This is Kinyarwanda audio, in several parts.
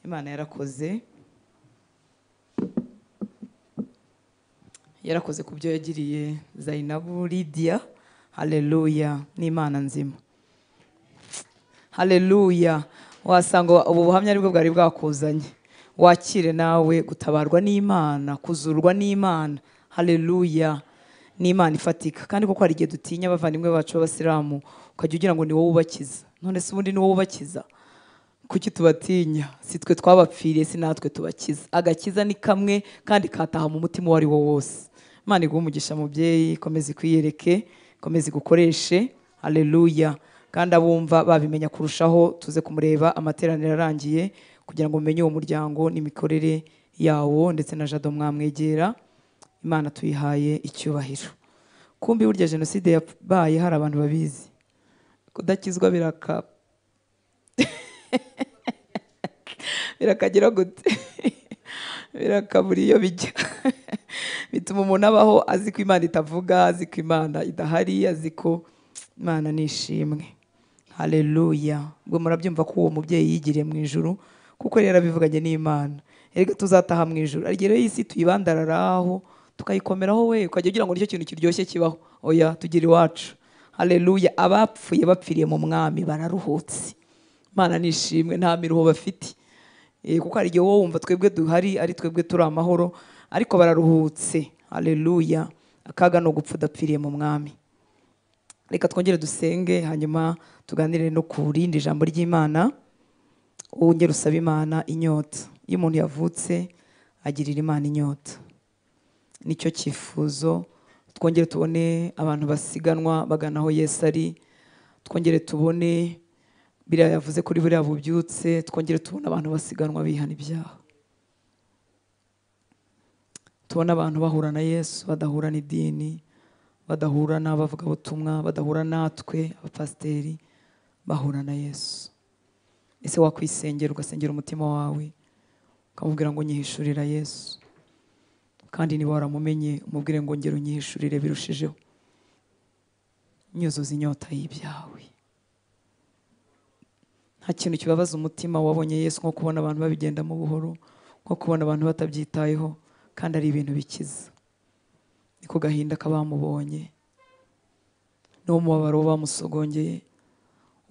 Imana yarakoze ku byo yagiriye Zainabu Lydia. Haleluya, ni Imana nzima. Haleluya. Wasanga ubu buhamya aribwo bwari bwakuzanye. Wakire nawe gutabarwa n'Imana, kuzurwa n'Imana. Haleluya. Ni Imana ifatika. Kandi kuko hari igihe dutinya abavandimwe bacu b'Abasilamu, ukajya ugira ngo ni wowe ubakiza. None se ubundi ni wowe ubakiza? Kuki tubatinya? Si twe twabapfiriye, si natwe tubakiza. Agakiza ni kamwe kandi kataha mu mutima wari wo wose. Imana iguhe umugisha mubyeyi, komeze kwiyereke, komeze gukoreshe. Haleluya. Kandi abumva babimenya kurushaho, tuze kumureba amateraniro arangiye kugira ngo mumenye uwo muryango n'imikorere yawo, ndetse na Jado mwamwegera. Imana tuyihaye icyubahiro. Kumbi burya jenoside yabaye hari abantu babizi. Kudakizwa birakagira gute? Birakabura iyo bijya. Bituma umuntu abaho azi ko Imana itavuga, azi ko Imana idahari, azi ko Imana nishimwe. Haleluya. Ubwo murabyumva ko uwo mubyeyi yigiriye mu ijuru, kuko rero abivuganye n'Imana. Erega tuzataha mu ijuru. Arigero y'isi tuyibandararaho, tukayikomeraho we, ukajya ugira ngo nicyo kintu kiryoshye kibaho. Oya, tugira iwacu. Haleluya. Abapfuye bapfiriye mu mwami bararuhutse. Imana nishimwe, nta miruho bafite. Kuko hari igihe wowe wumva twebwe duhari ari twebwe turi amahoro, ariko bararuhutse. Haleluya. Akaga no gupfa udapfiriye mu mwami. Reka twongere dusenge, hanyuma tuganire no ku rindi jambo ry'Imana. Wongere usaba Imana inyota. Iyo umuntu yavutse agirira Imana inyota. Nicyo cyifuzo. Twongere tubone abantu basiganwa bagana aho Yesu ari. Twongere tubone biriya yavuze kuri buriya bubyutse. Twongere tubone abantu basiganwa bihana ibyaha. Tubone abantu bahura na Yesu, badahura n'idini, badahura n'abavugabutumwa, badahura natwe abapasiteri, bahura na Yesu. Ese wakwisengera ugasengera umutima wawe, ukamubwira ngo nyihishurira Yesu. Kandi niba waramumenye umubwire ngo ngero nyihishurire birushijeho. Nyuzuza inyota y'ibyawe. Nta kintu kibabaza umutima wabonye Yesu nko kubona abantu babigenda mu buhoro, nko kubona abantu batabyitayeho, kandi ari ibintu bikiza. Niko gahinda kabamubonye, no mubabaro bamusogongeye.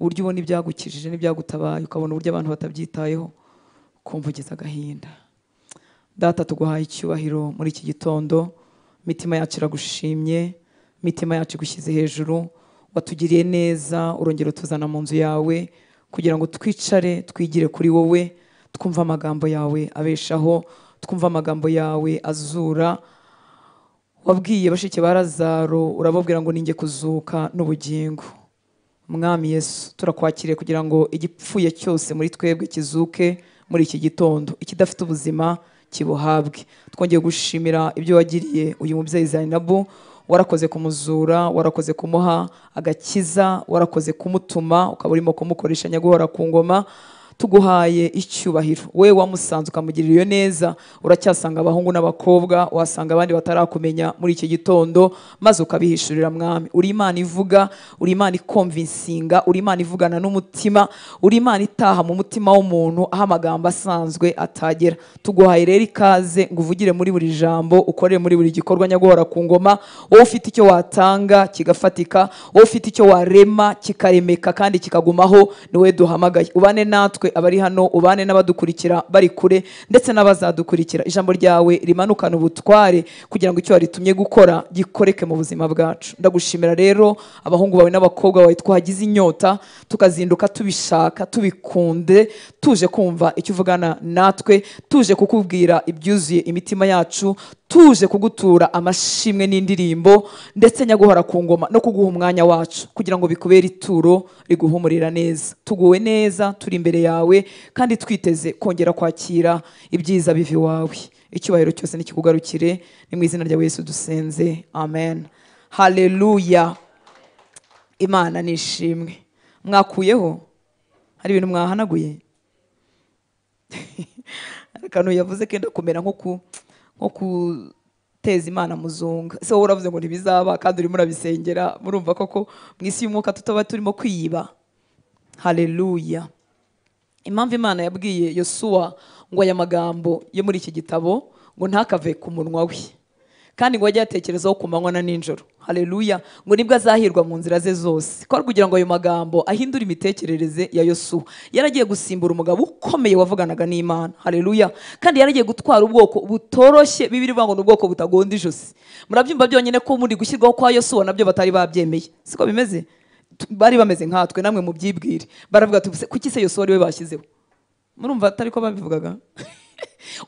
Uburyo ubona ibyagukijije n'ibyagutabaye, ukabona uburyo abantu batabyitayeho, kumva ugize agahinda. Data, tuguhaye icyubahiro muri iki gitondo. Mitima yacu iragushimye, mitima yacu igushyize hejuru. Watugiriye neza, urongera utuzana mu nzu yawe kugira ngo twicare twigire kuri wowe, twumva amagambo yawe abeshaho, twumva amagambo yawe azura. Wabwiye bashiki ba Lazaro urababwira ngo ninjye kuzuka n'ubugingo. Mwami Yesu, turakwakiriye kugira ngo igipfuye cyose muri twebwe kizuke muri iki gitondo, ikidafite ubuzima kibuhabwe. Twongeye gushimira ibyo wagiriye uyu mubyeyi Zainabu. Warakoze kumuzura, warakoze kumuha agakiza, warakoze kumutuma, ukaba urimo kumukoresha nyaguhora ku ngoma. Tuguhaye icyubahiro. We wamusanze ukamugirira iyo neza, uracyasanga abahungu n'abakobwa, wasanga abandi batarakumenya muri iki gitondo, maze ukabihishurira mwami. Uri Imana ivuga, uri Imana ikonvinsinga, uri Imana ivugana n'umutima, uri Imana itaha mu mutima w'umuntu aho amagambo asanzwe atagera. Tuguhaye rero ikaze ngo uvugire muri buri jambo, ukorere muri buri gikorwa nyaguhora ku ngoma. Wowe ufite icyo watanga kigafatika, wowe ufite icyo warema kikaremeka kandi kikagumaho, niwe duhamagaye. Ubane natwe abari hano, ubane n'abadukurikira bari kure, ndetse n'abazadukurikira. Ijambo ryawe rimanukana ubutware kugira ngo icyo waritumye gukora gikoreke mu buzima bwacu. Ndagushimira rero abahungu bawe n'abakobwa bawe twagize inyota, tukazinduka tubishaka, tubikunde, tuje kumva icyo uvugana natwe, tuje kukubwira ibyuzuye imitima yacu, tuje kugutura amashimwe n'indirimbo, ndetse nyaguhora ku ngoma no kuguha umwanya wacu kugira ngo bikubere ituro riguhumurira neza. Tuguwe neza, turi imbere yawe, kandi twiteze kongera kwakira ibyiza bivi wawe. Icyubahiro cyose nikikugarukire, ni mu izina rya Yesu dusenze, amen. Haleluya. Imana nishimwe. Mwakuyeho? Hari ibintu mwahanaguye? Akantu yavuze kenda kumera nko guteza Imana muzunga. Se wowe uravuze ngo ntibizaba, kandi urimo urabisengera. Murumva koko mu isi y'umwuka tutaba turimo kwiyiba. Haleluya. impamvu Imana yabwiye Yosuwa ngo aya magambo yo muri iki gitabo ngo ntakave ku munwa we, kandi ngo ajye yatekerezaho ku manywa na nijoro. Haleluya. Ngo nibwo azahirwa mu nzira ze zose. Ko kugira ngo ayo magambo ahindure imitekerereze ya Yosuwa, yaragiye gusimbura umugabo ukomeye wavuganaga n'Imana. Haleluya. Kandi yaragiye gutwara ubwoko butoroshye, Bibiri ivuga ngo ni ubwoko butagonda ijosi. Murabyumva byonyine ko muri gushyirwaho kwa Yosuwa nabyo batari babyemeye. Siko bimeze? Bari bameze nkatwe, namwe mu byibwire. Baravuga ati kuki se Yosuwa ari we bashyizeho? Murumva atari ko babivugaga?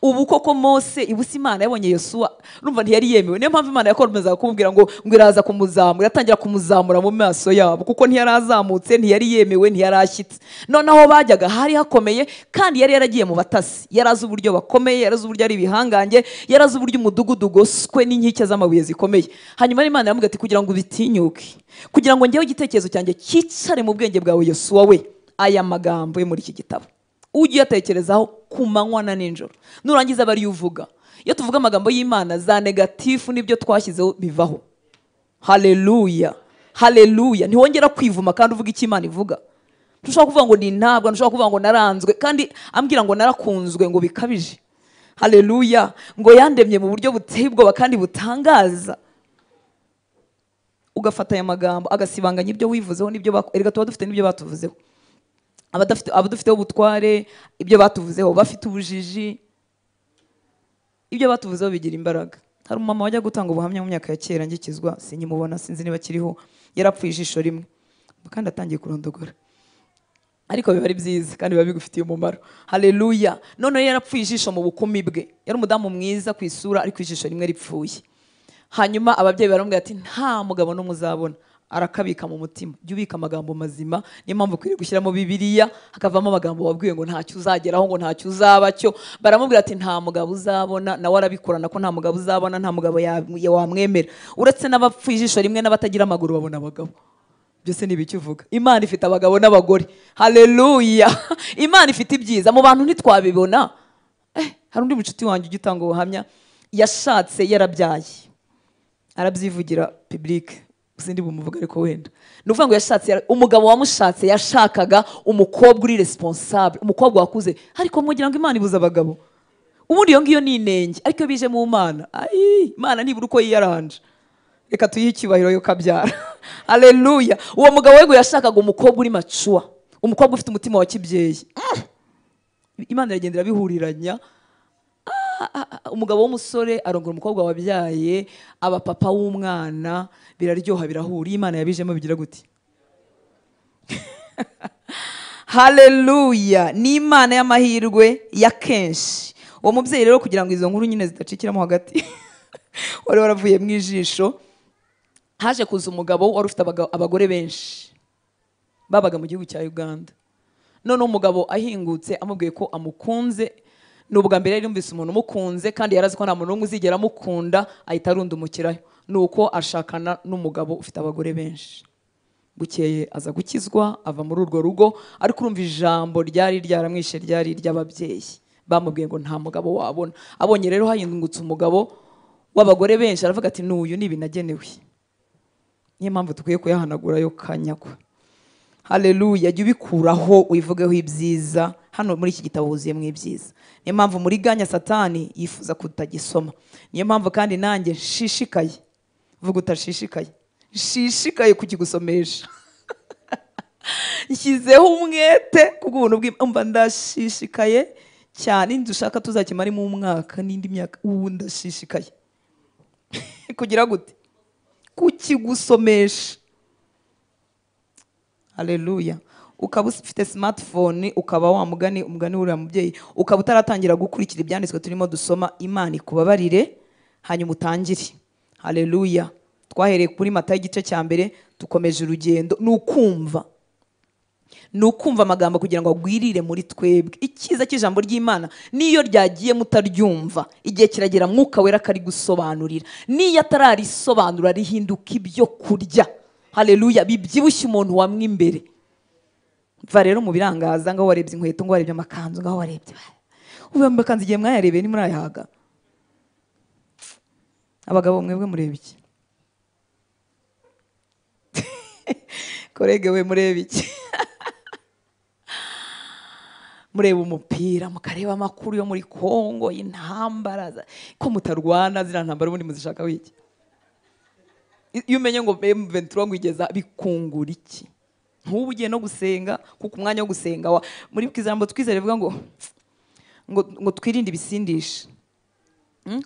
Ubu koko Mose ibusi Imana yabonye Yosuwa, urumva ntiyari yemewe. Niyo mpamvu Imana yakomeza kumubwira ngo iraza kumuzamura, yatangira kumuzamura mu maso yabo, kuko ntiyari azamutse, ntiyari yemewe, ntiyari ashyitse. Noneho bajyaga hari hakomeye, kandi yari yaragiye mu batasi, yarazi uburyo bakomeye, yarazi uburyo ari ibihangange, yarazi uburyo umudugudu ugoswe n'inkike z'amabuye zikomeye. Hanyuma Imana yamubwira ati kugira ngo ubitinyuke, kugira ngo njyewe igitekerezo cyanjye cyicare mu bwenge bwawe Yosuwa we, aya magambo yo muri iki gitabo ujye uyatekerezaho ku manywa na nijoro, nurangiza bari uvuga. Iyo tuvuga amagambo y'Imana, za negatifu nibyo twashyizeho bivaho. Haleluya, haleluya. Ntiwongera kwivuma kandi uvuga icyo Imana ivuga. Ntushobora kuvuga ngo ni ntabwo, ntushobora kuvuga ngo naranzwe, kandi ambwira ngo narakunzwe ngo bikabije. Haleluya. Ngo yandemye mu buryo buteye ubwoba kandi butangaza. Ugafata aya magambo agasibanganya ibyo wivuzeho n'ibyo erega tuba dufite n'ibyo batuvuzeho. Abadufiteho ubutware, ibyo batuvuzeho, bafite ubujiji, ibyo batuvuzeho bigira imbaraga. Hari umumama wajya gutanga ubuhamya mu myaka ya kera ngikizwa, sinyimubona, sinzi niba akiriho, yarapfuye ijisho rimwe kandi atangiye kurondogora, ariko biba ari byiza kandi biba bigufitiye umumaro. Haleluya. None yarapfuye ijisho mu bukumi bwe, yari umudamu mwiza ku isura, ariko ijisho rimwe ripfuye. Hanyuma ababyeyi baramubwira ati nta mugabo n'umwe uzabona. Arakabika mu mutima, jya ubika amagambo mazima. Niyo mpamvu ukwiriye gushyiramo Bibiliya, hakavamo amagambo wabwiwe ngo ntacyo uzageraho, ngo ntacyo uzaba cyo. Baramubwira ati nta mugabo uzabona, nawe arabikorana ko nta mugabo uzabona, nta mugabo wamwemera. Uretse n'abapfuye ijisho rimwe n'abatagira amaguru babona abagabo. Byose ni ibiki uvuga? Imana ifite abagabo n'abagore. Haleluya. Imana ifite ibyiza, mu bantu ntitwabibona. Hari undi mucuti wanjye ugitanga ubuhamya, yashatse yarabyaye, arabyivugira public, sindi bumuvuga ariko wenda. Nuvuga ngo yashatse, umugabo wamushatse yashakaga umukobwa uri responsable, umukobwa wakuze, ariko mugira ngo Imana ibuza abagabo. Ubundi iyo ngiyo ni inenge, ariko bije mu Mana, Imana ntibura uko yiyaranje. Reka tuyihe icyubahiro yo kabyara. Haleluya. Uwo mugabo we ngo yashakaga umukobwa uri mature, umukobwa ufite umutima wa kibyeyi. Imana iragendera bihuriranya. Umugabo w'umusore arongora umukobwa wabyaye, aba papa w'umwana, biraryoha birahura. Imana yabijemo bigira gute? Haleluya. Ni Imana y'amahirwe ya kenshi. Uwo mubyeyi rero kugira ngo izo nkuru nyine zidacikiramo hagati, wari waravuye mu ijisho, haje kuza umugabo wari ufite abagore benshi, babaga mu gihugu cya Uganda. None umugabo ahingutse amubwiye ko amukunze, n'ubwa mbere yari yumvise umuntu umukunze, kandi yarazi ko nta muntu n'umwe uzigera amukunda, ahita arundumukirayo. Nuko ashakana n'umugabo ufite abagore benshi. Bukeye aza gukizwa, ava muri urwo rugo, ariko urumva ijambo ryari ryaramwishe, ryari ry'ababyeyi. Bamubwiye ngo nta mugabo wabona. Abonye rero hahingutse umugabo w'abagore benshi, aravuga ati n'uyu ni ibinagenewe. Niyo mpamvu tukwiye kuyahanagura yo kanyagwa. Haleluya. Jya ubikuraho wivugeho ibyiza. Hano muri iki gitabo huzuyemo ibyiza. Niyo mpamvu muri ganya Satani yifuza kutagisoma. Niyo mpamvu kandi nanjye nshishikaye, vuga utashishikaye, nshishikaye kukigusomesha. Nshyizeho umwete kubw'ubuntu bw'Imana, ndashishikaye cyane. Ndushaka tuzakimarimo umwaka n'indi myaka, ubu ndashishikaye kugira gute? Kukigusomesha. Haleluya. Ukaba ufite smartphone, ukaba umugani uriya mubyeyi, ukaba utaratangira gukurikira ibyanditswe turimo dusoma, Imana ikubabarire hanyuma utangire. Haleluya. Twahereye kuri Matayo igice cya mbere, dukomeje urugendo. Nukumva amagambo kugira ngo agwirire muri twebwe. Icyiza cy'ijambo ry'Imana niyo ryagiye mutaryumva, igihe kiragera Mwuka Wera akari gusobanurira. Niyo atararisobanura rihinduka ibyo kurya. Haleluya. Bibyibushye umuntu wamwe imbere. Va rero mu birangaza, ngaho warebye inkweto, ngaho warebye amakanzu, ngaho warebye ubu amakanzu igihe mwayarebeye nimurayahaga. Abagabo mwebwe mureba iki? Korege we mureba iki? mureba umupira, mukareba amakuru yo muri Kongo y'intambara, ko mutarwana ziriya ntambara ubundi muzishaka wiki. Iyo umenye ngo M23 ngo igeza bikungura iki? Nk'ubu ugiye no gusenga, kuko umwanya wo gusenga muri kizambo twizere bivuga ngo twirinde ibisindisha,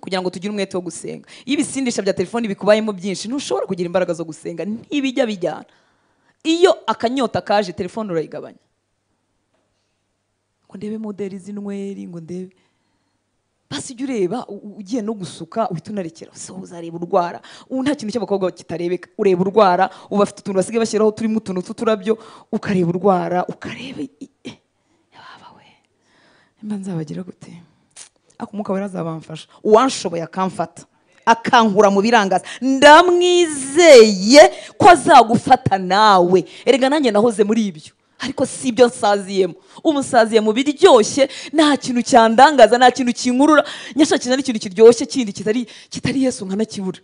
kugira ngo tugire umwete wo gusenga. Iyo ibisindisha bya telefoni bikubayemo byinshi ntushobora kugira imbaraga zo gusenga, ntibijya bijyana. Iyo akanyota kaje telefone urayigabanya, ngo ndebe modeli z'inweri, ngo ndebe basi jya ureba, ugiye no gusuka uhita unarekera, so uzareba urwara. Ubu nta kintu cy'abakobwa kitarebeka, ureba urwara. Ubu bafite utuntu basigaye bashyiraho turimo utuntu tw'uturabyo, ukareba urwara, ukareba yaba we mba nzabagira gute. Akumuka wera azabamfasha, uwanshoboye akamfata akankura mu birangaza, ndamwizeye ko azagufata nawe. Erega nanjye nahoze muri ibyo, ariko si ibyo nsaziyemo. Ubu nsaziye mu biryoshye, nta kintu cyandangaza, nta kintu kinkurura, nyashakira n'ikintu kiryoshye kindi kitari Yesu nkanakibura.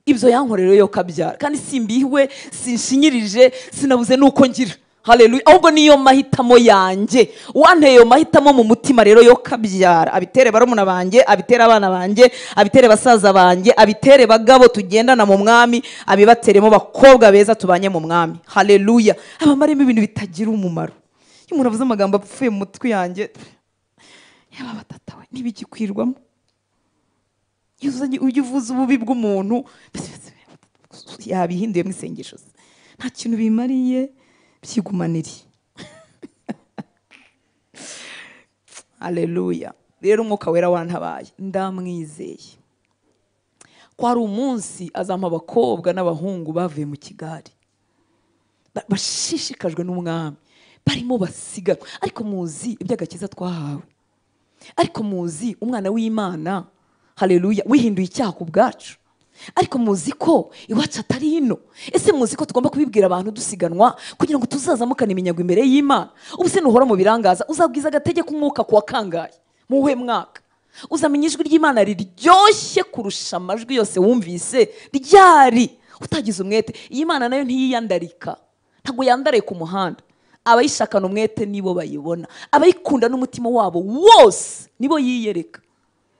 Ibyo yankorera yo kabyara, kandi simbiwe, sinshinyirije, sinabuze nuko ngira. Haleluya. Ahubwo niyo mahitamo yanjye, wanteye yo mahitamo mu mutima rero yo kabyara. Abitere barumuna banjye, abitere abana banjye, abitere basaza banjye, abitere bagabo tugendana mu mwami, abibateremo bakobwa beza tubanye mu mwami. Haleluya. Abamarimo ibintu bitagira umumaro. Iyo umuntu avuze amagambo apfuye mu mutwe yanjye, yaba batatawe ntibigikwirwamo. Iyo uvuze ububi bw'umuntu yabihinduye mu isengesho, nta kintu bimariye, byigumaniriye. Haleluya. Rero umwuka wera wantabaye, ndamwizeye ko hari umunsi azampa abakobwa n'abahungu bavuye mu Kigali, bashishikajwe n'umwami, barimo basiganwa. Ariko muzi iby'agakiza twahawe, ariko muzi umwana w'Imana, haleluya, wihinduye icyaha ku bwacu. Ariko muzi ko iwacu atari ino. Ese muzi ko tugomba kubibwira abantu dusiganwa kugira ngo tuzazamukane iminyago imbere y'Imana. Ubu se nuhora mu birangaza, uzabwiza agategeko umwuka kuwa kangaye mu uwe mwaka? Uzamenya ijwi ry'Imana riryoshye kurusha amajwi yose wumvise ryari utagize umwete. Iyi Mana nayo ntiyiyandarika, ntago yandaraye ku muhanda. Abayishakana umwete nibo bayibona, abayikunda n'umutima wabo wose nibo yiyereka.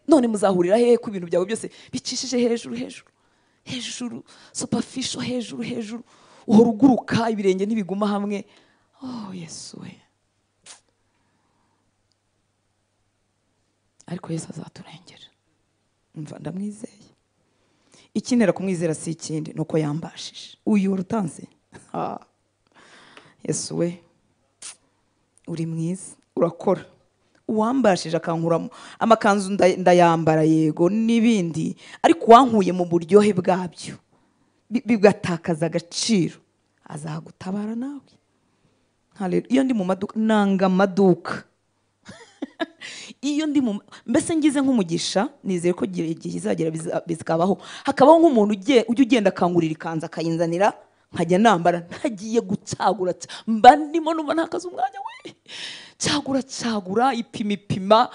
None muzahurira hehe ko ibintu byawe byose bicishije hejuru, superficial, hejuru, uhora uguruka, ibirenge ntibiguma hamwe. Oh Yesu we. Ariko Yesu azaturengera, umva ndamwizeye. Ikinera kumwizera si ikindi, nuko yambashije. Uyu urutanze, Yesu we, uri mwiza, urakora. Uwambashije akankuramo amakanzu ndayambara yego n'ibindi, ariko wankuye mu buryohe bwabyo bigatakaza agaciro, azagutabara nawe. Haleluya. Iyo ndi mu maduka, nanga amaduka. Iyo ndi mu mbese ngize nk'umugisha, nizeye ko igihe izagera bizikabaho, hakabaho nk'umuntu ujya ugenda akangurira ikanzu akayinzanira, nkajya nambara ntagiye gucagura, mba ndimo numva ntakaza umwanya we. Cagura ipima,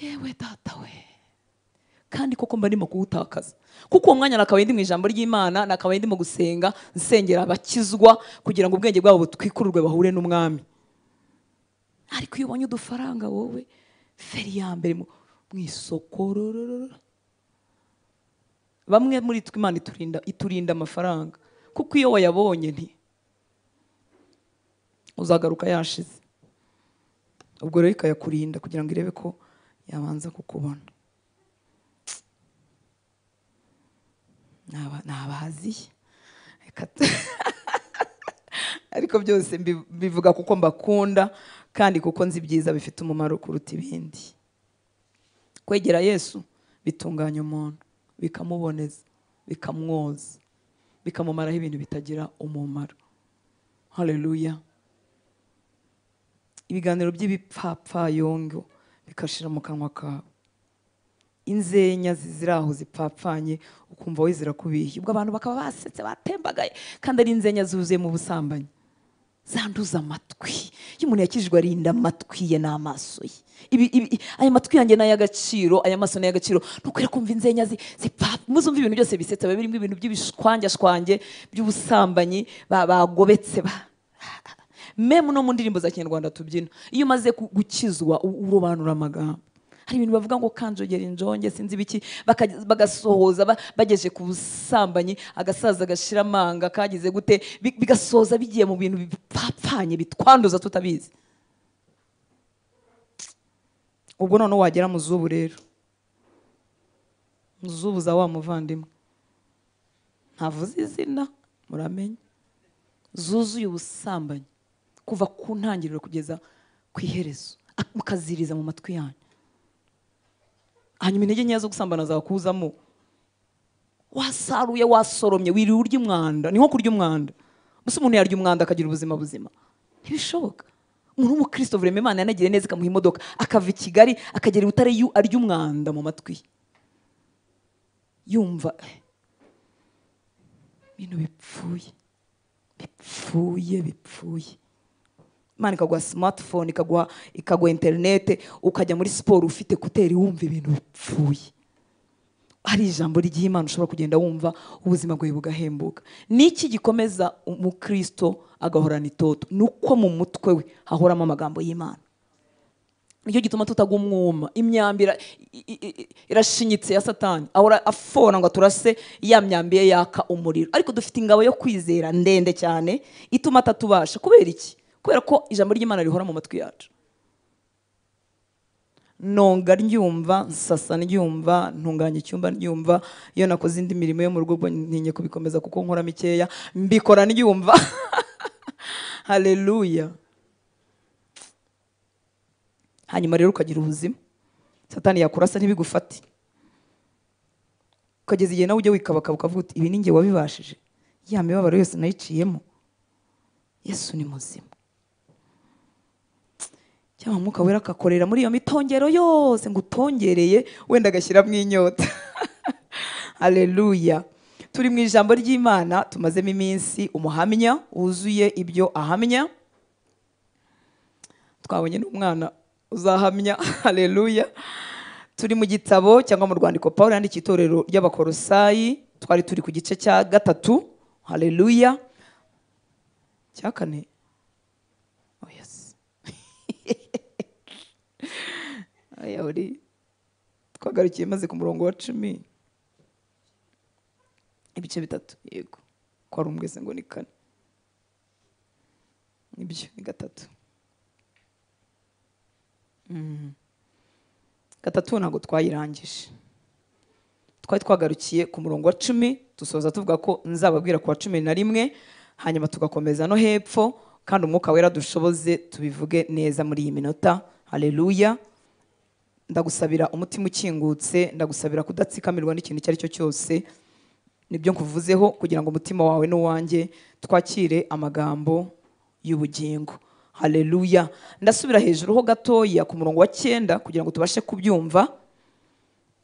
yewe data we. Kandi koko mba ndimo kuwutakaza, kuko uwo mwanya nakabaye ndi mu ijambo ry'Imana, nakabaye ndimo gusenga, nsengera abakizwa kugira ngo ubwenge bwabo butwikururwe bahure n'umwami. Ariko iyo ubonye udufaranga wowe, feri ya mbere mu isoko, bamwe muri twe Imana iturinda amafaranga, kuko iyo wayabonye uzagaruka yashize. Ubwo rero ikayakurinda kugira ngo irebe ko yabanza kukubona. Nabaziye ariko byose bivuga kuko mbakunda, kandi kuko nzi byiza bifite umumaro kuruta ibindi. Kwegera Yesu bitunganya umuntu, bikamuboneza, bikamwoza, bikamumaraho ibintu bitagira umumaro. Haleluya. Ibiganiro by'ibipfapfayongo bikashira mu kanwa kawe. Inzenya ziraho zipfapfanye, ukumva we zirakubiye. Ubwo abantu bakaba basetse batembagaye, kandi ari inzenya zuzuye mu busambanyi, zanduza amatwi. Iyo umuntu yakijijwe arinda amatwi ye n'amaso ye. Aya matwi yanjye n'ay'agaciro, aya maso n'ay'agaciro. Nukwira kumva inzenya zipfapfa, muzumva ibintu byose bisetsa, birimo ibintu by'ibishwanjashwange by'ubusambanyi bagobetse meme no mu ndirimbo za Kinyarwanda tubyina, iyo umaze gukizwa urobanura amagambo. Hari ibintu bavuga ngo kanjogera injonge sinzi biki, bagasohoza bageje ku busambanyi, agasaza gashira amanga kagize gute, bigasoza bigiye mu bintu bipapfanye bitwanduza tutabizi. Ubwo none wagera mu zubu rero, mu zubu za wa muvandimwe ntavuze izina muramenye, zuzuye ubusambanyi kuva ku ntangiriro kugeza ku iherezo, mukaziriza mu matwi yanyu. Hanyuma intege nkeya zo gusambana zakuzamo, wasaruye wasoromye wiriwe urya umwanda. Ni nko kurya umwanda. Gusa umuntu yarya umwanda akagira ubuzima buzima? Ntibishoboka. Umuntu w'umukristo vraiment Imana yanagire neza ikamuha imodoka akava i Kigali akagera i Butare arya umwanda mu matwi, yumva ibintu bipfuye. Imana ikaguha smartphone, ikaguha internet, ukajya muri siporo ufite kuteri wumva ibintu bipfuye. Hari ijambo ry'Imana ushobora kugenda wumva ubuzima bwawe bugahembuka. Niki gikomeza umukristo agahorana itoto? Nuko mu mutwe we hahoramo amagambo y'Imana. Nicyo gituma tutaga umwuma. Imyambira irashinyitse ya Satani ahora afona ngo turase ya myambiye yaka umuriro, ariko dufite ingabo yo kwizera ndende cyane ituma tatubasha. Kubera iki? Kubera ko ijambo ry'Imana rihora mu matwi yacu. Nonga ryumva, nsasa ryumva, ntunganya icyumba ryumva, iyo nakoze indi mirimo yo mu rugo ntinye kubikomeza kuko nkora mikeya, mbikora ryumva. Haleluya. Hanyuma rero ukagira ubuzima, Satani yakurasa ntibigufate, ukageza igihe nawe ujye wikabakaba ukavuga uti ibi ni njye wabibashije, ya mibabaro yose nayiciyemo. Yesu ni muzima. Cyangwa Mwuka Wera akakorera muri iyo mitongero yose ngo utongereye wenda agashyiramo inyota. Haleluya. Turi mu ijambo ry'Imana, tumazemo iminsi umuhamya wuzuye ibyo ahamya. Twabonye n'umwana uzahamya. Haleluya. Turi mu gitabo cyangwa mu rwandiko Pawulo yandikiye itorero ry'Abakolosayi, twari turi ku gice cya 3. Haleluya. Cya 4. Oh yes. Ayawuri twagarukiye maze ku murongo wa 10 ibice 3. Yego ko ari umwese ngo ni 4, nibyo ni 3. 3 ntabwo twayirangije, twari twagarukiye ku murongo wa 10 dusoza tuvuga ko nzababwira ku wa 11, hanyuma tugakomeza no hepfo, kandi Umwuka Wera dushoboze tubivuge neza muri iyi minota. Haleluya. Ndagusabira umutima ukingutse, ndagusabira kudatsikamirwa n'ikintu icyo ari cyo cyose, nibyo nkuvuzeho, kugira ngo umutima wawe n'uwanjye twakire amagambo y'ubugingo. Haleluya. Ndasubira hejuru ho gatoya ku murongo wa 9 kugira ngo tubashe kubyumva.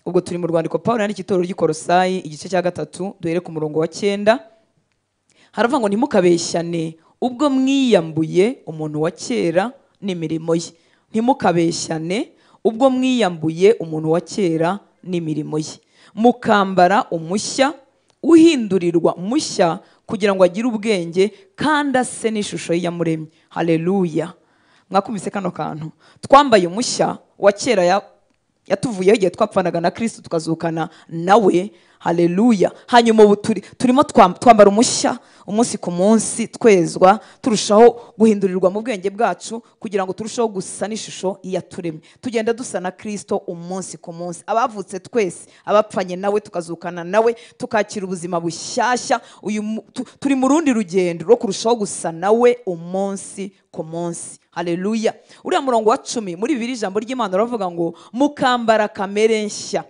Ubwo turi mu rwandiko Pawulo yandikiye itorero ry'Ikolosayi igice cya 3, duhere ku murongo wa 9. Haravuga ngo ntimukabeshyane ubwo mwiyambuye umuntu wa kera n'imirimo ye. Ntimukabeshyane ubwo mwiyambuye umuntu wa kera n'imirimo ye, mukambara umushya uhindurirwa mushya kugira ngo agire ubwenge kandi ase n'ishusho y'Iyamuremye. Haleluya. Mwakumvise kano kantu? Twambaye umushya wa kera yatuvuyeho igihe twapfanaga na Kristo tukazukana nawe. Haleluya. Hanyuma ubu turimo twambara umushya umunsi ku munsi, twezwa turushaho guhindurirwa mu bwenge bwacu kugira ngo turushaho gusa n'ishusho yaturemye, tugenda dusa na Kristo umunsi ku munsi. Abavutse twese, abapfanye nawe tukazukana nawe, tukakira ubuzima bushyashya. Turi mu rundi rugendo rwo kurushaho gusa nawe umunsi ku munsi. Haleluya. Uriya murongo wa 10 muri Bibiliya ijambo ry'Imana ravuga ngo mukambara kamere nshya.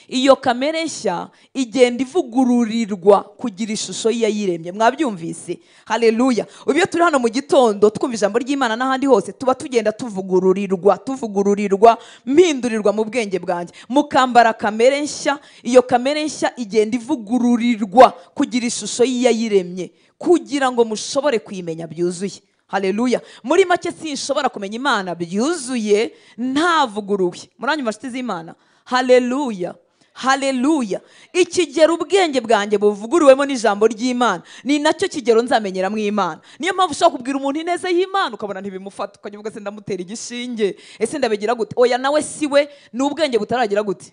Iyo kamere nshya igenda ivugururirwa kugira ishusho y'iyayiremye. Mwabyumvise? Haleluya. Ubyo turi hano mu gitondo twumva ijambo ry'Imana n'ahandi hose, tuba tugenda tuvugururirwa mpindurirwa mu bwenge bwanjye. Mukambara kamere nshya, iyo kamere nshya igenda ivugururirwa kugira ishusho y'iyayiremye kugira ngo mushobore kuyimenya byuzuye. Haleluya. Muri make sinshobora kumenya Imana byuzuye ntavuguruye. Muranyuma nshuti z'Imana? Haleluya. Haleluya. Ikigero ubwenge bwanjye buvuguriwemo n'ijambo ry'Imana ni nacyo kigero nzamenyeramo Imana. Niyo mpamvu ushobora kubwira umuntu ineza y'Imana ukabona ntibimufata, ukajya uvuga se ndamutera igishinge, ese ndabigira gute? Oya, nawe siwe, ni ubwenge butaragira gute?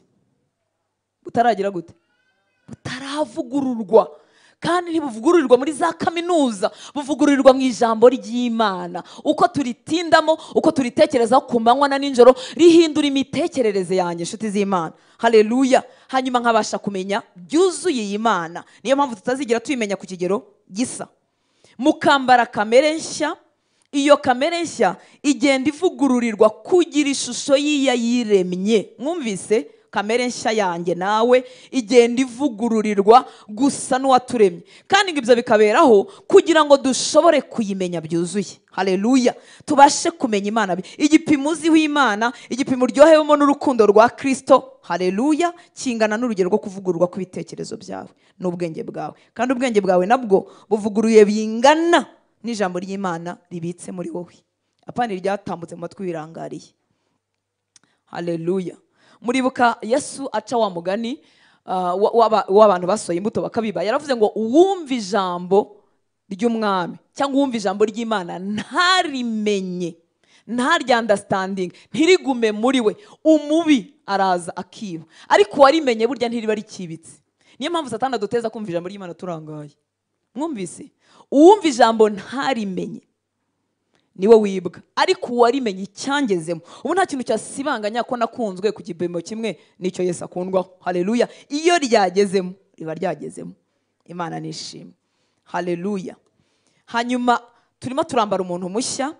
Butaravugururwa. Kandi ntibuvugururirwa muri za kaminuza, buvugururirwa mu ijambo ry'Imana. Uko turitindamo, uko turitekerezaho ku manywa na nijoro, rihindura imitekerereze yanjye, inshuti z'Imana. Haleluya. Hanyuma nkabasha kumenya byuzuye iyi Mana. Niyo mpamvu tutazigira tuyimenya ku kigero gisa. Mukambara kamere nshya. Iyo kamere nshya igenda ivugururirwa kugira ishusho y'iyayiremye. Mwumvise? Kamere nshya yanjye nawe igenda ivugururirwa gusa n'uwaturemye. Kandi ibyo bikaberaho kugira ngo dushobore kuyimenya byuzuye. Haleluya. Tubashe kumenya Imana. Igipimo uziho Imana, igipimo uryohewemo n'urukundo rwa Kristo, haleluya, kingana n'urugero rwo kuvugururwa kw'ibitekerezo byawe n'ubwenge bwawe. Kandi ubwenge bwawe nabwo buvuguruye bingana n'ijambo ry'Imana ribitse muri wowe. Apana ryatambutse mu matwi wirangariye. Haleluya. Muribuka Yesu aca wa mugani w'abantu basohoye imbuto bakabiba. Yaravuze ngo uwumva ijambo ry'umwami cyangwa uwumva ijambo ry'Imana ntarimenye, ntarya understanding, ntirigume muri we, umubi araza akiba. Ariko warimenye burya ntiriba rikibitse. Niyo mpamvu Satani aduteza kumva ijambo ry'Imana turangaye. Mwumvise? Uwumva ijambo ntarimenye niwe wibwa, ariko warimenye icyangezemo. Ubu nta kintu cyasibanganya ko nakunzwe ku gipimo kimwe nicyo Yesu akundwaho. Haleluya. Iyo ryagezemo riba ryagezemo. Imana nishimwe. Haleluya. Hanyuma turimo turambara umuntu mushya.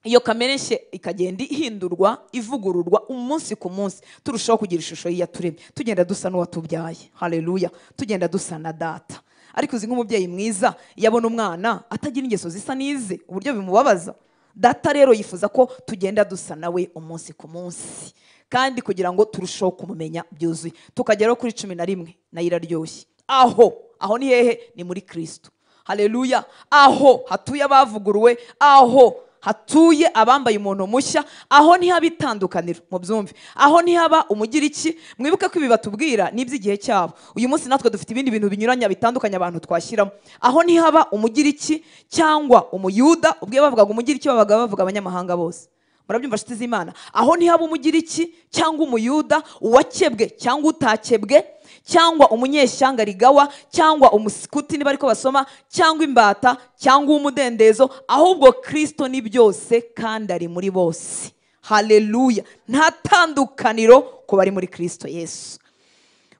Iyo kamere nshya ikagenda ihindurwa, ivugururwa umunsi ku munsi, turushaho kugira ishusho y'Iyaturemye, tugenda dusa n'uwatubyaye. Haleluya. Tugenda dusa na data. Ariko uzi nk'umubyeyi mwiza yabona umwana atagira ingeso zisa n'ize, uburyo bimubabaza. Data rero yifuza ko tugenda dusa nawe umunsi ku munsi, kandi kugira ngo turusheho kumumenya byuzuye. Tukageraho kuri 11 nayo iraryoshye. Aho ni hehe? Ni muri Kristo. Haleluya. Aho hatuye abavuguruwe, aho hatuye abambaye umuntu mushya, aho ntihaba itandukaniro. Mu byumve, aho ntihaba umugiriki. Mwibuke ko ibi batubwira n'iby'igihe cyabo. Uyu munsi natwe dufite ibindi bintu binyuranye bitandukanye abantu twashyiramo. Aho ntihaba umugiriki cyangwa umuyuda. Ubwo bavugaga umugiriki babaga bavuga abanyamahanga bose. Murabyumva nshuti z'Imana? Aho ntihaba umugiriki cyangwa umuyuda, uwakebwe cyangwa utakebwe, cyangwa umunyeshyanga rigawa cyangwa umusikuti niba ariko basoma, cyangwa imbata cyangwa umudendezo, ahubwo Kristo ni byose kandi ari muri bose. Haleluya. Nta tandukaniro ku bari muri Kristo Yesu.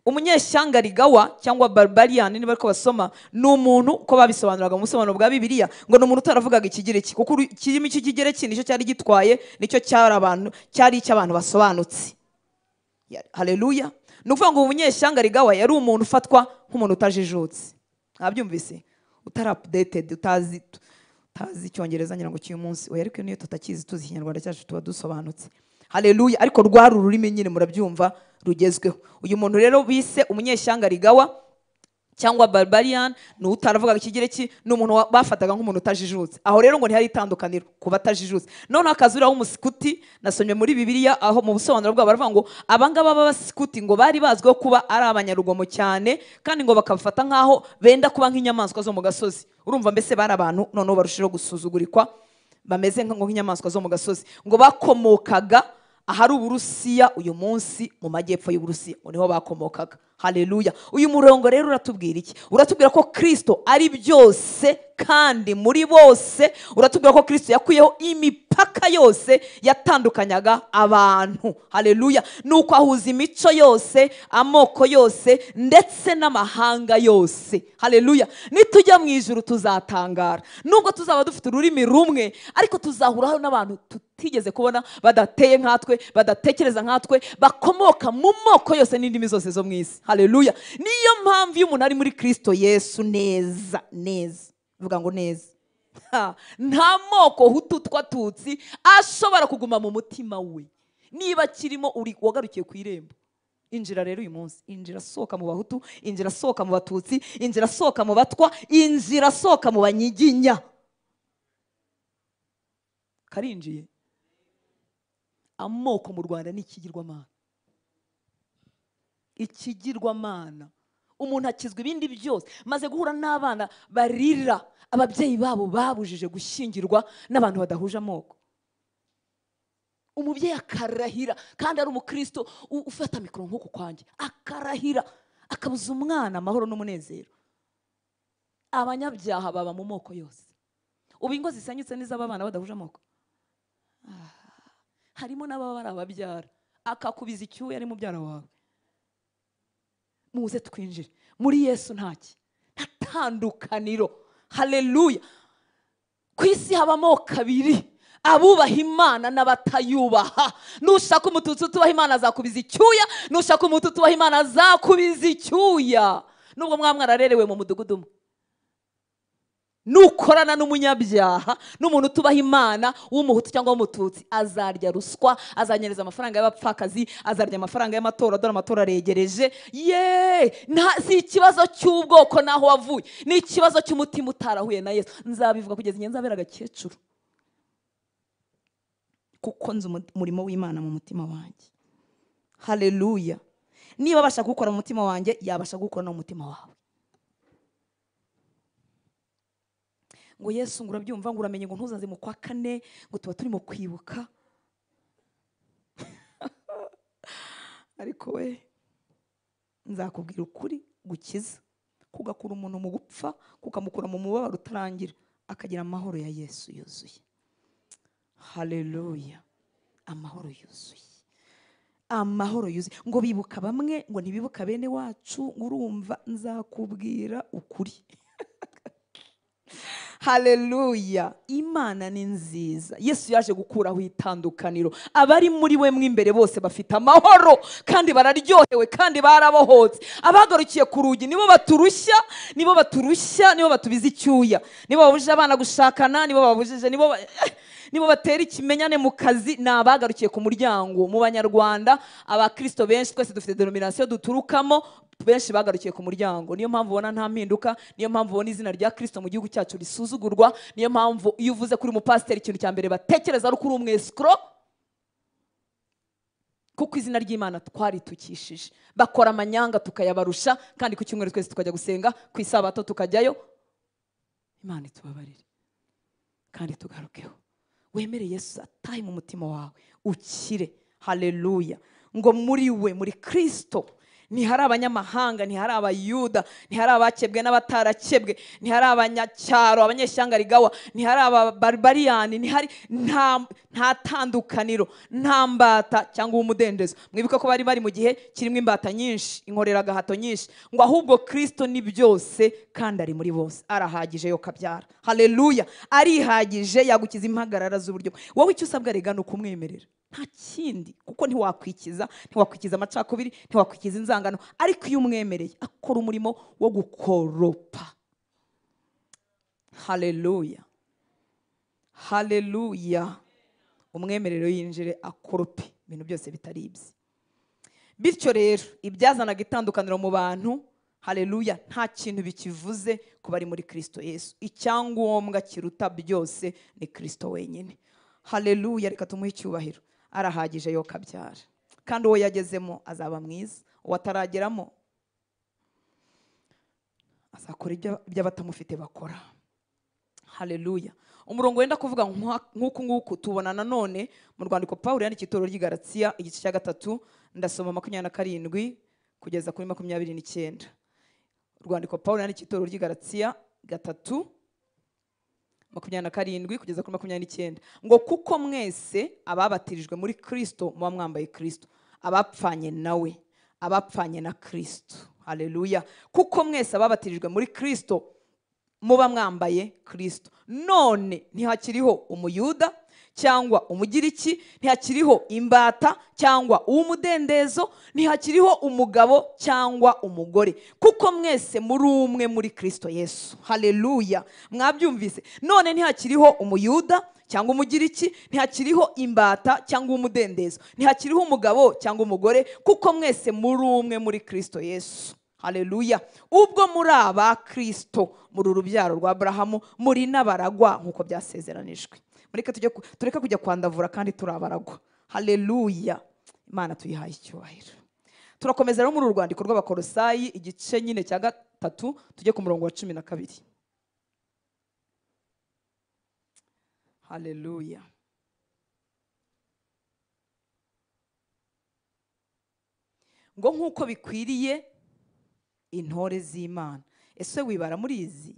Umunyeshyanga rigawa cyangwa barbarian niba ariko basoma, ni umuntu uko babisobanuraga mu busobanuro bwa Bibiliya ngo ni umuntu utaravugaga ikigereki, kuko kirimo icyo kigereki nicyo cyari gitwaye, nicyo cyari icy'abantu basobanutse. Haleluya. Nukuvuga ngo umunyeshyanga rigawa yari umuntu ufatwa nk'umuntu utajijutse. Abyumvise? Utarupdated, utazi icyongereza ngira ngo cy'uyu munsi. Oya, ariko niyo tutakizi tuzi Ikinyarwanda cyacu tuba dusobanutse. Haleluya. Ariko rwari ururimi nyine murabyumva rugezweho. Uyu muntu rero bise umunyeshyanga rigawa cyangwa barbarian, ni utaravugaga ikigereki, ni umuntu bafataga nk'umuntu utajijutse. Aho rero ngo ntihari itandukaniro ku batajijutse. None akazuriraho umusikuti. Nasomye muri Bibiliya aho mu busobanuro bwabo baravuga ngo abangaba b'abasikuti ngo bari bazwiho kuba ari abanyarugomo cyane, kandi ngo bakabafata nk'aho benda kuba nk'inyamaswa zo mu gasozi. Urumva mbese bari abantu noneho barushijeho gusuzugurikwa, bameze nk'inyamaswa zo mu gasozi. Ngo bakomokaga ahari Uburusiya uyu munsi, mu majyepfo y'Uburusiya, ngo niho bakomokaga. Haleluya. Uyu murongo rero uratubwira iki? Uratubwira ko Kristo ari byose kandi muri bose. Uratubwira ko Kristo yakuyeho imipaka yose yatandukanyaga abantu. Haleluya. Nuko ahuza imico yose, amoko yose, ndetse n'amahanga yose. Haleluya. Nitujya mu ijuru tuzatangara. Nubwo tuzaba dufite ururimi rumwe, ariko tuzahuraho n'abantu tutigeze kubona, badateye nkatwe, badatekereza nkatwe, bakomoka mu moko yose n'indimi zose zo mu isi. Haleluya. Niyo mpamvu iyo umuntu ari muri Kristo Yesu neza, vuga ngo neza, nta moko hutu twatutsi ashobora kuguma mu mutima we. Niba kirimo uri wagarukiye ku irembo, injira rero uyu munsi. Injira soka mu bahutu, injira soka mu batutsi, injira soka mu batwa, injira soka mu banyiginya. Karinjiye. Amoko mu Rwanda ni ikigirwamana. ikigirwamana. Umuntu akizwa ibindi byose. Maze guhura n'abana barira ababyeyi babo babujije gushyingirwa n'abantu badahuje amoko. Umubyeyi akarahira, kandi ari umukristo ufata mikoro nk'uku kwanjye, akarahira akabuza umwana amahoro n'umunezero. Abanyabyaha baba mu moko yose. Ubu ingo zisanyutse n'iz'aba bana badahuje amoko. Harimo n'ababa bari ababyara, akakubiza icyuya ari mubyara wawe. Muze twinjire muri Yesu, ntaki nta tandukaniro. Haleluya. Ku isi haba amoko abiri, abubaha Imana n'abatayubaha. Nushaka umututsi utubaha Imana azakubiza icyuya, nushaka umutu utubaha Imana azakubiza icyuya. Nubwo mwararerewe mu mudugudu umwe. Nukorana n'umunyabyaha n'umuntu utubaha Imana w'umuhutu cyangwa w'umututsi, azarya ruswa, azanyereza amafaranga y'abapfakazi, azarya amafaranga y'amatora. Dore amatora aregereje. Si ikibazo cy'ubwoko naho wavuye, ni ikibazo cy'umutima utarahuye na Yesu. Nzabivuga kugeza igihe nzabera agakecuru, kuko nzi umurimo w'Imana mu mutima wanjye. Haleluya. Niba abasha gukora mu mutima wanjye, yabasha gukora no mu mutima wawe. Ngo Yesu, ngo urabyumva, ngo uramenye, ngo ntuzaze mu kwa kane, ngo tuba turimo kwibuka. Ariko we nzakubwira ukuri gukiza, kugakura umuntu mu gupfa, kukamukura mu mubabaro utarangira, akagira amahoro ya Yesu yuzuye. Haleluya. Amahoro yuzuye, amahoro yuzuye. Ngo bibuka bamwe, ngo ntibibuka bene wacu. Urumva, nzakubwira ukuri. Haleluya. Imana ni nziza. Yesu yaje gukuraho itandukaniro. Abari muri we mwimbere bose bafite amahoro, kandi bararyohewe, kandi barabohotse. Abagarukiye ku rugi nibo baturushya, nibo batubiza icyuya, nibo babujije abana gushakana, nibo batera ikimenyane mu kazi. Ni abagarukiye ku muryango. Mu Banyarwanda, abakristo benshi, twese dufite denomination duturukamo, benshi bagarukiye ku muryango. Niyo mpamvu ubona nta mpinduka, niyo mpamvu ubona izina rya Kristo mu gihugu cyacu risuzugurwa, niyo mpamvu iyo uvuze kuri umupasiteri ikintu cya mbere batekereza ari kuri umwescro, kuko izina ry'Imana twaritukishije. Bakora amanyanga tukayabarusha, kandi ku cyumweru twese tukajya gusenga, ku isabato tukajyayo. Imana itubabarire kandi tugarukeho. Wemere Yesu atahe mu mutima wawe, ukire. Haleluya. Ngo muri we, muri Kristo, ntihari abanyamahanga, ntihari abayuda, ntihari abakebwe n'abatarakebwe, ntihari abanyacyaro, abanyeshyanga rigawa, ntihari ababarbariyani, nta tandukaniro, nta mbata cyangwa umudendezo. Mwibuka ko bari mu gihe kirimo imbata nyinshi, inkorera gahato nyinshi. Ngo ahubwo Kristo ni byose kandi ari muri bose. Arahagije yo kabyara. Haleluya. Arihagije, yagukiza impagarara z'uburyo. Wowe icyo usabwa rega ni ukumwemerera, nta kindi. Kuko ntiwakwikiza amacakubiri, ntiwakwikiza inzangano. Ariko iyo umwemereye, akora umurimo wo gukoropa. Haleluya. Haleluya. Umwemerero yinjire akorope ibintu byose bitari ibye. Bityo rero ibyazanaga itandukaniro mu bantu, haleluya, nta kintu bikivuze ku bari muri Kristo Yesu. Icyangombwa kiruta byose ni Kristo wenyine. Haleluya. Reka tumuhe icyubahiro. Arahagije yo kabyara, kandi uwo yagezemo azaba mwiza, uwo atarageramo azakora ibyo abatamufite bakora. Haleluya. Umurongo wenda kuvuga nk'uku nguku tubona nanone mu rwandiko Pawulo yandikiye itorero ry'i Galatiya igice cya 3, ndasoma 27 kugeza kuri 29. Urwandiko Pawulo yandikiye itorero ry'i Galatiya 3, 27 kugeza kuri 29. Ngo kuko mwese ababatirijwe muri Kristo muba mwambaye Kristo, abapfanye nawe, abapfanye na Kristo. Haleluya. Kuko mwese ababatirijwe muri Kristo muba mwambaye Kristo. None ntihakiriho umuyuda cyangwa umugiriki, ntihakiriho imbata cyangwa uw'umudendezo, ntihakiriho umugabo cyangwa umugore, kuko mwese muri umwe muri Kristo Yesu. Haleluya. Mwabyumvise? None ntihakiriho umuyuda cyangwa umugiriki, ntihakiriho imbata cyangwa umudendezo, ntihakiriho umugabo cyangwa umugore, kuko mwese muri umwe muri Kristo Yesu. Haleluya. Ubwo muri aba Kristo, muri urubyaro rwa Abrahamu, muri n'abaragwa nk'uko byasezeranijwe. Tureka kujya kwandavura kandi turabaragwa. Haleluya. Imana tuyihaye icyubahiro. turakomeza rero muri uru rwandiko rw'Abakolosayi igice nyine cya 3 tujye ku murongo wa 12. Haleluya. Ngo nk'uko bikwiriye intore z'Imana. Ese wibara muri izi?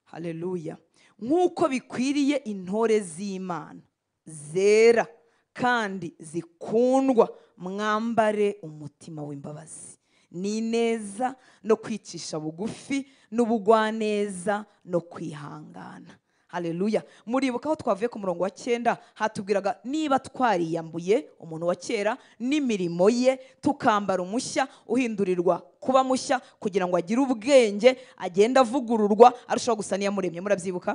Haleluya. Nk'uko bikwiriye intore z'Imana zera kandi zikundwa, mwambare umutima w'imbabazi n'ineza no kwicisha bugufi n'ubugwaneza no kwihangana. Haleluya. Muribuka aho twavuye ku murongo wa 9 hatubwiraga niba twariyambuye umuntu wa kera n'imirimo ye tukambara umushya uhindurirwa kuba mushya kugira ngo agire ubwenge agenda avugururwa arushaho gusa n'iyamuremye. Murabyibuka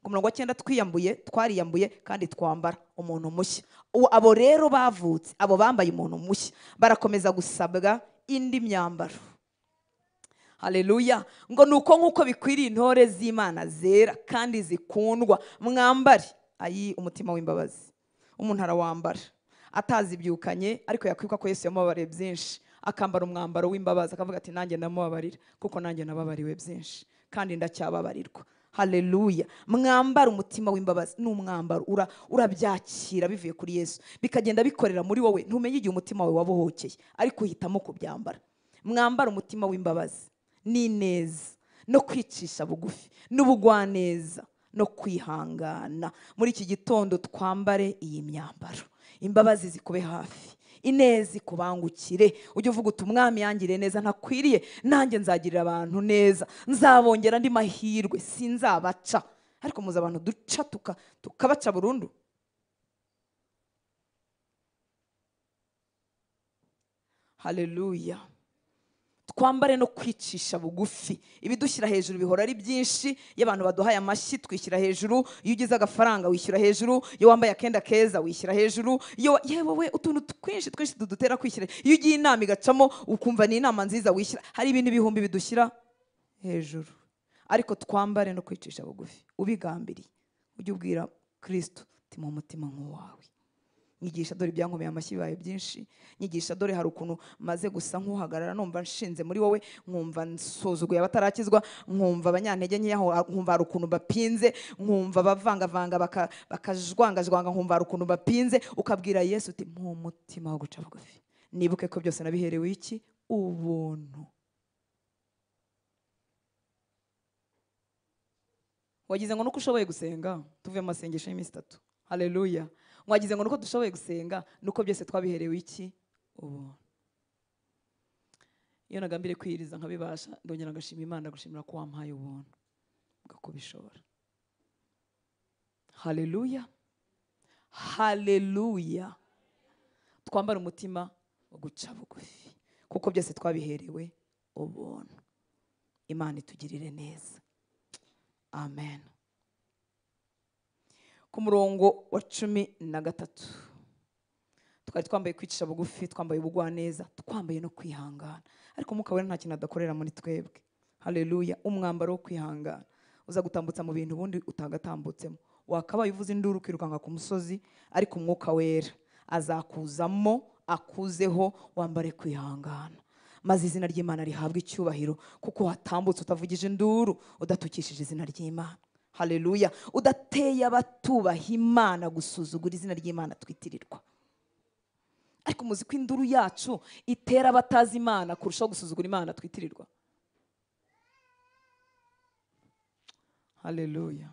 ku murongo wa 9 twariyambuye kandi twambara umuntu mushya. Abo rero bavutse, abo bambaye umuntu mushya barakomeza gusabwa indi myambaro. Haleluya. Ngo nuko nk'uko bikwiriye intore z'Imana zera kandi zikundwa, mwambare umutima w'imbabazi. Umuntu arawambara atazibyukanye, ariko yakwibuka ko Yesu yamubabariye byinshi, akambara umwambaro w'imbabazi akavuga ati nanjye ndamubabarira kuko nanjye nababariwe byinshi kandi ndacyababarirwa. Haleluya. Mwambara umutima w'imbabazi. N'umwambaro urabyakira bivuye kuri Yesu, bikagenda bikorera muri wowe. Ntumenye igihe umutima wawe wabohokeye, ariko uhitamo kubyambara. Mwambara umutima w'imbabazi n'ineza no kwicisha bugufi n'ubugwaneza no kwihangana. Muri iki gitondo twambare iyi myambaro. Imbabazi zikube hafi, ineza ikubangukire. Ujye uvuga uti umwami yangiriye neza ntakwiriye, nanjye nzagirira abantu neza, nzabongera andi mahirwe, sinzabaca. Ariko muzi abantu duca tukabaca burundu. Haleluya. Twambare no kwicisha bugufi. Ibidushyira hejuru bihora ari byinshi. Iyo abantu baduhaye amashyi twishyira hejuru, iyo ugize agafaranga wishyira hejuru, iyo wambaye akenda keza wishyira hejuru, yewe utuntu twinshi dudutera kwishyira. Iyo ugiye inama igacamo ukumva ni inama nziza wishyira. Hari ibintu ibihumbi bidushyira hejuru. Ariko twambare no kwicisha bugufi ubigambiriye. Ujye ubwira Kristo ati mu mutima nk'uwawe. Nyigisha dore ibyankomeye amashyi bibaye byinshi. Nyigisha dore hari ukuntu maze gusa nk'uhagarara numva nshinze muri wowe, nkumva nsuzuguye abatarakizwa, nkumva abanyantege nke, nkumva hari ukuntu bapinze, nkumva bavangavanga bakajwangajwanga, nkumva hari ukuntu bapinze. Ukabwira Yesu uti mu mutima wo guca bugufi, nibuke ko byose nabiherewe iki? Ubuntu. Wagize ngo nuko ushoboye gusenga tuvuye mu masengesho y'iminsi 3. Haleluya. Mwagize ngo nuko dushoboye gusenga nuko byose twabiherewe iki? Ubuntu. Iyo nagambire kwiriza nkabibasha, ndongera ngashima Imana, gushimira ko wampaye ubuntu bwakubishobora. Haleluya. Haleluya. Twambara umutima wo guca bugufi kuko byose twabiherewe ubuntu. Imana itugirire neza. Amen. Ku murongo wa 13 twari twambaye kwicisha bugufi, twambaye ubugwaneza, twambaye no kwihangana. Ariko Mwuka Wera nta kintu adakorera muri twebwe. Haleluya. Umwambaro wo kwihangana uza gutambutsa mu bintu ubundi utagatambutsemo. Wakabaye uvuze induru kwirukanga ku musozi, ariko Umwuka Wera azakuzamo akuzeho, wambare kwihangana. Maze izina ry'Imana rihabwa icyubahiro kuko watambutse utavugije induru, udatukishije izina ry'Imana. Haleluya. Udateye abatubaha Imana gusuzugura izina ry'Imana twitirirwa. Ariko muzi ko induru yacu itera abatazi Imana kurushaho gusuzugura Imana twitirirwa. Haleluya.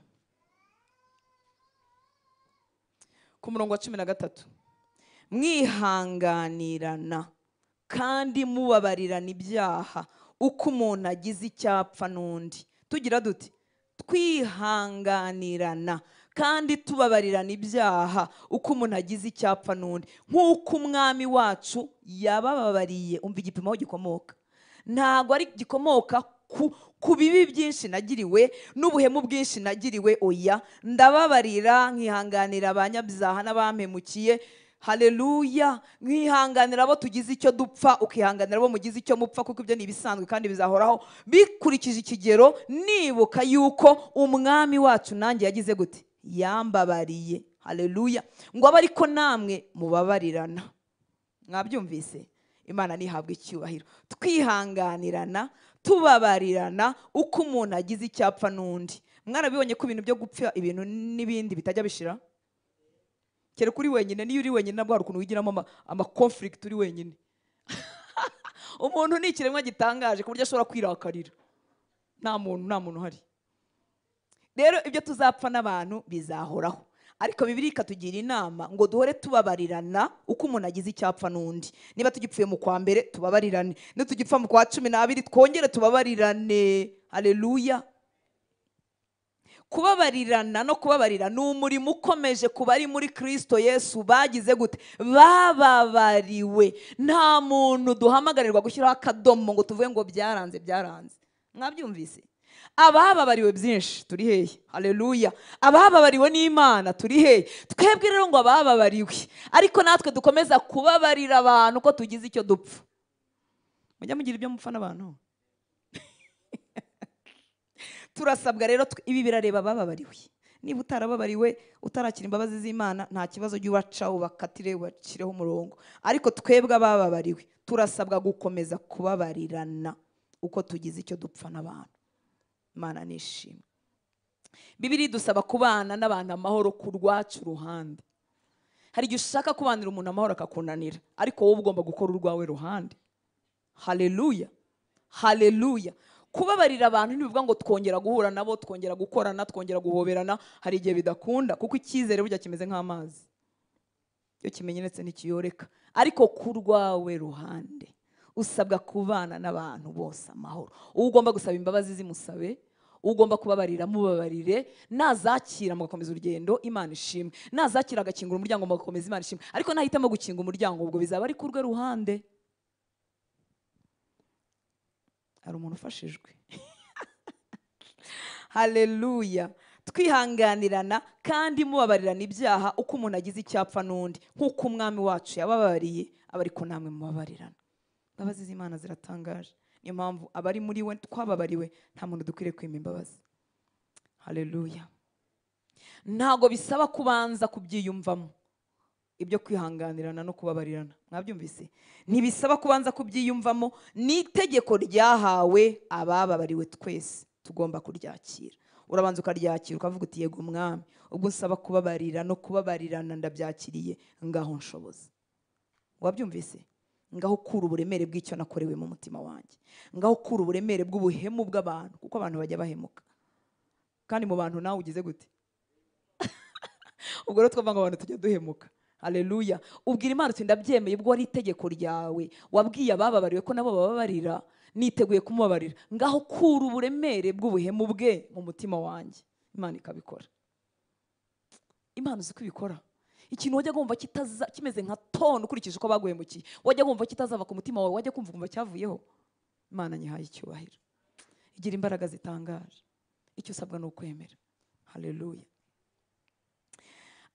Ku murongo wa 13, mwihanganirana kandi mubabarirana ibyaha uko umuntu agize icyapfa n'undi. Tugira duti twihanganirana kandi tubabarirana ibyaha uko umuntu agize icyapfa n'undi, nk'uko umwami wacu yabababariye. Umva igipimo aho gikomoka. Ntago ari gikomoka ku bibi byinshi nagiriwe n'ubuhemu bwinshi nagiriwe. Oya, ndababarira nkihanganira abanyabyaha n'abampemukiye. Haleluya. Nkihanganira abo tugize icyo dupfa, ukihanganira abo mugize icyo mupfa, kuko ibyo ni ibisanzwe kandi bizahoraho bikurikije ikigero. Nibuka yuko umwami wacu nanjye yagize gute? Yambabariye. haleluya, ngo abe ariko namwe mubabarirana. Mwabyumvise? Imana nihabwa icyubahiro. Twihanganirana, tubabarirana uko umuntu agize icyapfa n'undi. Mwarabibonye ko ibintu byo gupfa ibintu n'ibindi bitajya bishira? Kere kuri wenyine, niyo uri wenyine nabwo hari ukuntu wigiramo ama conflict uri wenyine. Umuntu ni ikiremwa gitangaje ku buryo ashobora kwirakarira. Nta muntu uhari. Rero ibyo tuzapfa n'abantu bizahoraho. Ariko Bibiliya ikatugira inama ngo duhore tubabarirana uko umuntu agize icyapfa n'undi. Niba tugipfuye mu kwa mbere tubabarirane, nitugipfa mu kwa 12 twongere tubabarirane. Haleluya. Kubabarirana no kubabarira ni umurimo ukomeje kuba ari muri Kristo Yesu. Bagize gute? Bababariwe. Nta muntu duhamagarirwa gushyiraho akadomo ngo tuvuge ngo byaranze. Mwabyumvise? Abababariwe byinshi turi hehe? Haleluya. Abababariwe n'Imana turi hehe? Twebwe rero ngo abababariwe, ariko natwe dukomeza kubabarira abantu ko tugize icyo dupfa. Mujya mugira ibyo mupfa n'abantu. Turasabwa rero ibi birareba abababariwe. Niba utarababariwe, utarakira imbabazi z'Imana, nta kibazo cy'ubaca ubakatire ubacireho umurongo. Ariko twebwe abababariwe turasabwa gukomeza kubabarirana uko tugize icyo dupfa n'abantu. Imana nishimwe. Bibiliya dusaba kubana n'abantu amahoro ku rwacu ruhande. Hari igihe ushaka kubanira umuntu amahoro akakunanira, ariko wowe ugomba gukora urwawe ruhande. Haleluya. Haleluya. Kubabarira abantu ntibivuga ngo twongera guhura nabo, twongera gukorana, twongera guhoberana. Hari igihe bidakunda kuko icyizere burya kimeze nk'amazi, iyo kimenyeretse ntikiyoreka. Ariko ku rwawe ruhande usabwa kubana n'abantu bose amahoro. Ugomba gusaba imbabazi zimusabe, ugomba kubabarira mubabarire. Nazakira mugakomeza urugendo, Imana ishimwe. Nazakira agakingura umuryango mugakomeza, Imana ishimwe. Ariko nahitamo gukinga umuryango, ubwo bizaba ari ku rwe ruhande. Hari umuntu ufashijwe. Haleluya. Twihanganirana kandi mubabarirana ibyaha uko umuntu agize icyapfa n'undi, nk'uko umwami wacu yababariye, aba ariko namwe mubabarirana. Imbabazi z'Imana ziratangaje. Niyo mpamvu abari muri we twababariwe nta muntu dukwiriye kwima imbabazi. Haleluya. Ntago bisaba kubanza kubyiyumvamo ibyo kwihanganirana no kubabarirana. Mwabyumvise? Ntibisaba kubanza kubyiyumvamo, ni itegeko ryahawe abababariwe twese, tugomba kuryakira. Urabanza ukaryakira ukavuga uti yego mwami, ubwo nsaba kubabarira no kubabarirana ndabyakiriye, ngaho nshoboza. Wabyumvise? Ngaho kura uburemere bw'icyo nakorewe mu mutima wanjye. Ngaho kura uburemere bw'ubuhemu bw'abantu, kuko abantu bajya bahemuka. Kandi mu bantu nawe ugize gute? Ubwo rero twavuga ngo abantu tujya duhemuka. Haleluya. Ubwira Imana uti ndabyemeye, ubwo ari itegeko ryawe. Wabwiye abababariwe ko nabo bababarira, niteguye kumubabarira. Ngaho kura uburemere bw'ubuhemu bwe mu mutima wanjye. Imana ikabikora. Imana uzi ko ibikora. Ikintu wajya kumva kimeze nka tone ukurikije uko baguhemukiye, wajya kumva kitazava ku mutima wawe, wajya kumva cyavuyeho. Imana nyihaye icyubahiro. Igira imbaraga zitangaje. Icyo usabwa ni ukwemera. Haleluya.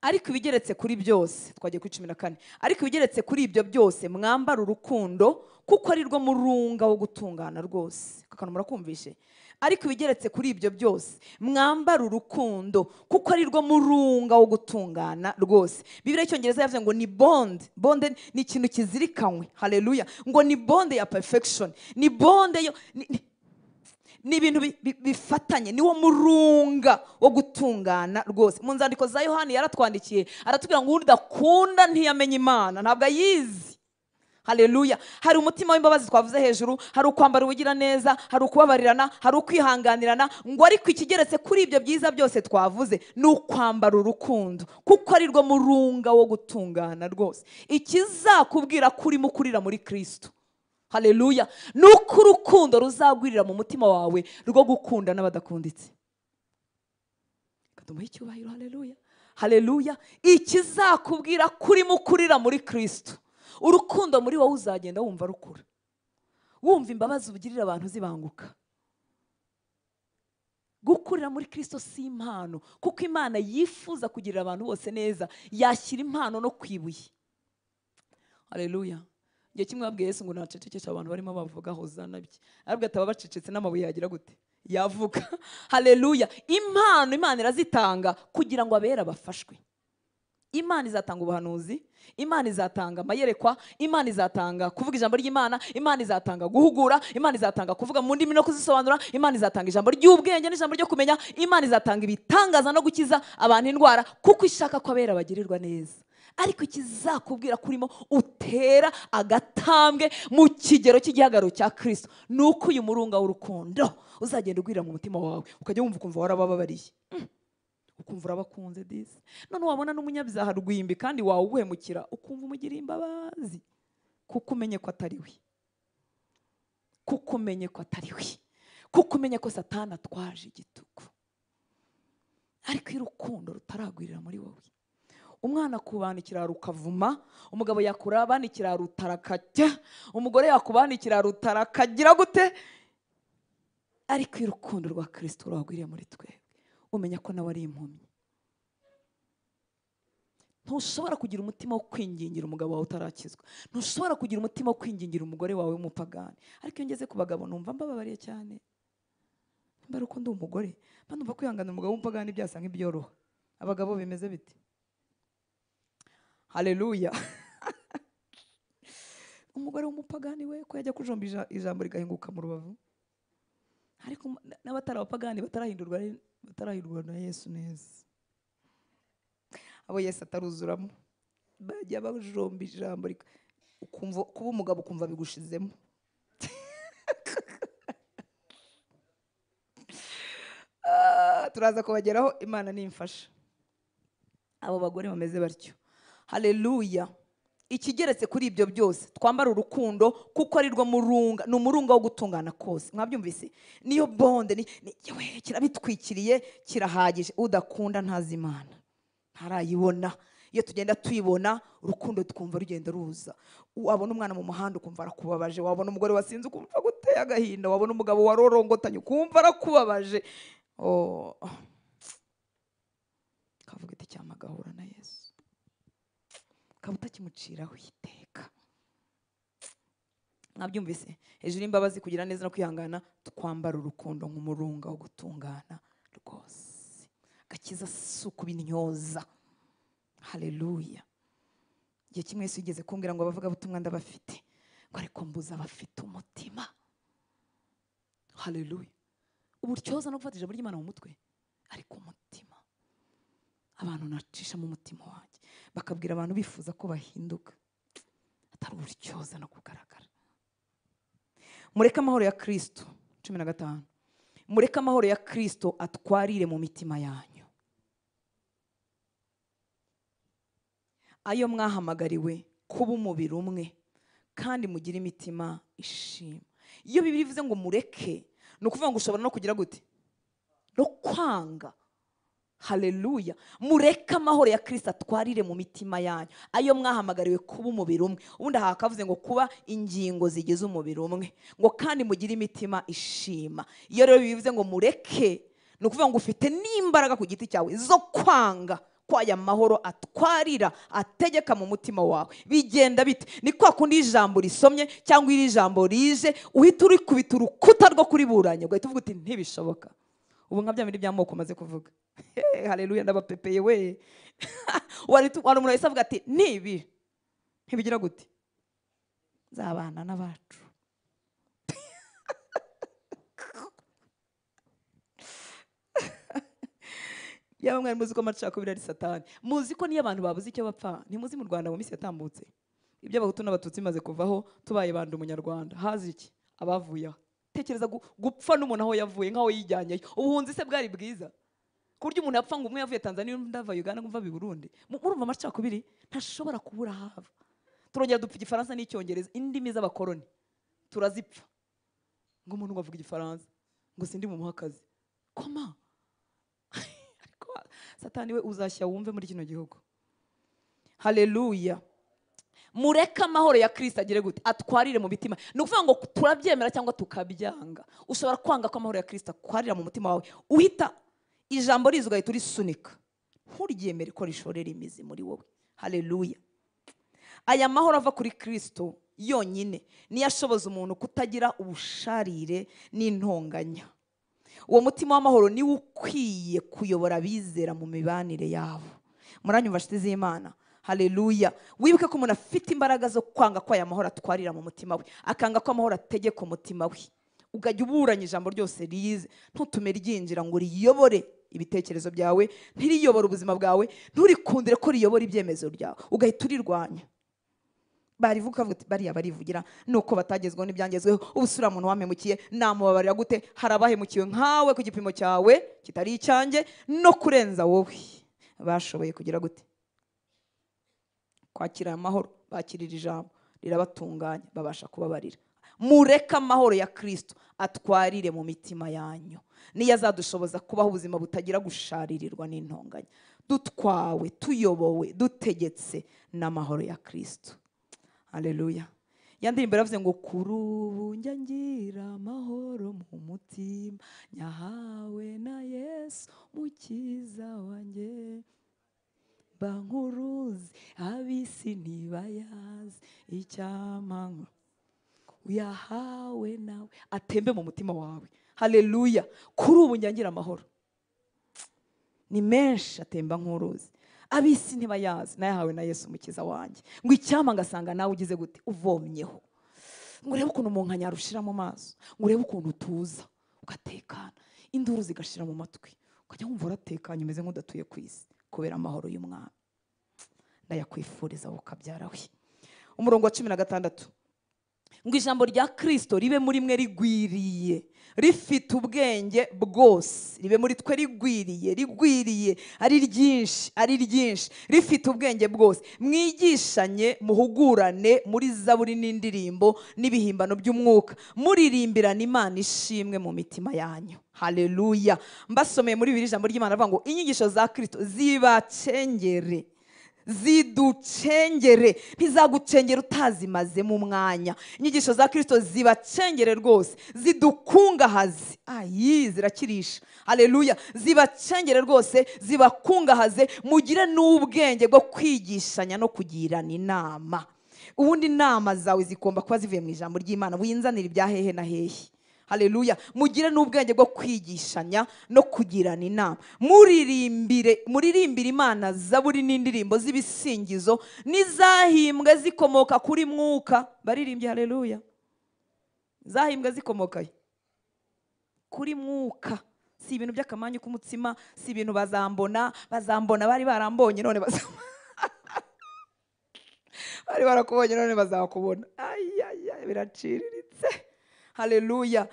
Ariko ibigeretse kuri byose, twagiye kuri 14. Ariko ibigeretse kuri ibyo byose mwambara urukundo, kuko ari rwo murunga wo gutungana rwose. Kakano murakumvishe? Ariko ibigeretse kuri ibyo byose mwambara urukundo, kuko ari rwo murunga wo gutungana rwose. Bibiliya y'Icyongereza yavuze ngo ni bond. Bond ni ikintu kizirikanywe. Haleluya. Ngo ni bond ya perfection. Ni bond yo ni ibintu bifatanye, niwo murunga wo gutungana rwose. Mu nzandiko za Yohani yaratwandikiye aratubwira ngo udakunda ntiyamenye Imana, ntabwo ayizi. Haleluya. Hari umutima w'imbabazi twavuze hejuru, hari ukwambara ubugira neza, hari ukubabarirana, hari ukwihanganirana. Ngo ariko ikigeretse kuri ibyo byiza byose twavuze ni ukwambara urukundo, kuko ari rwo murunga wo gutungana rwose. Ikizakubwira kuri mukurira muri Kristo, haleluya, nuko urukundo ruzagwirira mu mutima wawe rwo gukunda n'abadakunditse. Katumuha icyubahiro. Haleluya. Haleluya. Ikizakubwira kuri mukurira muri Kristo, urukundo muri wowe uzagenda wumva rukura, wumva imbabazi ubugirira abantu zibanguka. Gukurira muri Kristo si impano, kuko Imana yifuza kugirira abantu bose neza, yashyira impano no kwibuye. Haleluya. Ngiye kimwe babwiye Yesu ngo nacecekesha abantu barimo bavuga hozana bye, arabwo ataba bacecetse n'amabuye yagira gute? Yavuga. Haleluya. Impano Imana irazitanga kugira ngo abera bafashwe. Imana izatanga ubuhanuzi, Imana izatanga amayerekwa, Imana izatanga kuvuga ijambo ry'Imana, Imana izatanga guhugura, Imana izatanga kuvuga mu ndimi no kuzisobanura, Imana izatanga ijambo ry'ubwenge n'ijambo ryo kumenya, Imana izatanga ibitangaza no gukiza abantu indwara, kuko ishaka ko abera bagirirwa neza. Ariko ikizakubwira kurimo utera agatambwe mu kigero cy'igihagararo cya Kristo, nuko uyu murunga w'urukundo uzagenda ugwira mu mutima wawe, ukajya wumva ukumva warabababariye, ukumva urabakunze disi. None wabona n'umunyabyaha rwimbi kandi wawuhemukira, ukumva umugiriye imbabazi, kuko umenye ko atari we, kuko umenye ko atari we, kuko umenye ko Satani atwaje igitugu. Ariko iyo urukundo rutaragwirira muri wowe, umwana akubana ikiraro ukavuma, umugabo yakurabana ikiraro utarakajya, umugore yakubana ikiraro utarakagira gute. Ariko iyo urukundo rwa Kristo rwagwiriye muri twe, umenya ko nawe ari impumyi. Ntushobora kugira umutima wo kwingingira umugabo wawe utarakizwa, ntushobora kugira umutima wo kwingingira umugore wawe w'umupagani. Ariko iyo ngeze ku bagabo numva mbababariye cyane, mba ari uko ndi umugore, mba numva kwihangana umugabo w'umupagani byasa nk'ibyoroha. Abagabo bimeze biti? Haleluya. Umugore w'umupagani we ko yajya kujomba ijambo rigahinguka mu rubavu. Ariko n'abatari abapagani batarahindurwa na Yesu neza, abo Yesu ataruzuramo, bajya bajomba ijambo ukumva kuba umugabo ukumva bigushizemo. Turaza kubageraho, Imana nimfasha. Abo bagore bameze batyo. Haleluya. Ikigeretse kuri ibyo byose, twambara urukundo kuko ari rwo murunga, ni umurunga wo gutungana kose. Mwabyumvise? Niyo bonde kirabitwikiriye, kirahagije. Udakunda ntazi Imana, ntarayibona. Iyo tugenda tuyibona, urukundo twumva rugenda ruza. Wabona umwana mu muhanda ukumva arakubabaje, wabona umugore wasinze ukumva guteye agahinda, wabona umugabo warorongotanye ukumva arakubabaje. Kavuga iti cyama gahura na Yesu, ukaba utakimuciraho iteka. Mwabyumvise? Hejuru y'imbabazi, kugira neza no kwihangana, twambara urukundo nk'umurunga wo gutungana rwose. Gakiza si ukubintyoza. Haleluya. Igihe kimwe Yesu yigeze kumbwira ngo abavuga butumwa ndabafite, ngo ariko mbuza abafite umutima. Haleluya. Uburyoza no gufata ijambo ry'Imana mu mutwe, ariko umutima, abantu nacisha mu mutima wanjye bakabwira abantu bifuza ko bahinduka, atari uburyoza no kugaragara. Mureke amahoro ya Kristo 15, mureke amahoro ya Kristo atwarire mu mitima yanyu, ayo mwahamagariwe kuba umubiri umwe kandi mugira imitima ishima. Iyo Bibiliya ivuze ngo mureke, ni ukuvuga ngo ushobora no kugira gute? No kwanga. Haleluya. Mureke amahoro ya Kristo atwarire mu mitima yanyu, ayo mwahamagariwe kuba umubiri umwe. Ubundi aha hakavuze ngo kuba ingingo zigize umubiri umwe, ngo kandi mugire imitima ishima. Iyo rero bivuze ngo mureke, ni ukuvuga ngo ufite n'imbaraga ku giti cyawe zo kwanga ko aya mahoro atwarira, ategeka mu mutima wawe. Bigenda bite? Ni kwa kundi ijambo risomye cyangwa iri jambo rije, uhita urikubita urukuta rwo kuriburanya, ugahita uvuga uti ntibishoboka. Ubu nka bya bindi by'amoko maze kuvuga. Haleluya, ndabapepeye we. Wari umuntu wese avuga ati nibi ntibigira gute? Zabana n'abacu. Yaba mwari muzi ko amacakubiri ari Satani. Muzi ko niyo abantu babuze icyo bapfa, ntimuzi mu Rwanda mu minsi yatambutse ibyo Abahutu n'Abatutsi bimaze kuvaho, tubaye banda umunyarwanda, hazi iki? Abavuye aho. Tekereza gupfa n'umuntu aho yavuye, nk'aho yijyanyeyo. Ubuhunzi se bwari bwiza ku buryo umuntu yapfa ngo umwe yavuye Tanzania undi ava Uganda ngo mva Burundi. Murumva amacakubiri ntashobora kubura hava. Turongera dupfa Igifaransa n'Icyongereza, indimi z'abakoloni turazipfa. Ngo umuntu ngo avuga Igifaransa ngo sindi mu muhakazi. Koma. Satani we uzashya wumve muri kino gihugu. Haleluya. Mureke amahoro ya Kristo agire gute? Atwarire mu mitima. Ni ukuvuga ngo turabyemera cyangwa tukabyanga. Ushobora kwanga ko amahoro ya Kristo akwarira mu mutima wawe, uhita ijambo riza ugahita urisunika, nturyemere ko rishorera imizi muri wowe. Haleluya. Aya mahoro ava kuri Kristo yonyine niyo ashoboza umuntu kutagira ubusharire n'intonganya. Uwo mutima w'amahoro niwo ukwiye kuyobora abizera mu mibanire yabo. muranyumva nshuti z'Imana? Haleluya. Wibuke ko umuntu afite imbaraga zo kwanga ko aya mahoro atwarira mu mutima we, akanga ko amahoro ategeka umutima we. Ugajya uburanya ijambo ryose rize, ntutume ryinjira ngo riyobore ibitekerezo byawe, ntiriyobore ubuzima bwawe, nturikundire ko riyobora ibyemezo byawe, ugahita urirwanya. Barivuga bariya barivugira nuko batagezweho n'ibyangezweho, ubusura muntu wamemukiye namubabarira gute? Harabahemukiwe nkawe ku gipimo cyawe kitari icyanjye no kurenza wowe. Bashoboye kugira gute? Kwakira amahoro, bakirira ijambo rirabatunganya, babasha kubabarira. Mureka amahoro ya Kristo atwarire mu mitima yanyu, niyo azadushoboza kubaho ubuzima butagira gusharirirwa n'intonganya, dutwawe, tuyobowe, dutegetse n'amahoro ya Kristo. Haleluya. Ya ndirimbo iravuze ngo kuri ubu njya ngira amahoro mu mutima, nyahawe na Yesu mukiza wanjye. Bankuruzi abisi ntibayazi icyamanywa uyahawe nawe, atembe mu mutima wawe. Haleluya. Kuri ubu njya ngira amahoro, ni menshi atemba nk'uruzi, abisi ntibayazi nayahawe na Yesu mukiza wanjye. Ngo icyama ngasanga nawe ugize gute? Uvomyeho. Ngo urebe ukuntu umunkanya rushira mu maso, ngo urebe ukuntu utuza ugatekana, induru zigashira mu matwi, ukajya wumva uratekanye umeze nk'udatuye ku isi kubera amahoro y'Umwami. Ndayakwifuriza ukabyara we. Umurongo wa 16, ngo ijambo rya Kristo ribe muri mwe rigwiriye, rifite ubwenge bwose. Ribe muri twe rigwiriye, ari ryinshi, rifite ubwenge bwose. Mwigishanye, muhugurane muri zaburi n'indirimbo n'ibihimbano by'umwuka, muririmbirana Imana ishimwe mu mitima yanyu. Haleluya. Mbasomeye muri biri jambo ry'Imana avuga ngo inyigisho za Kristo zibacengere, ziducengere. Ntizagucengera utazimazemo umwanya. Inyigisho za Kristo zibacengere rwose, zidukungahaze. Zirakirisha. Haleluya. Zibacengere rwose, zibakungahaze, mugire n'ubwenge bwo kwigishanya no kugirana inama. Ubundi inama zawe zigomba kuba zivuye mu ijambo ry'Imana, winzanira ibya hehe na hehe. Haleluya. Mugire n'ubwenge bwo kwigishanya no kugirana inama. Muririmbire Imana zaburi n'indirimbo z'ibisingizo n'izahimbwe zikomoka kuri mwuka. Baririmbye. Haleluya. Zahimbwe zikomoka kuri mwuka, si ibintu by'akamanyu k'umutsima, si ibintu bazambona bari barambonye none bari barakubonye none bazakubona. Biraciriritse. Haleluya.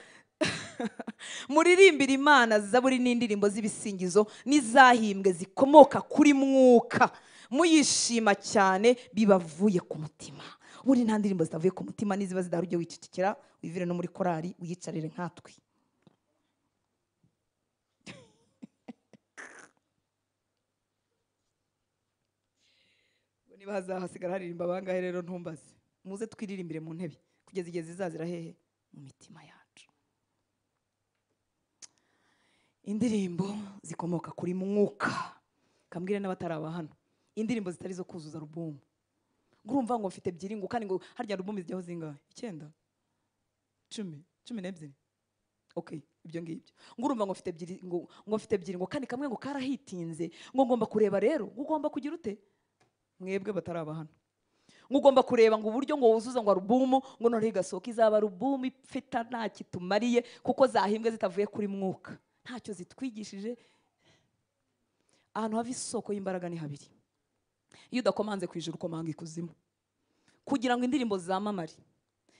Muririmbire Imana zaburi n'indirimbo z'ibisingizo n'izahimbwe zikomoka kuri mwuka, muyishima cyane bibavuye ku mutima. Buri nta ndirimbo zitavuye ku mutima niziba zidarujye wicicikira, wivire no muri korari uyicarire nkatwe. Niba hazahasigara haririmba bangahe rero ntumbaze, muze twiririmbire mu ntebe kugeza igihe zizazira hehe? Mu mitima yacu. Indirimbo zikomoka kuri mwuka. Kambwire n'abataraba hano, indirimbo zitari zo kuzuza alubumu. Ngurumva ngo mfite ebyiri, ngo kandi ngo harya alubumu zijyaho zingahe? 9, 10, 12. Okay, ibyo ngibyo. Ngurumva ngo mfite ebyiri, ngo mfite ebyiri, ngo kandi kamwe ngo karahitinze, ngo ngomba kureba rero, ugomba kugira ute? Mwebwe bataraba hano, ngugomba kureba ngo uburyo ngo wuzuza ngo alubumu, ngo none igasohoka izaba alubumu ifita nta kitumariye, kuko zahimbwe zitavuye kuri mwuka, ntacyo zitwigishije. Ahantu hava isoko y'imbaraga ni habiri. Iyo udakomanze ku ijuru ukomanga ikuzimu, kugira ngo indirimbo zamamare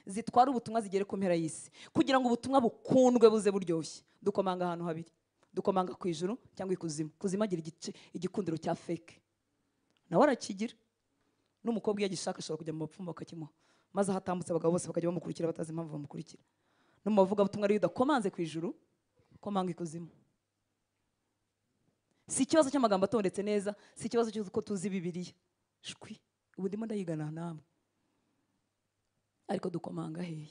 zitwara ubutumwa zigere ku mpera y'isi, kugira ngo ubutumwa bukundwe buze buryoshye, dukomanga ahantu habiri. Dukomanga ku ijuru cyangwa ikuzimu. Kuzimu agira igikundiro cya fake, nawe arakigira. N'umukobwa iyo agishaka ashobora kujya mu bapfumu bakakimuha, maze ahatambutse abagabo bose bakajya bamukurikira batazi impamvu bamukurikira. No mu bavuga butumwa rero udakomanze ku ijuru, komanga ikuzimu. Si ikibazo cy'amagambo atondetse neza, si ikibazo cy'uko tuzi Bibiliya. Shwi, ubu ndimo ndayigana namwe. Ariko dukomanga hehe?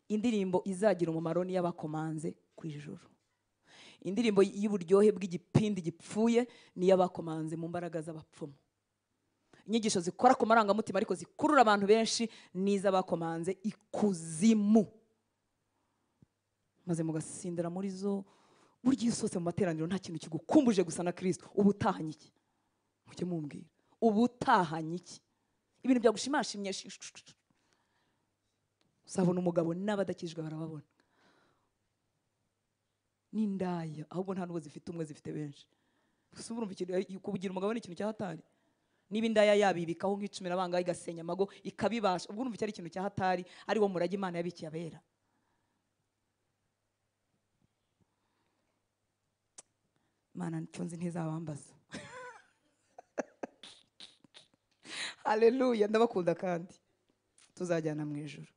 Indirimbo izagira umumaro ni y'abakomanze ku ijuru. Indirimbo y'uburyohe bw'igipindi gipfuye ni y'abakomanze mu mbaraga z'abapfumu. Inyigisho zikora ku marangamutima ariko zikurura abantu benshi n'iz'abakomanze ikuzimu, maze mugasindira muri zo. Burya iyo usose mu materaniro nta kintu kigukumbuje gusa na Kristo, uba utahanye iki? mujye mumbwira ubu utahanye iki? Ibintu byagushimashimye uzabona umugabo n'abadakijwe barababona n'indaya, ahubwo nta n'uwo zifite umwe, zifite benshi. Gusa urumva kubugira umugabo ni ikintu cyahatari. Niba indaya yabibikaho nk'icumi n'abangahe igasenya amago ikabibasha, ubwo urumva icyo ari ikintu cyahatari, ari wo murage Imana yabikiye abera. Mana ncyonzi ntizabambaza. Haleluya, ndabakunda kandi tuzajyana mu ijuru,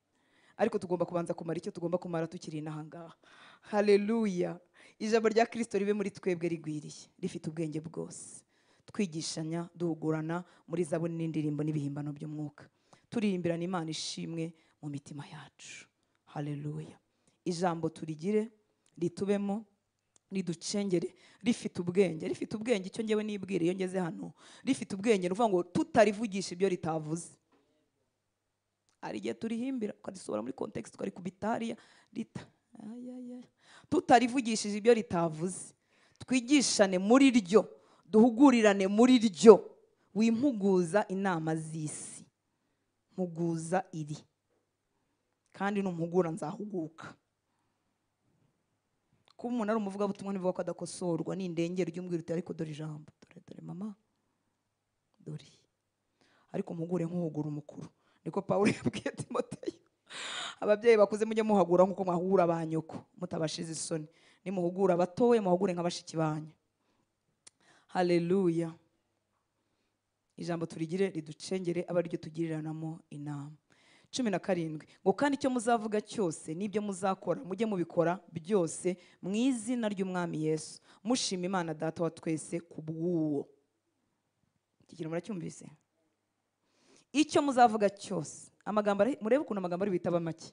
ariko tugomba kubanza kumara icyo tugomba kumara tukiri inaha ngaha. Haleluya, ijambo rya Kristo ribe muri twebwe rigwiriye, rifite ubwenge bwose, twigishanya duhugurana muri zaburi n'indirimbo n'ibihimbano by'umwuka, turirimbirana Imana ishimwe mu mitima yacu. Haleluya, ijambo turigire ritubemo, riducengere, rifite ubwenge. Rifite ubwenge, icyo ngewe nibwire iyo ngeze hano, rifite ubwenge ni ukuvuga ngo tutarivugisha ibyo ritavuze. Ari igihe turihimbira ukarisohora muri context ukarikubita hariya rita tutarivugishije ibyo ritavuze. Twigishane muri ryo, duhugurirane muri ryo. Wimpuguza inama z'isi, mpuguza iri, kandi numpugura nzahuguka. Kuba umuntu ari umuvugabutumwa ntibivuga ko adakosorwa, ni indengero ry'umbwira uti ariko dore ijambo, dore mama, dore, ariko mpugure nk'uhugura umukuru. Niko Pawulo yabwiye Timoteyo, ababyeyi bakuze mujye muhagura nk'uko mwahugura ba nyoko mutabashize isoni, nimuhugura abatoya muhagure nk'abashiki banyu. Haleluya, ijambo turigire riducengere, aba ariryo tugiriranamo inama. 17 ngo kandi icyo muzavuga cyose n'ibyo muzakora mujye mubikora byose mu izina ry'umwami Yesu, mushima Imana Data wa twese kubw'uwo. Iki kintu muracyumvise? Icyo muzavuga cyose, amagambo murebe ukuntu amagambo ari bitaba make,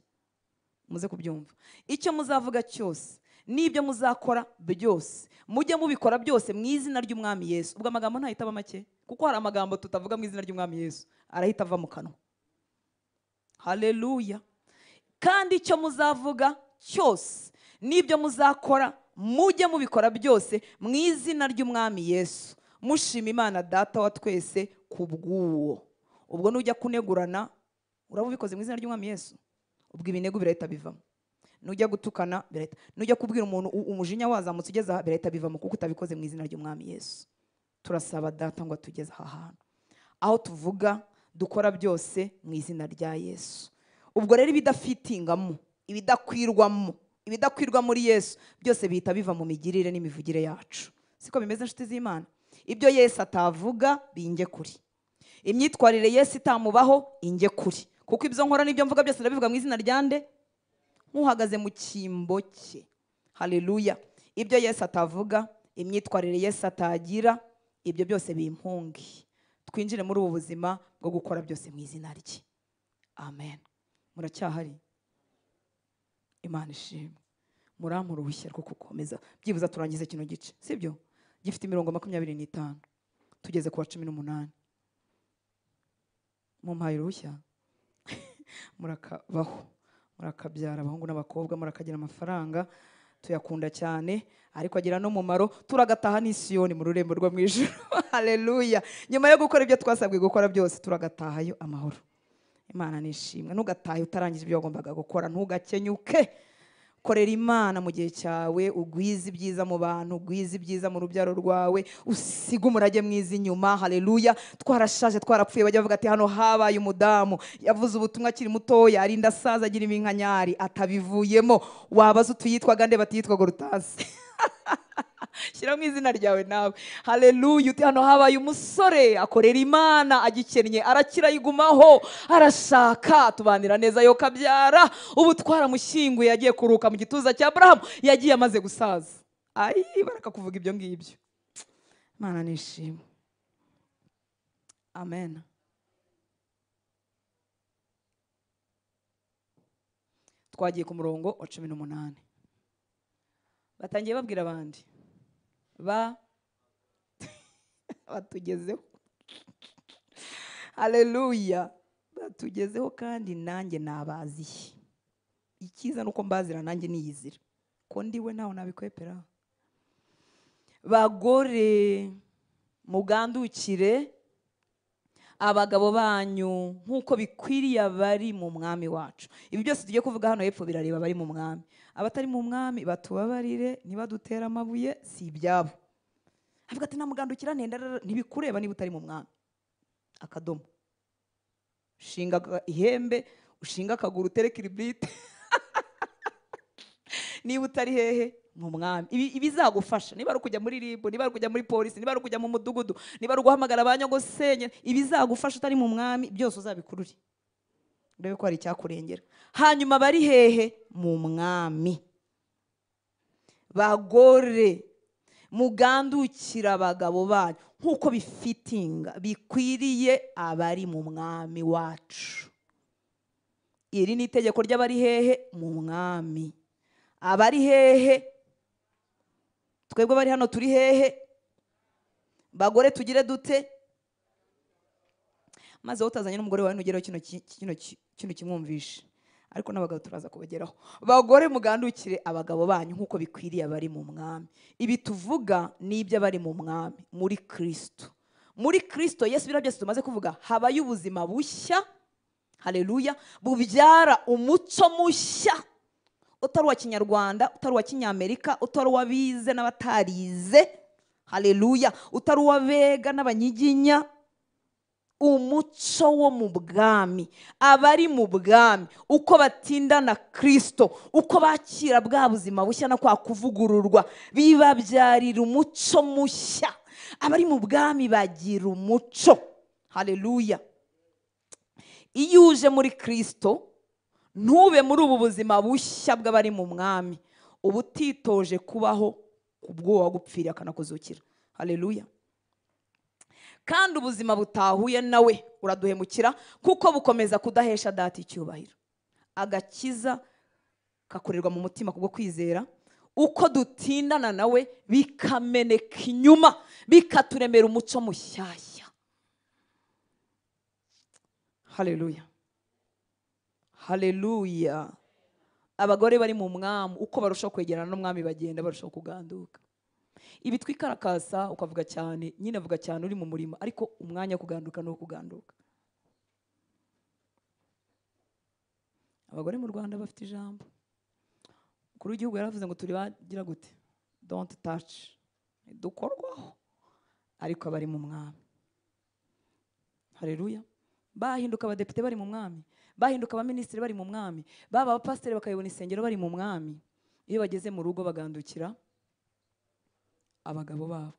muze kubyumva. Icyo muzavuga cyose n'ibyo muzakora byose mujye mubikora byose mu izina ry'umwami Yesu. Ubwo amagambo ntahitaba make, kuko hari amagambo tutavuga mu izina ry'umwami Yesu arahita ava mu kanwa. Haleluya, kandi icyo muzavuga cyose n'ibyo muzakora mujye mubikora byose mu izina ry'umwami Yesu, mushima Imana Data wa twese kubw'uwo. Ubwo nujya kunegurana uraba ubikoze mu izina ry'umwami Yesu, ubwo ibinego birahita bivamo. Nujya gutukana birahita, nujya kubwira umuntu umujinya wazamutse ugeze aha birahita bivamo, kuko utabikoze mu izina ry'umwami Yesu. Turasaba Data ngo atugeze aha hantu aho tuvuga dukora byose mu izina rya Yesu. Ubwo rero ibidafitingamo, ibidakwirwa muri Yesu byose bihita biva mu migirire n'imivugire yacu. Siko bimeze inshuti z'Imana? Ibyo Yesu atavuga binge kuri, imyitwarire Yesu itamubaho inge kuri, kuko ibyo nkora n'ibyo mvuga byose ndabivuga mu izina rya nde? Nk'uhagaze mu cyimbo cye. Haleluya, ibyo Yesu atavuga, imyitwarire Yesu atagira, ibyo byose bimpungi. Twinjire muri ubu buzima bwo gukora byose mu izina rye. Amen. Muracyahari? Imana ishimwe. Murampa uruhushya rwo gukomeza, byibuza turangize kino gice, sibyo? Gifite imirongo 25, tugeze ku wa 18. Mumpaye uruhushya? Murakabaho, murakabyara abahungu n'abakobwa, murakagira amafaranga, tuyakunda cyane, ariko agira no mumaro, turagataha ni Siyoni mu rurembo rwo mu ijuru. Haleluya, nyuma yo gukora ibyo twasabwe gukora byose turagatahayo amahoro. Imana nishimwe. Ntugatahe utarangije ibyo wagombaga gukora, ntugakenyuke. Korera Imana mu gihe cyawe, ugwize ibyiza mu bantu, ugwize ibyiza mu rubyaro rwawe, usiga umurage mwiza inyuma. Haleluya, twarashaje twarapfuye, bajya bavuga ati hano habaye umudamu yavuze ubutumwa akiri mutoya, arinda asaza agira iminkanyari atabivuyemo. Wabaza utuyitwaga nde batiyitwaga Rutasi? Shyiramo izina ryawe nawe. Haleluya, uti hano habaye umusore akorera Imana, agikennye arakira yigumaho, arashaka tubanira neza yo kabyara, ubu twaramushyinguye yagiye kuruka mu gituza cya Abrahamu, yagiye amaze gusaza. Ai, baraka kuvuga ibyo ngibyo. Imana nishimwe. Amen. Twagiye ku murongo wa 18. Batangiye babwira abandi batugezeho. Haleluya, batugezeho kandi nanjye nabaziye. Ikiza nuko mbazira nanjye niyizira, ko ndiwe ntawe nabikwepera. Bagore mugandukire abagabo banyu nk'uko bikwiriye abari mu mwami wacu. Ibi byose tugiye kuvuga hano hepfo birareba abari mu mwami. Abatari mu mwami batubabarire, ntibadutere amabuye, si ibyabo. Avuga ati namugandukira ntibikureba niba utari mu mwami. Akadomo. Ushinga ihembe, ushinga akaguru, utereke iribrite niba utari hehe mu mwami. Ibizagufasha niba ari kujya muri ribu, niba ari kujya muri polisi, niba ari kujya mu mudugudu, niba ari guhamagara abanyagosenye, ibizagufasha utari mu mwami byose uzabikurure, urebe ko hari icyakurengera. Hanyuma bari hehe mu mwami. Bagore mugandukira abagabo banyu nk'uko bifitinga bikwiriye abari mu mwami wacu. Iri ni itegeko ry'abari hehe mu mwami. Abari hehe, twebwe bari hano turi hehe. Bagore tugire dute? Maze utazanye n'umugore wawe nugeraho kino kimwumvishe, ariko n'abagabo turaza kubageraho. Bagore mugandukire abagabo banyu nk'uko bikwiriye abari mu mwami. Ibi tuvuga ni iby'abari mu mwami muri Kristo. Muri Kristo Yesu bira byose tumaze kuvuga habaye ubuzima bushya, haleluya, bubyara umuco mushya, utari uwa Kinyarwanda, utari uwa Kinyamerika, utari uwabize n'abatarize, haleluya, utari uwabega n'abanyiginya, umuco wo mu bwami. Abari mu bwami uko batindana Kristo, uko bakira bwa buzima bushya no kwa kuvugururwa, bibabyarira umuco mushya. Abari mu bwami bagira umuco, haleluya. Iyo uje muri Kristo ntube muri ubu buzima bushya bw'abari mu mwami, uba utitoje kubaho kubwo wagupfiriye akanakuzukira, haleluya. Kandi ubuzima butahuye nawe uraduhemukira, kuko bukomeza kudahesha data icyubahiro. Agakiza kakorerwa mu mutima kubwo kwizera, uko dutindana nawe bikameneka inyuma, bikaturemera umuco mushyashya, haleluya, haleluya. Abagore bari mu mwami uko barushaho kwegerana n'umwami bagenda barushaho kuganduka. Ibi twikarakasa ukavuga cyane, nyine avuga cyane uri mu murima, ariko umwanya wo kuganduka no kuganduka. Abagore mu Rwanda bafite ijambo. Kuri igihugu yaravuze ngo turi bagira gute, don't touch, dukorwaho, ariko abari mu mwami, haleluya. Bahinduka abadepite bari mu mwami, bahinduka abaminisitiri bari mu mwami, baba abapasiteri bakayobora insengero bari mu mwami. Iyo bageze mu rugo bagandukira abagabo babo.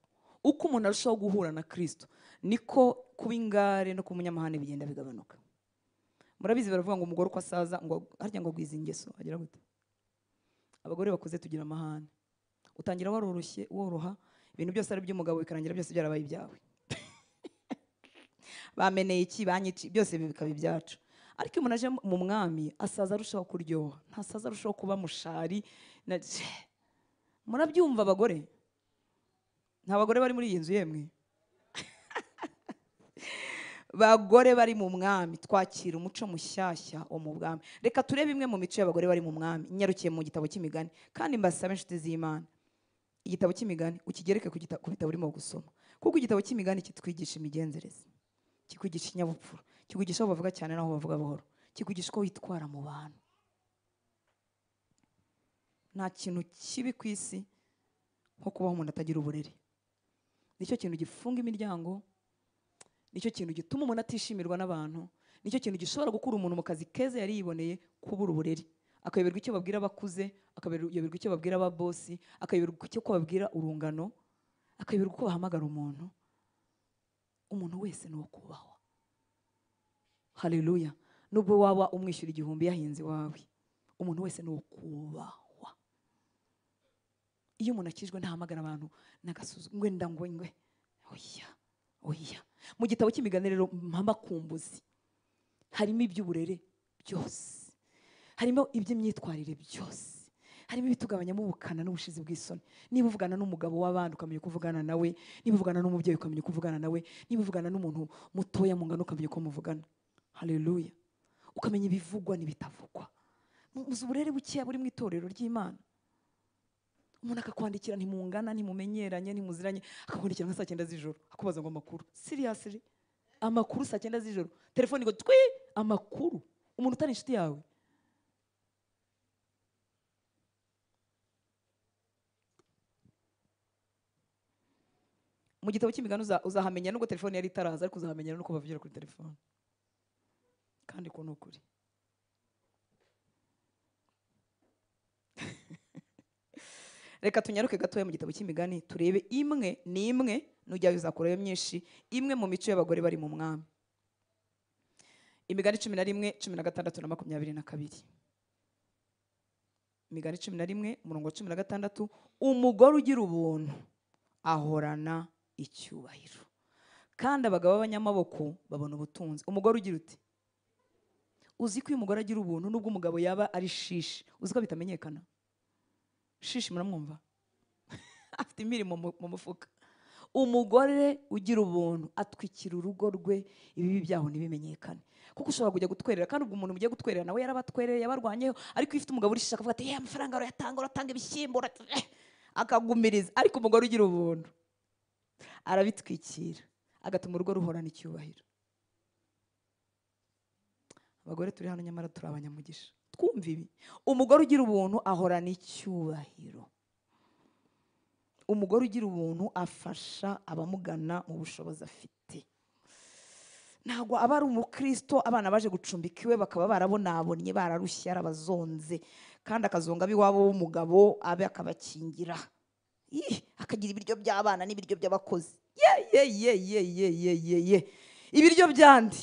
Uko umuntu arushaho guhura na Kristo niko kuba ingare no kumunyamahane bigenda bigabanuka. Murabizi baravuga ngo umugore uko asaza ngo harya ngo gwiza ingeso agira gute. Abagore bakuze tugira amahane, utangira waroroshye woroha, ibintu byose ari by'umugabo bikarangira byose byarabaye ibyawe. Bameneye iki banyici byose bikaba ibyacu. Ariko umuntu aje mu mwami asaza arushaho kuryoha, ntasaza arushaho kuba mushari. Murabyumva abagore? Nta bagore bari muri iyi nzu yemwe? Bagore bari mu mwami twakira umuco mushyashya wo mu bwami. Reka turebe imwe mu mico y'abagore bari mu mwami. Nyarukiye mu gitabo cy'imigani, kandi mbasabe inshuti z'Imana, igitabo cy'imigani ukigereke ku bitabo urimo gusoma, kuko igitabo cy'imigani kitwigisha imigenzereze, kikwigisha inyabupfura, kikwigisha aho bavuga cyane n'aho bavuga buhoro, kikwigisha uko witwara mu bantu. Nta kintu kibi ku isi nko kubaho umuntu atagira uburere. Nicyo kintu gifunga imiryango, nicyo kintu gituma umuntu atishimirwa n'abantu, nicyo kintu gishobora gukura umuntu mu kazi keza yari yiboneye kubura uburere. Akayoberwa icyo babwira abakuze, akayoberwa icyo babwira ababosi, akayoberwa icyo babwira urungano, akayoberwa uko bahamagara umuntu. Umuntu wese ni uwo kubahwa, haleluya. Nubwo waba umwishyura 1000 yahinze iwawe, umuntu wese ni uwo kubahwa. Iyo umuntu akijwe ntahamagara abantu n'agasuzuguro ngwe, oya oya. Mu gitabo cy'imigani rero mpamakumbuzi harimo iby'uburere byose, harimo iby'imyitwarire byose, harimo ibitugabanyamo ubukana n'ubushizi bw'isoni. Niba uvugana n'umugabo w'abandi ukamenya kuvugana nawe, niba uvugana n'umubyeyi ukamenya kuvugana nawe, niba uvugana n'umuntu mutoya mu ngano ukamenya uko muvugana, haleluya. Ukamenya ibivugwa n'ibitavugwa. Muzi uburere bukeya buri mu itorero ry'Imana. umuntu akakwandikira ntimungana, ntimumenyeranye, ntimuziranye, akakwandikira nka saa 9 z'ijoro akubaza ngo amakuru. Seriously? Amakuru saa 9 z'ijoro, telefone ngo twi, amakuru, umuntu utari inshuti yawe. Mu gitabo cy'imigani uzahamenya nubwo telefone yari itaraza, ariko uzahamenya nuko bavugira kuri telefone, kandi ko nukuri. Reka tunyaruke gatoya mu gitabo cy'imigani turebe imwe nujya bizakurayo myinshi, imwe mu mico y'abagore bari mu mwami. Imigani 11, 16 na 22. Imigani 11 umurongo wa 16, umugore ugira ubuntu ahorana icyubahiro, kandi abagabo b'abanyamaboko babona ubutunzi. Umugore ugira uti, uzi ko uyu mugore agira ubuntu nubwo umugabo yaba ari shishi, uzi ko bitamenyekana. Shishi muramwumva? Afite imirimo mu mufuka. Umugore ugira ubuntu atwikira urugo rwe, ibibi byaho ntibimenyekane. Kuko ushobora kujya gutwerera, kandi ubwo umuntu mugiye gutwerera nawe yarabatwereye, yabarwanyeho, ariko ifite umugabo urishisha akavuga ati amafaranga arayatanga, uratanga ibishyimbo, akagumiriza. Ariko umugore ugira ubuntu arabitwikira, agatuma urugo ruhorana icyubahiro. Abagore turi hano nyamara turi abanyamugisha, twumva ibi. Umugore ugira ubuntu ahorana icyubahiro. Umugore ugira ubuntu afasha abamugana mu bushobozi afite. Ntabwo aba ari umukristo abana baje gucumbika iwe bakaba barabonabonye, bararushye, arabazonze, kandi akazonga ab'iwabo w'umugabo abe akabakingira, akagira ibiryo by'abana n'ibiryo by'abakozi. Ibiryo byandi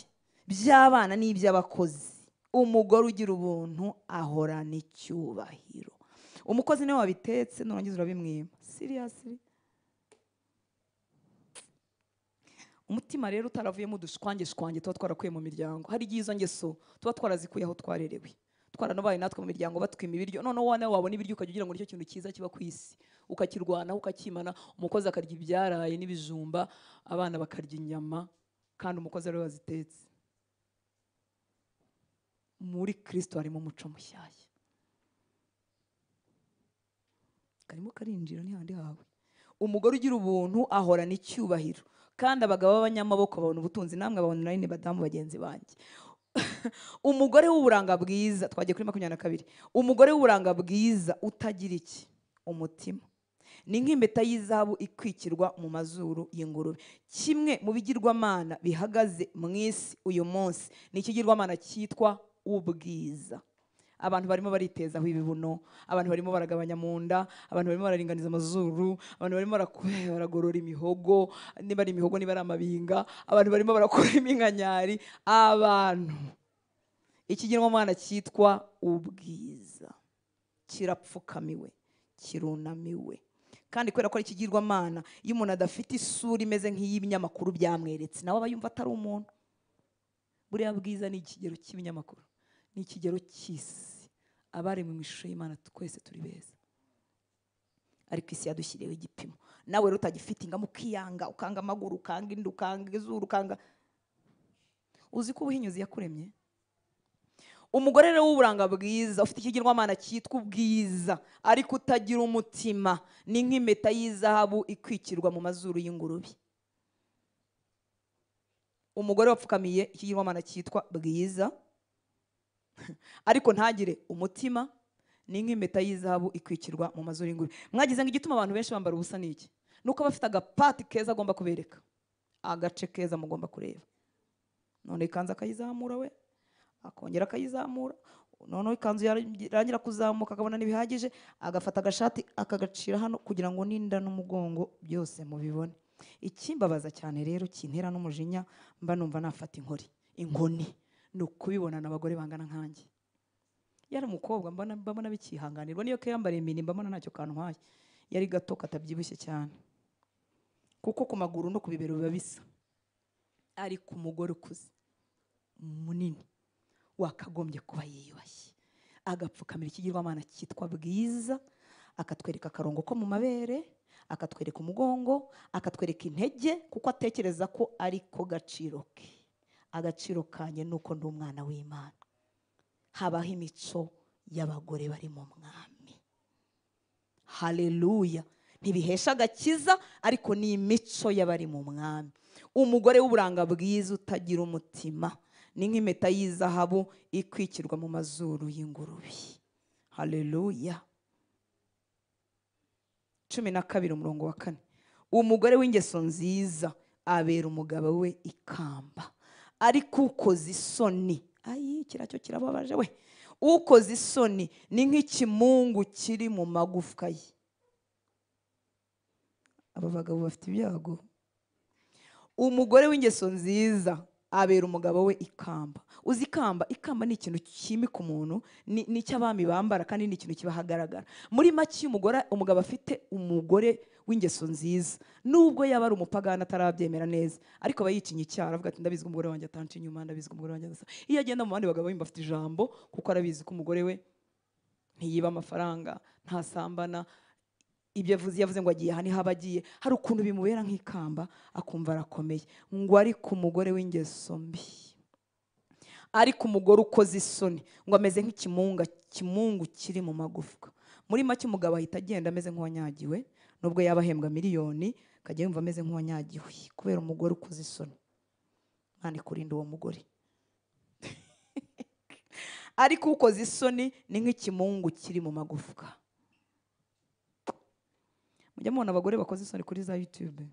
by'abana n'iby'abakozi. Umugore ugira ubuntu ahorana icyubahiro. Umukozi niwe wabitetse nurangiza urabimwima. Seriously? Umutima rero utaravuyemo udushwange tuba twarakuye mu miryango. Hari igihe izo ngeso tuba twarazikuye aho twarerewe, twaranabaye natwe mu miryango batwima ibiryo. Noneho nawe wabona ibiryo ukajya ugira ngo nicyo kintu cyiza kiba ku isi, ukakirwanaho ukakimana. Umukozi akarya ibyaraye n'ibijumba, abana bakarya inyama, kandi umukozi ariwe wazitetse. Muri Kristo harimo umuco mushyashya, karimo karinjira ni handi hawe. Umugore ugira ubuntu ahorana icyubahiro, kandi abagabo b'abanyamaboko babona ubutunzi. Namwe babona nari badamu bagenzi banjye. Umugore w'uburanga bwiza, twagiye kuri 22. Umugore w'uburanga bwiza utagira iki? Umutima, ni nk'impeta y'izahabu ikwikirwa mu mazuru y'ingurube. Kimwe mu bigirwamana bihagaze mu isi uyu munsi ni ikigirwamana cyitwa ubwiza. Abantu barimo baritezaho ibibuno, abantu barimo baragabanya mu nda, abantu barimo bararinganiza amazuru, abantu barimo baragorora imihogo, niba ari imihogo niba ari amabinga, abantu barimo barakora iminkanyari. Abantu, ikigirwamana cyitwa ubwiza kirapfukamiwe, kirunamiwe. Kandi kubera ko ari ikigirwamana, iyo umuntu adafite isura imeze nk'iy'ibinyamakuru byamweretse, nawe aba yumva atari umuntu. Buriya bwiza ni ikigero cy'ibinyamakuru, ni ikigero cy'isi. Abaremwe mu ishusho y'Imana twese turi beza, ariko isi yadushyiriyeho igipimo. Nawe rero utagifite ingamo, ukiyanga, ukanga amaguru, ukanga inda, ukanga izuru, ukanga. Uzi ko ubuhinyuzi yakuremye? Umugore rero w'uburanga bwiza ufite ikigirwamana cyitwa ubwiza, ariko utagira umutima, ni nk'impeta y'izahabu ikwikirwa mu mazuru y'ingurube. Umugore wapfukamiye ikigirwamana cyitwa bwiza ariko ntagire umutima, ni nk'impeta y'izahabu ikwikirwa mu mazuru y'ingurube. Mwagize ngo igituma abantu benshi bambara ubusa niki? Nuko bafite agapati keza agomba kubereka, agace keza mugomba kureba. None ikanzu akayizamura we, akongera akayizamura, noneho ikanzu yarangira kuzamuka akabona ntibihagije, agafata agashati akagacira hano kugira ngo n'inda n'umugongo byose mubibone. Ikimbabaza cyane rero kintera n'umujinya, mba numva nafata inkoni ni ukubibona n'abagore bangana nkanjye. Yari umukobwa mbona bikihanganirwa, niyo ke yambariye imini mbona ntacyo kantwaye. Yari gato katabyibushye cyane, kuko ku maguru no ku bibero biba bisa. Ariko umugore ukuze munini wakagombye kuba yiyubashye, agapfukamira ikigirwamana cyitwa bwiza, akatwereka akarongo ko mu mabere, akatwereka umugongo, akatwereka intege, kuko atekereza ko ariko gaciro ke. Agaciro kanye nuko ndi umwana w'Imana. Habaho imico y'abagore bari mu mwami. haleluya. Ntibihesha agakiza, ariko ni imico y'abari mu mwami. Umugore w'uburanga bwiza utagira umutima ni nk'impeta y'izahabu ikwikirwa mu mazuru y'ingurube. Haleluya. 12:4. Umugore w'ingeso nziza abera umugabo we ikamba, ariko ukoze isoni, kiracyo kirababaje we, ukoze isoni ni nk'ikimungu kiri mu magufwa ye. Aba bagabo bafite ibyago. Umugore w'ingeso nziza abera umugabo we ikamba. Uzi ikamba ni ikintu kimika umuntu, ni cy'abami bambara, kandi ni ikintu kibahagaragara. Muri make umugabo afite umugore w'ingeso nziza, nubwo yaba ari umupagani atarabyemera neza, ariko aba yicinye icyaha, avuga ati ndabizi ko umugore wanjye atanca inyuma, ndabizi ko umugore wanjye adasa. Iyo agenda mu bandi bagabo yumva afite ijambo, kuko arabizi ko umugore we ntiyiba amafaranga, ntasambana. Ibyo yavuze ngo agiye aha niho aba agiye, hari ukuntu bimubera nk'ikamba, akumva arakomeye. Ngo ariko umugore w'ingeso mbi, ariko umugore ukoze isoni, ngo ameze nk'ikimungu kiri mu magufwa. Muri make umugabo ahita agenda ameze nk'uwanyagiwe, nubwo yaba ahembwa miliyoni, akajya yumva ameze nk'uwanyagiwe kubera umugore ukoze isoni. Imana ikurinde uwo mugore. Ariko ukoze isoni ni nk'ikimungu kiri mu magufwa. Mujya mubona abagore bakoze isoni kuri za YouTube,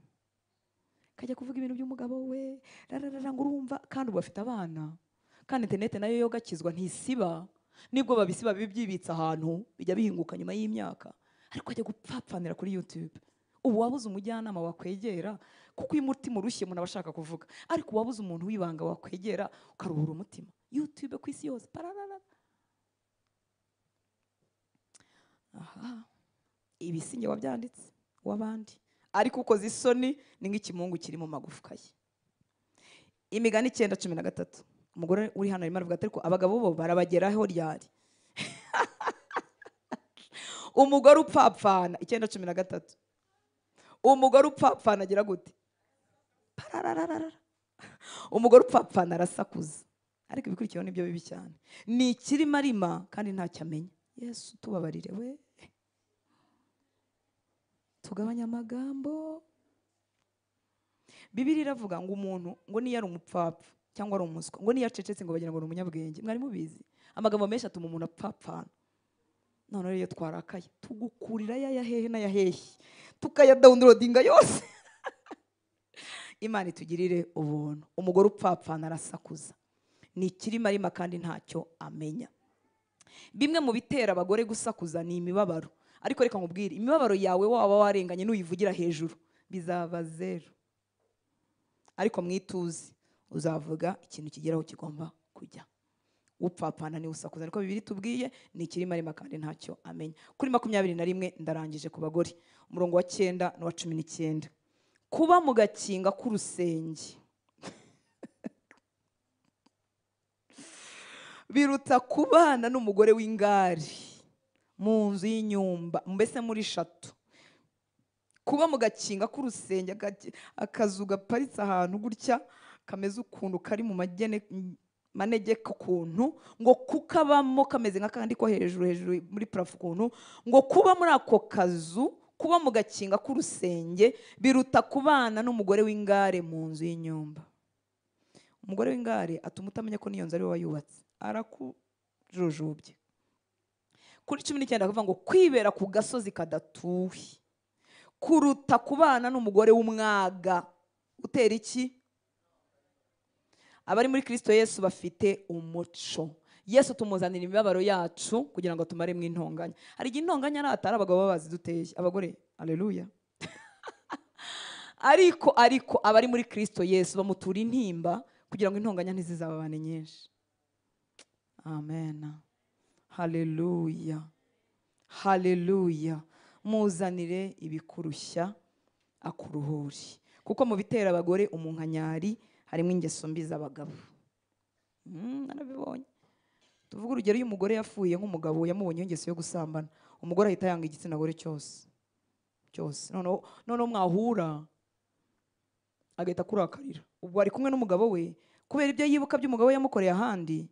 kajya kuvuga ibintu by'umugabo we, ngo urumva, kandi ubu bafite abana, kandi interineti nayo yo gakizwa ntisiba. Nibwo babisiba byibitse ahantu, bijya bihinguka nyuma y'imyaka, ariko ajya gupfapfanira kuri YouTube. Ubu wabuze umujyanama wakwegera, kuko iyo umutima urushye umuntu aba ashaka kuvuga, ariko wabuze umuntu w'ibanga wakwegera ukaruhura umutima. YouTube ku isi yose pararara. Ibisinge wabyanditse w'abandi, ariko ukoze isoni ni nk'ikimungu kiri mu magufwa ye. Imigani 9:13. Umugore uri hano arimo aravuga ati ariko abagabo bo barabageraho ryari? Umugore upfapfana 9:13. Umugore upfapfana agira gute? Umugore upfapfana arasakuza, ariko ibikurikiraho nibyo bibi cyane. Ni ikirimarima kandi ntacyo amenya. Yesu tubabarire we, tugabanya amagambo. Bibiliya iravuga ngo umuntu ngo niyo ari umupfapfa cyangwa ari umuswa, ngo niyo acecetse ngo bagira ngo ni umunyabwenge. Mwari mubizi amagambo menshi atuma umuntu apfapfana. None rero iyo twarakaye tugukurira ya hehe na ya hehe, tukayadawunirodinga yose. Imana itugirire ubuntu. Umugore upfapfana arasakuza, ni ikirimarima kandi ntacyo amenya. Bimwe mu bitera abagore gusakuza ni imibabaro. Ariko reka nkubwire, imibabaro yawe waba warenganye n'uyivugira hejuru bizaba zero, ariko mwituzi uzavuga ikintu kigeraho kigomba kujya. Upfapfana ni usakuza, ariko Bibiliya tubwiye ni ikirimarima kandi ntacyo amenya. Kuri 21 ndarangije ku bagore, umurongo wa 9 n'uwa 19. Kuba mu gakinga k'urusenge biruta kubana n'umugore w'ingari mu nzu y'inyumba, mbese muri shatu. Kuba mu gakinga k'urusenge, akazu gaparitse ahantu gutya kameze ukuntu, kari mu manegeka ukuntu, ngo kukabamo kameze nk'akandi ko hejuru muri parafo ukuntu, ngo kuba muri ako kazu, kuba mu gakinga k'urusenge biruta kubana n'umugore w'ingare mu nzu y'inyumba. Umugore w'ingare atuma utamenya ko niyo nzu ari we wayubatse, arakujujubye. Kuri 19 akavuga ngo kwibera ku gasozi kadatuwe kuruta kubana n'umugore w'umwaga utera iki? Abari muri Kristo Yesu bafite umuco. Yesu tumuzanira imibabaro yacu kugira ngo tumaremwe intonganya. Hari igihe intonganya natari abagabo babazi duteye, abagore haleluya. ariko abari muri Kristo Yesu bamutura intimba kugira ngo intonganya ntizizababane nyinshi. Amen. Haleluya. Haleluya. Muzanire ibikurushya akuruhuri, kuko mu bitera abagore umunkanyari harimo ingeso mbi z'abagabo. Narabibonye. Tuvuga urugero, iyo umugore yapfuye nk'umugabo yamubonye ingeso yo gusambana, umugore ahita yanga igitsina gore cyose. Noneho mwahura agahita kurakarira. Ubwo ari kumwe n'umugabo we, kubera ibyo yibuka by'umugabo we yamukoreye ahandi,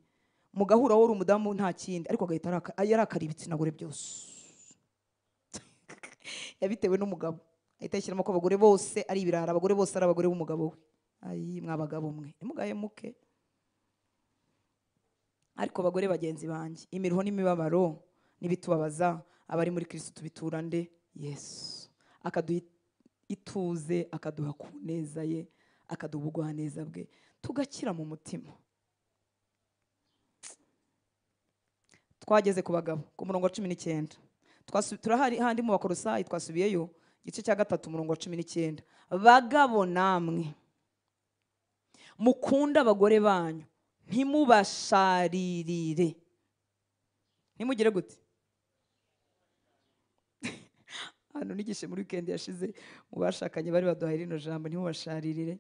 mugahura wowe uri umudamu nta kindi, ariko agahita yarakara ibitsina gore byose. yabitewe n'umugabo ahita yishyiramo ko abagore bose ari ibirara, abagore bose ari abagore b'umugabo we. Ayi mwa bagabo mwe ntimugahemuke. Ariko abagore bagenzi banjye, imiruho n'imibabaro n'ibitubabaza abari muri Kristo tubitura nde? Yesu. Akaduha ituze, akaduha kuneza ye, akaduha ubugwaneza bwe, tugakira mu mutima. Twageze ku bagabo ku murongo wa 19. Turahari handi mu Bakolosayi, twasubiyeyo igice cya 3 umurongo wa 19. Bagabo namwe mukunda abagore banyu, ntimubasharirire. Ntimugire gute? Hano nigishe muri weekend yashize mu bashakanye bari baduhaye rino jambo ntimubasharirire.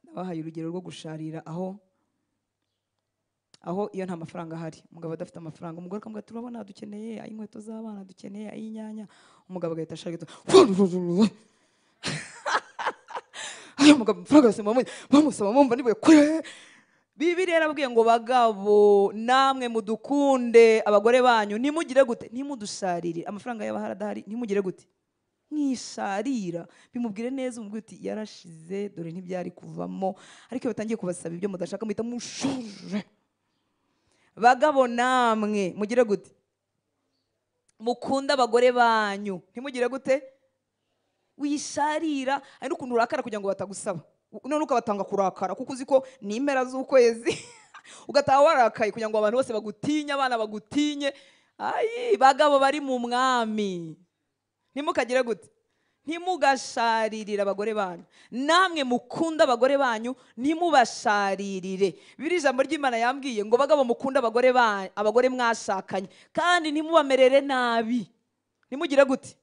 Nabahaye urugero rwo gusharira aho iyo nta mafaranga ahari, umugabo adafite amafaranga, umugore akamubwira turabona dukeneye ay'inkweto z'abana, dukeneye ay'inyanya, umugabo agahita asharira ayo mugabo amafaranga yose bamusaba mumva nibuye kure. Bibiliya yarabwiye ngo bagabo namwe mudukunde abagore banyu, ntimugire gute? Ntimudusharire. Amafaranga yaba haradahari, ntimugire gute? Mwisharira. Bimubwire neza, umubwire uti yarashize dore ntibyari kuvamo, ariko iyo batangiye kubasaba ibyo mudashaka muhita mushuje. Bagabo namwe mugire gute? Mukunda abagore banyu, ntimugire gute? Wisharira. Ari n'ukuntu urakara kugira ngo batagusaba, none ukabatanga kurakara kuko uzi ko ni impera z'ukwezi ugataha warakaye kugira ngo abantu bose bagutinye, abana bagutinye. Ayi bagabo bari mu mwami, ntimukagire gute? Ntimugasharirire abagore banyu. Namwe mukunda abagore banyu, ntimubasharirire. Biri ijambo ry'Imana yambwiye ngo bagabo mukunda abagore banyu, abagore mwashakanye, kandi ntimubamerere nabi. Ntimugire gute?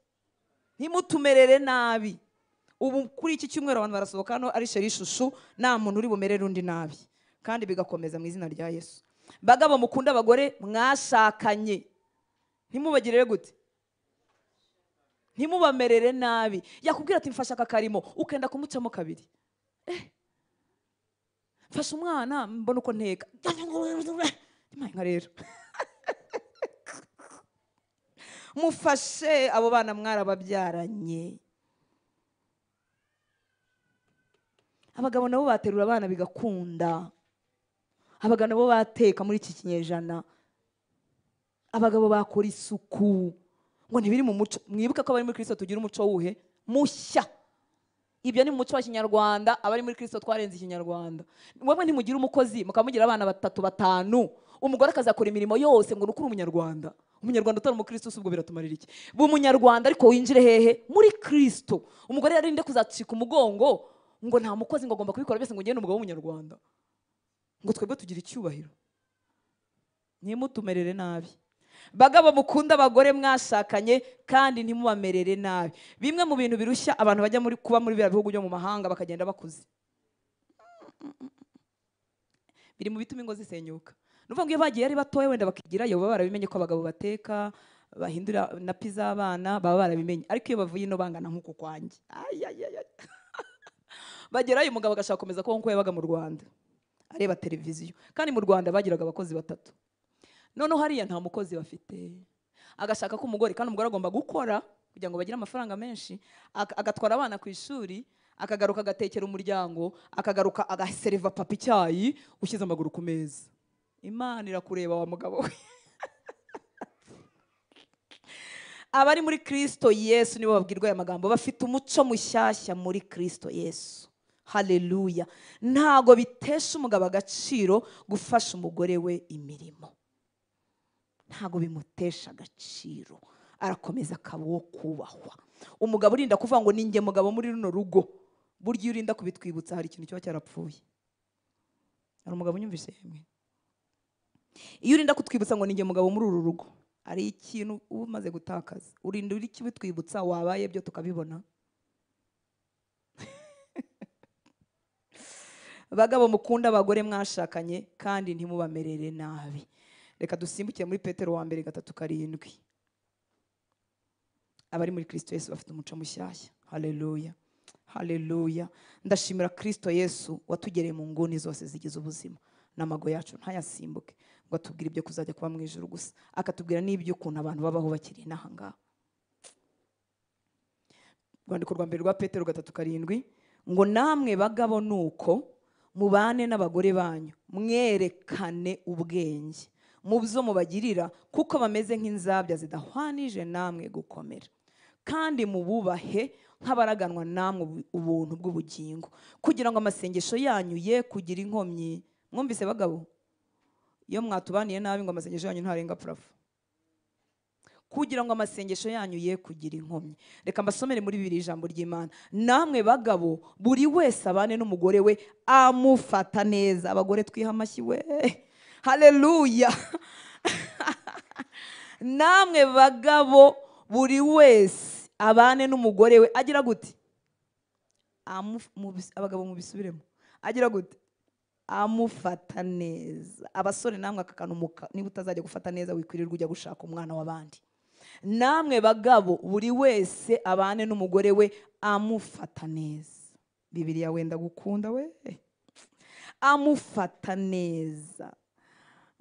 Ntimutumerere nabi. Ubu kuri iki cyumweru abantu barasohoka hano ari sheri shushu, nta muntu uri bumerere undi nabi, kandi bigakomeza mu izina rya Yesu. Bagabo mukunda abagore mwashakanye, ntimubagirire gute? Ntimubamerere nabi. Yakubwira ati mfasha aka karimo, ukenda kumucamo kabiri. Mfasha umwana mbona uko nteka nka rero mufashe abo bana mwarababyaranye. Abagabo nabo baterura abana bigakunda. Abagabo nabo bateka muri iki kinyejana. Abagabo bakora isuku ngo ntibiri mu muco. Mwibuke ko abari muri Kristo tugira umuco wuhe? Mushya. Ibyo ni mu muco wa Kinyarwanda, abari muri Kristo twarenze Ikinyarwanda. Wowe ntimugira umukozi mukamugira abana 3 5, umugore akazakora imirimo yose ngo nukuri umunyarwanda. Umunyarwanda utari mu Kristo ubwo biratumarira iki? Bu munyarwanda ariko winjire hehe? Muri Kristo. Umugore yarinde kuzacika umugongo ngo nta mukozi ngo agomba kubikora byose ngo ngende umugabo w'umunyarwanda, ngo twebwe tugira icyubahiro. Ntimutumerere nabi. Bagabo mukunda abagore mwashakanye, kandi ntimubamerere nabi. Bimwe mu bintu birushya abantu bajya kuba muri biriya bihugu byo mu mahanga bakagenda bakuze, biri mu bituma ingo zisenyuka. Nuvuga ngo iyo bagiye ari batoya wenda bakigirayo baba barabimenye ko abagabo bateka, bahindura na pizza abana, baba barabimenye. Ariko iyo bavuye ino bangana nk'uko kwanjye, bagerayo umugabo agashaka komeza ko yabaga mu Rwanda areba televiziyo, kandi mu Rwanda bagiraga abakozi 3. Noneho hariya nta mukozi bafite, agashaka ko umugore, kandi umugore agomba gukora kugira ngo bagire amafaranga menshi, agatwara abana ku ishuri, akagaruka agatekera umuryango, akagaruka agasereva papa icyayi, ushyize amaguru ku meza. Imana irakureba wa mugabo we. Abari muri Kristo Yesu nibo babwirwa aya magambo, bafite umuco mushyashya muri Kristo Yesu. Haleluya. Ntago bitesha umugabo agaciro gufasha umugore we imirimo, ntago bimutesha agaciro, arakomeza akaba uwo kubahwa. Umugabo urinda kuvuga ngo ninjye mugabo muri runo rugo, burya urinda kubitwibutsa hari ikintu kiba cyarapfuye. Hari umugabo unyumvise yemwe? Iyo urinda kutwibutsa ngo ninjye mugabo muri uru rugo, ari ikintu uba umaze gutakaza. Urinda uri kibitwibutsa wabaye byo tukabibona. Bagabo mukunda abagore mwashakanye, kandi ntimubamerere nabi. Reka dusimbukiye muri Petero 1:3-7. Abari muri Kristo Yesu bafite umuco mushyashya. Haleluya. Haleluya. Ndashimira Kristo Yesu watugereye mu nguni zose zigize ubuzima, n'amago yacu ntayasimbuke ngo atubwire ibyo kuzajya kuba mu ijuru gusa, akatubwira n'ibyo ukuntu abantu babaho bakiri n'ahangaha. Urwandiko rwa mbere rwa Petero 3:7 ngo namwe bagabo nuko mubane n'abagore banyu mwerekane ubwenge mu byo mubagirira kuko bameze nk'inzabya zidahwanije namwe gukomera, kandi mububahe nk'abaraganwa namwe ubuntu bw'ubugingo, kugira ngo amasengesho yanyu ye kugira inkomyi. Mwumvise bagabo? Iyo mwatubaniye nabi ngo amasengesho yanyu ntarenga purafu. Kugira ngo amasengesho yanyu ye kugira inkomyi. Reka mbasomere muri Bibiliya ijambo ry'Imana. Namwe bagabo buri wese abane n'umugore we amufata neza. Abagore twiha amashyi we. Haleluya. Namwe bagabo buri wese abane n'umugore we agira gute? Abagabo mubisubiremo. Agira gute? Amufata neza. Abasore namwe akakanuka, niba utazajya gufata neza wikwirirwa ujya gushaka umwana w'abandi. Namwe bagabo buri wese abane n'umugore we amufata neza. Bibiliya wenda gukunda we. Amufata neza.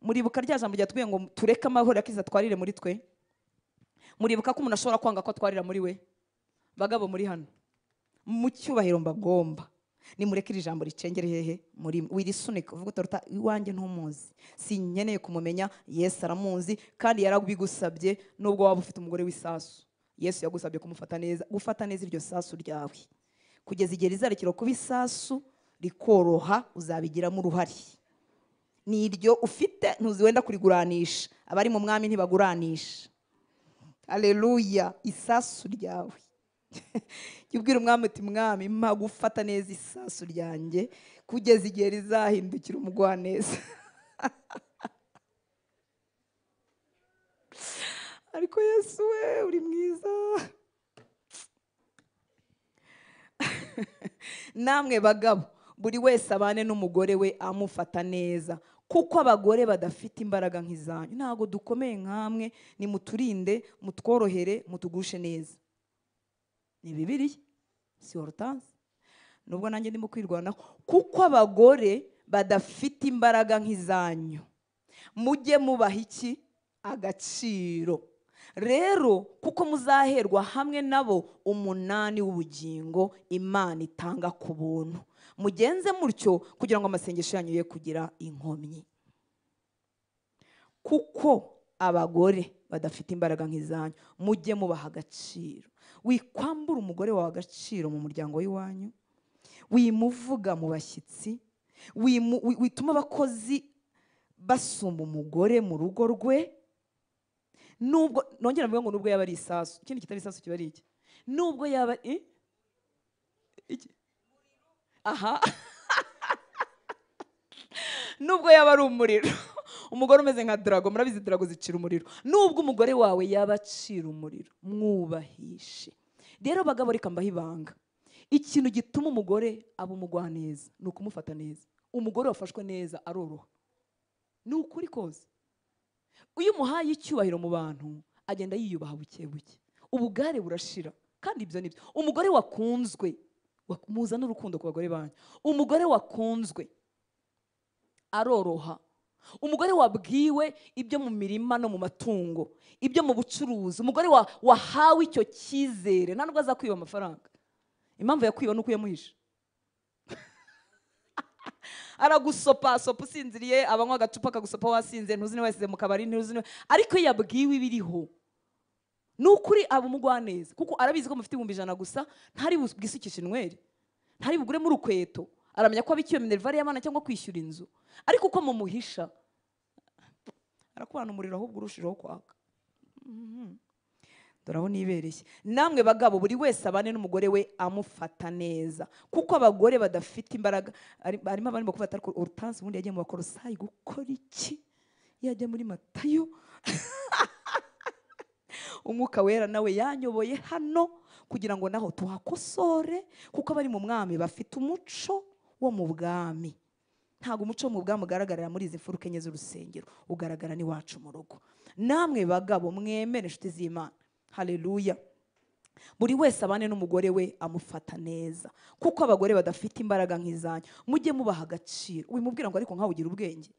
Muribuka rya jambo ryatubwiye ngo tureke amahoro yakiza twarire muri twe? Muribuka ko umuntu ashobora kwanga ko twarira muri we? Bagabo muri hano, mu cyubahiro mbagomba, nimureke iri jambo ricengere hehe muri wirisunika uvuga utarota iwanjye ntumuzi, sinkeneye kumumenya. Yesu aramuzi kandi yarabigusabye. Nubwo waba ufite umugore w'isasu, Yesu yagusabye kumufata neza. Gufata neza iryo sasu ryawe kugeza igihe rizarekera kuba isasu rikoroha, uzabigiramo uruhare. Ni iryo ufite, ntuzi wenda kuriguranisha. Abari mu mwami ntibaguranisha. Haleluya. Isasu ryawe yubwira umwami uti mwami mpa gufata neza isasu ryanjye kugeza igihe rizahindukira umugwaneza. Ariko Yesu we uri mwiza. Namwe bagabo buri wese abane n'umugore we amufata neza, kuko abagore badafite imbaraga nk'izanyu. Ntago dukomeye nkamwe, nimuturinde, mutworohere, mutugushe neza. Ni Bibiliya, si Hortense. Nubwo nanjye ndimo kwirwanaho. Kuko abagore badafite imbaraga nk'izanyu, mujye mubaha iki? Agaciro. Rero kuko muzaherwa hamwe nabo umunani w'ubugingo Imana itanga ku buntu, mugenze mutyo kugira ngo amasengesho yanyu ye kugira inkomyi. Kuko abagore badafite imbaraga nk'izanyu, mujye mubaha agaciro. Wikwambura umugore wawe agaciro mu muryango w'iwanyu, wimuvuga mu bashyitsi, wituma abakozi basumba umugore mu rugo rwe. Nubwo nongera mvuga ngo nubwo yaba ari isasu, ikindi kitari isasu kiba ari iki? Nubwo yaba iki? Aha. Nubwo yaba ari umuriro. Umugore umeze nka drago, murabizi drago zicira umuriro. Nubwo umugore wawe yaba acira umuriro, mwubahishe. Rero bagabo reka mbaho ibanga. Ikintu gituma umugore aba umugwaneza ni ukumufata neza. Umugore wafashwe neza aroroha. Ni ukuri koze. Uyu muhaye icyubahiro mu bantu agenda yiyubaha buke buke, ubugare burashira. Kandi ibyo nibyo. Umugore wakunzwe, muza n'urukundo ku bagore banyu. Umugore wakunzwe aroroha. Umugore wabwiwe ibyo mu mirima no mu matungo, ibyo mu bucuruzi, umugore wahawe icyo cyizere, nta nubwo azakwiba amafaranga. Impamvu yakwiba nuko yamuhisha. Aragusopa sopa usinziriye, abanywa agacupa akagusopa wasinze, ntuzi niba yasize mu kabari, ntuzi niba, ariko yabwiwe ibiriho. Nukuri aba umugwaneza kuko arabizi ko mufite 100 gusa, ntari bwisukisha inweri, ntari bugure mu rukweto. Aramenya ko abikiye minervari y'abana cyangwa kwishyura inzu, ariko uko mumuhisha arakubana umuriro ahubwo urushijeho kwaka. Doraho nibereshye. Namwe bagabo buri wese abane n'umugore we amufata neza, kuko abagore badafite imbaraga. Arimo abandi bakufata ariko Hortense ubundi yagiye mu Bakolosayi gukora iki? Yajya muri Matayo. Umwuka wera nawe yanyoboye hano kugira ngo naho tuhakosore, kuko abari mu mwami bafite umuco wo mu bwami. Ntago umuco mu bwami ugaragarira muri izi mfuruka enye z'urusengero, ugaragara ni wacu mu rugo. Namwe bagabo mwemere inshuti z'Imana. Haleluya. Buri wese abane n'umugore we amufata neza, kuko abagore badafite imbaraga nk'izanyu, mujye mubaha agaciro. Wimubwira ngo ariko nkaho ugira ubwenge.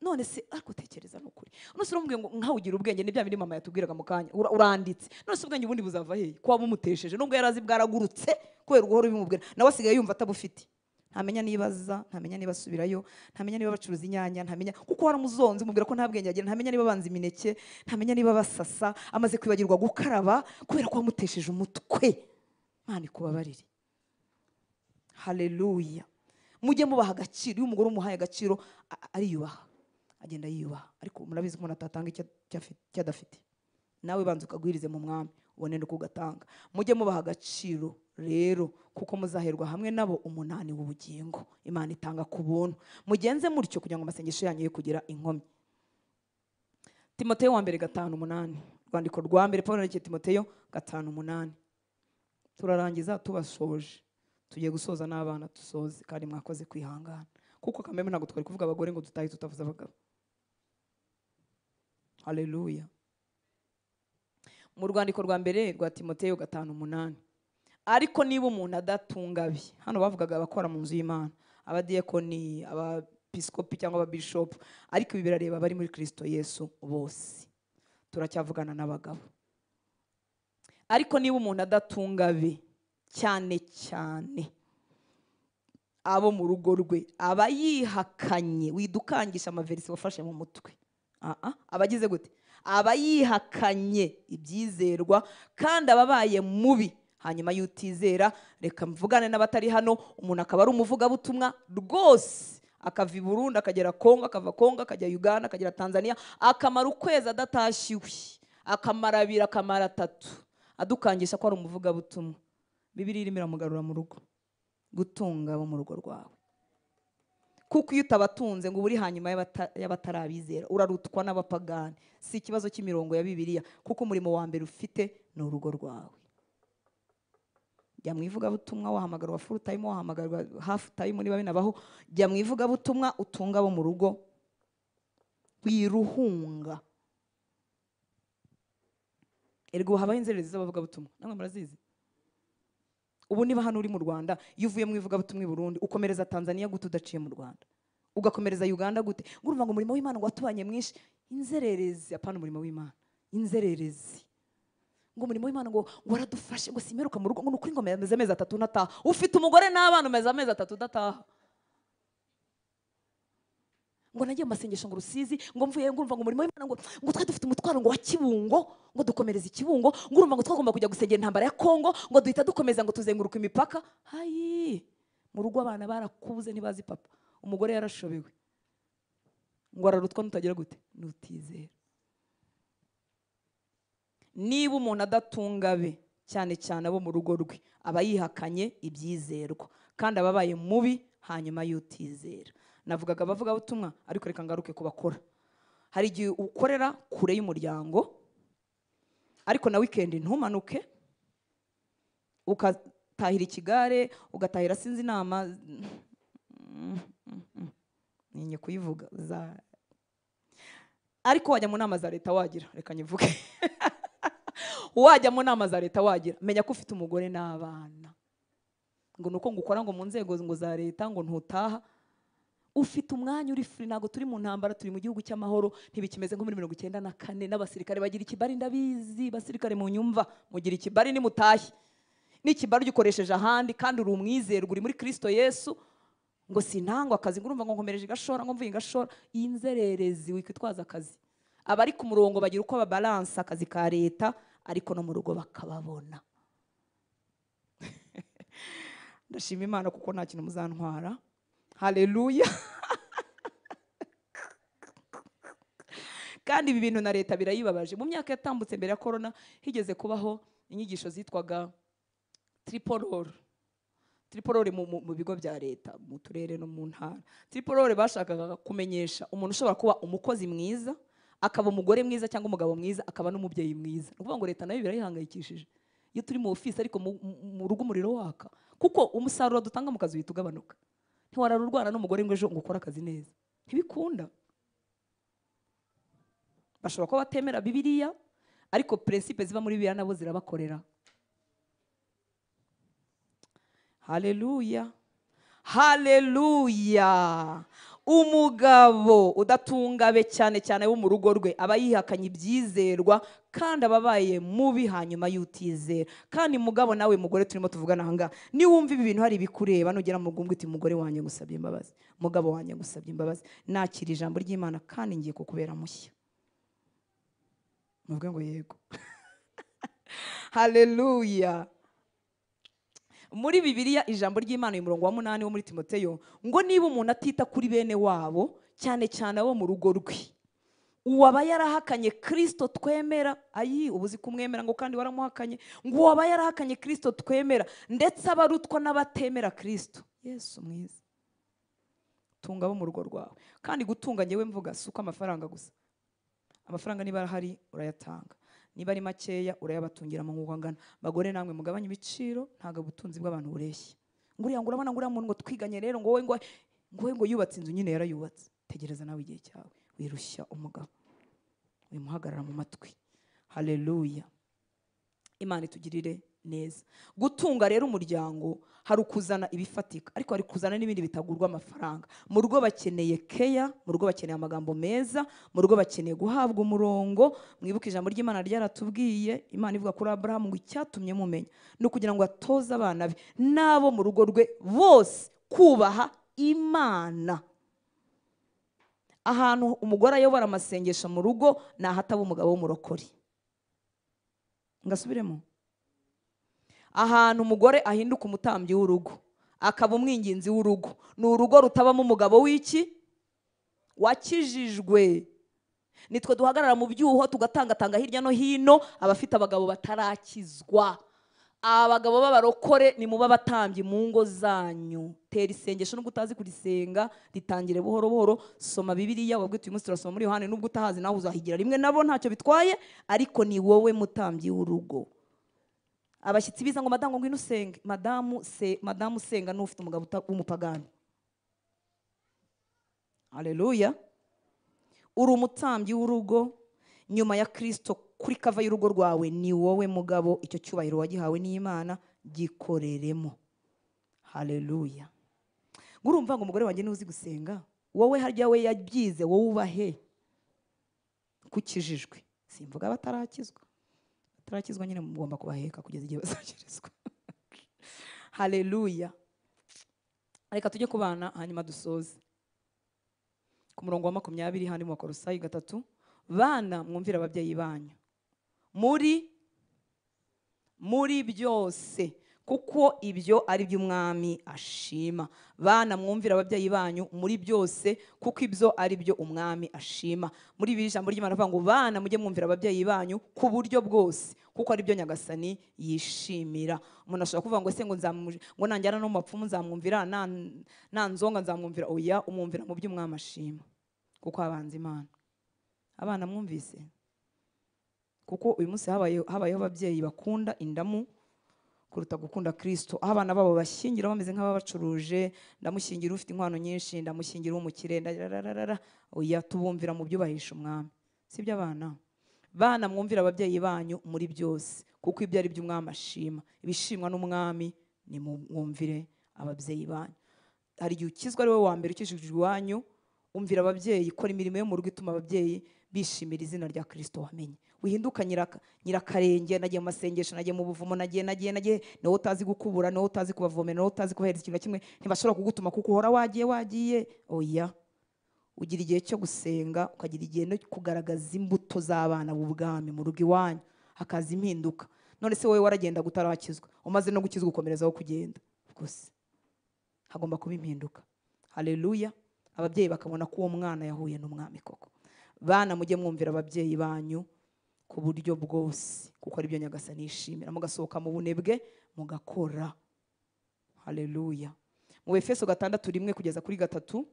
none se ariko tekereza n'ukuri none se uramubwiye ngo nkawe ugira ubwenge ni bya bindi mama yatubwiraga mu kanya uranditse none se ubwenge ubundi buzava hehe kuba bumutesheje nubwo yari azi bwaragurutse kubera guhora bimubwira nawe asigaye yumva atabufite ntamenya niba aza ntamenya niba asubirayo ntamenya niba bacuruza inyanya ntamenya kuko waramuzonze umubwira ko nta bwenge agira ntamenya niba banza imineke ntamenya niba basasa amaze kwibagirwa gukaraba kubera ko wamutesheje umutwe. Imana ikubabarire. Haleluya. Mujye mubaha agaciro. Iyo umugore umuhaye agaciro ariyubaha agenda yiyubaha ariko murabizi ko umuntu atatanga icyo adafite. Nawe banza ukagwirize mu mwami ubone no kugatanga. Mujye mubaha agaciro rero kuko muzaherwa hamwe nabo umunani w'ubugingo. Imana itanga ku buntu. Mugenze mutyo kugira ngo amasengesho yanyu ye kugira inkomyi. Timoteyo wa mbere 5:8. Rwandiko rwa mbere Paulo yandikiye Timoteyo 5:8. Turarangiza tubasoje. Tugiye gusoza n'abana tusoze kandi mwakoze kwihangana. Kuko kameme ntabwo twari kuvuga abagore ngo dutahe tutavuze abagabo. Haleluya. Mu rwandiko rwa mbere rwa Timoteyo 5:8. Ariko niba umuntu adatungabi, hano bavugaga abakora mu nzu y'Imana, abadiyakoni, abapiskopi cyangwa ababishopu, ariko ibi birareba bari muri Kristo Yesu bose. Turacyavugana n'abagabo. Ariko niba umuntu adatungabe cyane cyane abo mu rugo rwe, aba yihakanye, widukangisha amaverisi wafashe mu mutwe. Abagize gute? Aba yihakanye ibyizerwa kandi ababaye mubi. Hanyuma y'utizera reka mvugane n'abatari hano, umuntu akaba ari umuvugabutumwa rwose akava i Burundi akagera Kongo, akava Kongo akajya Uganda akagera Tanzania, akamara ukwezi adatashiwe, akamara 2 akamara 3 adukangisha ko ari umuvugabutumwa. Bibiliya irimo iramugarura mu rugo, gutunga abo mu rugo rwawe. Kuko iyo utabatunze ngo uri hanyuma y'abatarabizera urarutwa n'abapagani. Si ikibazo cy'imirongo ya Bibiliya, kuko umurimo wa mbere ufite ni urugo rwawe. Jya mwivuga butumwa wahamagarwa full time, wahamagarwa half time, niba binabaho jya mwivuga butumwa utunga abo mu rugo wiruhunga. Ergo habaho inzererezi z'abavuga butumwa, namwe murazizi. Ubu niba hano uri mu Rwanda, iyo uvuye mwivuga butumwa i Burundi ukomereza Tanzania gute udaciye mu Rwanda, ugakomereza Uganda gute, ngurumva ngo umurimo w'Imana ngo watubanye mwinshi. Inzererezi apana umurimo w'Imana, inzererezi ngo umurimo w'Imana ngo waradufashe ngo simeruka mu rugo ngo nukuri ngo meze amezi 3 nataha. Ufite umugore n'abana meze amezi 3 udataha. Ngo nagiye masengesho ngo Rusizi ngo mvuye ngurumva ngo umurimo w'Imana ngo twa dufite umutwaro ngo wa Kibungo ngo dukomereza Kibungo, ngurumva ngo twagomba kujya gusengera intambara ya Kongo ngo duhita dukomeza ngo tuzenguruka imipaka. Hayi mu rugo abana barakubuze ntibazi papa, umugore yarashobewe ngo ararutwa nutagira gute nutizera. Niba umuntu adatungabe cyane cyane abo mu rugo rwe, aba yihakanye ibyizerwa kandi ababaye mubi hanyuma yutizera. Navugaga abavuga butumwa ariko reka ngaruke kubakora. Hari igihe ukorera kure y'umuryango ariko na weekend ntumanuke ugatahira ikigare, ugatahira sinzi inama ninye kuyivuga ariko wajya mu nama za leta wagira, reka nyivuge wajya mu nama za leta wagira, menya ko ufite umugore n'abana. Ngo nuko ngukora ngo mu nzego ngo za leta ngo ntutaha, ufite umwanya uri free. Nago turi mu ntambara, turi mu gihugu cy'amahoro, ntibikimeze nko muri 94 n'abasirikare bagira ikibari. Ndabizi basirikare mu nyumva mugira ikibari nimutahe, n'ikibari gikoresheje ahandi kandi uri umwizerwa uri muri Kristo Yesu. Ngo sinangwa akazi ngurumva ngo nkomereje gashora ngo mvuye gashora. Inzererezi wikitwaza akazi. Abari ku murongo bagira uko babalance akazi ka leta ariko no mu rugo bakababona. Ndashima Imana kuko nta kintu muzantwara. Haleluya. Kandi ibi bintu na leta birayibabaje. Mu myaka yatambutse mbere ya corona higeze kubaho inyigisho zitwaga triporole. Triporole mu bigo bya leta, mu turere no mu ntara. Triporole bashakaga kumenyesha umuntu ushobora kuba umukozi mwiza, akaba umugore mwiza cyangwa umugabo mwiza, akaba n'umubyeyi mwiza. Nukuvuga ngo leta nayo birayihangayikishije. Iyo turi mu office ariko mu rugo umuriro waka, kuko umusaruro dutanga mu kazi witugabanuka. Ntiwararurwana n'umugore ngo ejo ngo ukora akazi neza, ntibikunda. Bashobora kuba batemera Bibiliya ariko principe ziba muri Bibiliya nabo zirabakorera. Haleluya. Haleluya. umugabo udatunga be cyane cyane wo mu rugo rwe aba yihakanye ibyizerwa kandi aba abaye mubi hanyuma y'utizera. Kandi mugabo nawe mugore turimo tuvugana aha ngaha, niwumva ibi bintu hari ibikureba nugera mu rugo uti mugore wanjye ngusabye imbabazi, mugabo wanjye ngusabye imbabazi, nakira ijambo ry'Imana kandi ngiye kukubera mushya. Muvuge ngo yego. Haleluya. Muri Bibiliya ijambo ry'Imana umurongo wa 8 wo muri Timoteyo ngo niba umuntu atita kuri bene wabo cyane cyane abo mu rugo rwe, uwaba yarahakanye Kristo twemera, ubuzi kumwemera ngo kandi waramuhakanye, ngo uwaba yarahakanye Kristo twemera ndetse abarutwa n'abatemera Kristo. Yesu mwiza. Tunga abo mu rugo rwawe. Kandi gutunga ngewe mvuga suko amafaranga gusa. Amafaranga niba ahari urayatanga, niba ari makeya urayabatungira mu nk'uko angana. Bagore namwe mugabanye ibiciro, ntago ubutunzi bw'abantu bureshya. Nguriya ngo urabona nguriya muntu ngo twiganye rero ngo wowe ngo yubatse inzu nyine yarayubatse. Tegereza nawe igihe cyawe, wirushya umugabo, wimuhagarara mu matwi. Haleluya. Imana itugirire neza. Gutunga rero umuryango hari ukuzana ibifatika, ariko hari kuzana n'ibindi bitagurwa amafaranga. Mu rugo bakeneye keya, mu rugo bakeneye amagambo meza, mu rugo bakeneye guhabwa umurongo. Mwibuke ijambo ry'Imana ryaratubwiye, Imana ivuga kuri Abrahamu ngo icyatumye mumenya no kugira ngo atoze abana be nabo mu rugo rwe bose kubaha Imana. Ahantu umugore ayobora amasengesho mu rugo ni ahataba umugabo w'umurokori. Ngasubiremo. Ahantu umugore ahinduka umutambyi w'urugo akaba umwinginzi w'urugo ni urugo rutabamo umugabo w'iki wakijijwe. Nitwe duhagarara mu byuho tugatangatanga hirya no hino abafite abagabo batarakizwa. Abagabo b'abarokore ni muba batambye mu ngo zanyu. Tera isengesho nubwo utazi kurisenga, ritangire buhoro buhoro. Soma Bibiliya, wabwite uyu munsi turasoma muri Yohana, nubwo utahazi nawe uzahigira rimwe nabo ntacyo bitwaye, ariko ni wowe mutambyi w'urugo. Abashyitsi biza ngo madamu ngwino usenge, madamu senga n'ufite umugabo w'umupagani. Haleluya. Uri umutambyi w'urugo nyuma ya Kristo. Kuri kava y'urugo rwawe ni wowe mugabo, icyo cyubahiro wagihawe n'Imana gikoreremo. Haleluya. Ngurumva ngo umugore wanjye nuzi gusenga, wowe harya we yabyize, wowe ubahe kukijijwe. Simvuga batarakizwa, batarakizwa nyine mugomba kubaheka kugeza igihe bazakirizwa. Haleluya. Reka tujye kubana hanyuma dusoze. Ku murongo wa 20 handi mu Bakolosayi 3, bana mwumvira ababyeyi banyu muri byose kuko ibyo ari byo umwami ashima. Bana mwumvira ababyeyi banyu muri byose kuko ibyo ari byo umwami ashima. Muri ibi ijambo ry'Imana avuga ngo bana mujye mwumvira ababyeyi banyu ku buryo bwose kuko ari byo Nyagasani yishimira. Umuntu ashobora kuvuga ngo ese ngo nanjyana no mu mapfumu nzamwumvira, nanzonga nzamwumvira. Oya, umwumvira mu byo umwami ashima kuko abanza Imana. Abana mwumvise? Kuko uyu munsi habayeho ababyeyi bakunda indamu kuruta gukunda Kristo. Aho abana babo bashyingira bameze nk'ababacuruje, ndamushyingira ufite inkwano nyinshi, ndamushyingira umukire, oya, tubumvira mu byubahisha umwami. Sibyo abana? Bana mwumvira ababyeyi banyu muri byose kuko ibyo ari byo umwami ashima. Ibishimwa n'umwami ni mwumvire ababyeyi banyu. Hari igihe ukizwa ari wowe wa mbere ukijijwe iwanyu, umvira ababyeyi, kora imirimo yo mu rugo ituma ababyeyi bishimira izina rya Kristo wamenye. Uhinduka nyirakarenge, nagiye mu masengesho, nagiye mu buvumo, nagiye niwo utazi gukubura, niwo utazi kubavomera, niwo utazi kubahereza ikintu kimwe, ntibashobora kugutuma kuko uhora wagiye. Oya, ugira igihe cyo gusenga, ukagira igihe no kugaragaza imbuto z'abana b'ubwami mu rugo iwanyu, hakaza impinduka. None se wowe waragenda gutarakizwa, umaze no gukizwa ukomerezaho kugenda, rwose hagomba kuba impinduka. Haleluya. Ababyeyi bakabona ko uwo mwana yahuye n'umwami koko. Bana mujye mwumvira ababyeyi banyu ku buryo bwose kuko ari byo Nyagasani yishimira. Mugasohoka mu bunebwe mugakora. Haleluya. Mu Efeso 6:1-3,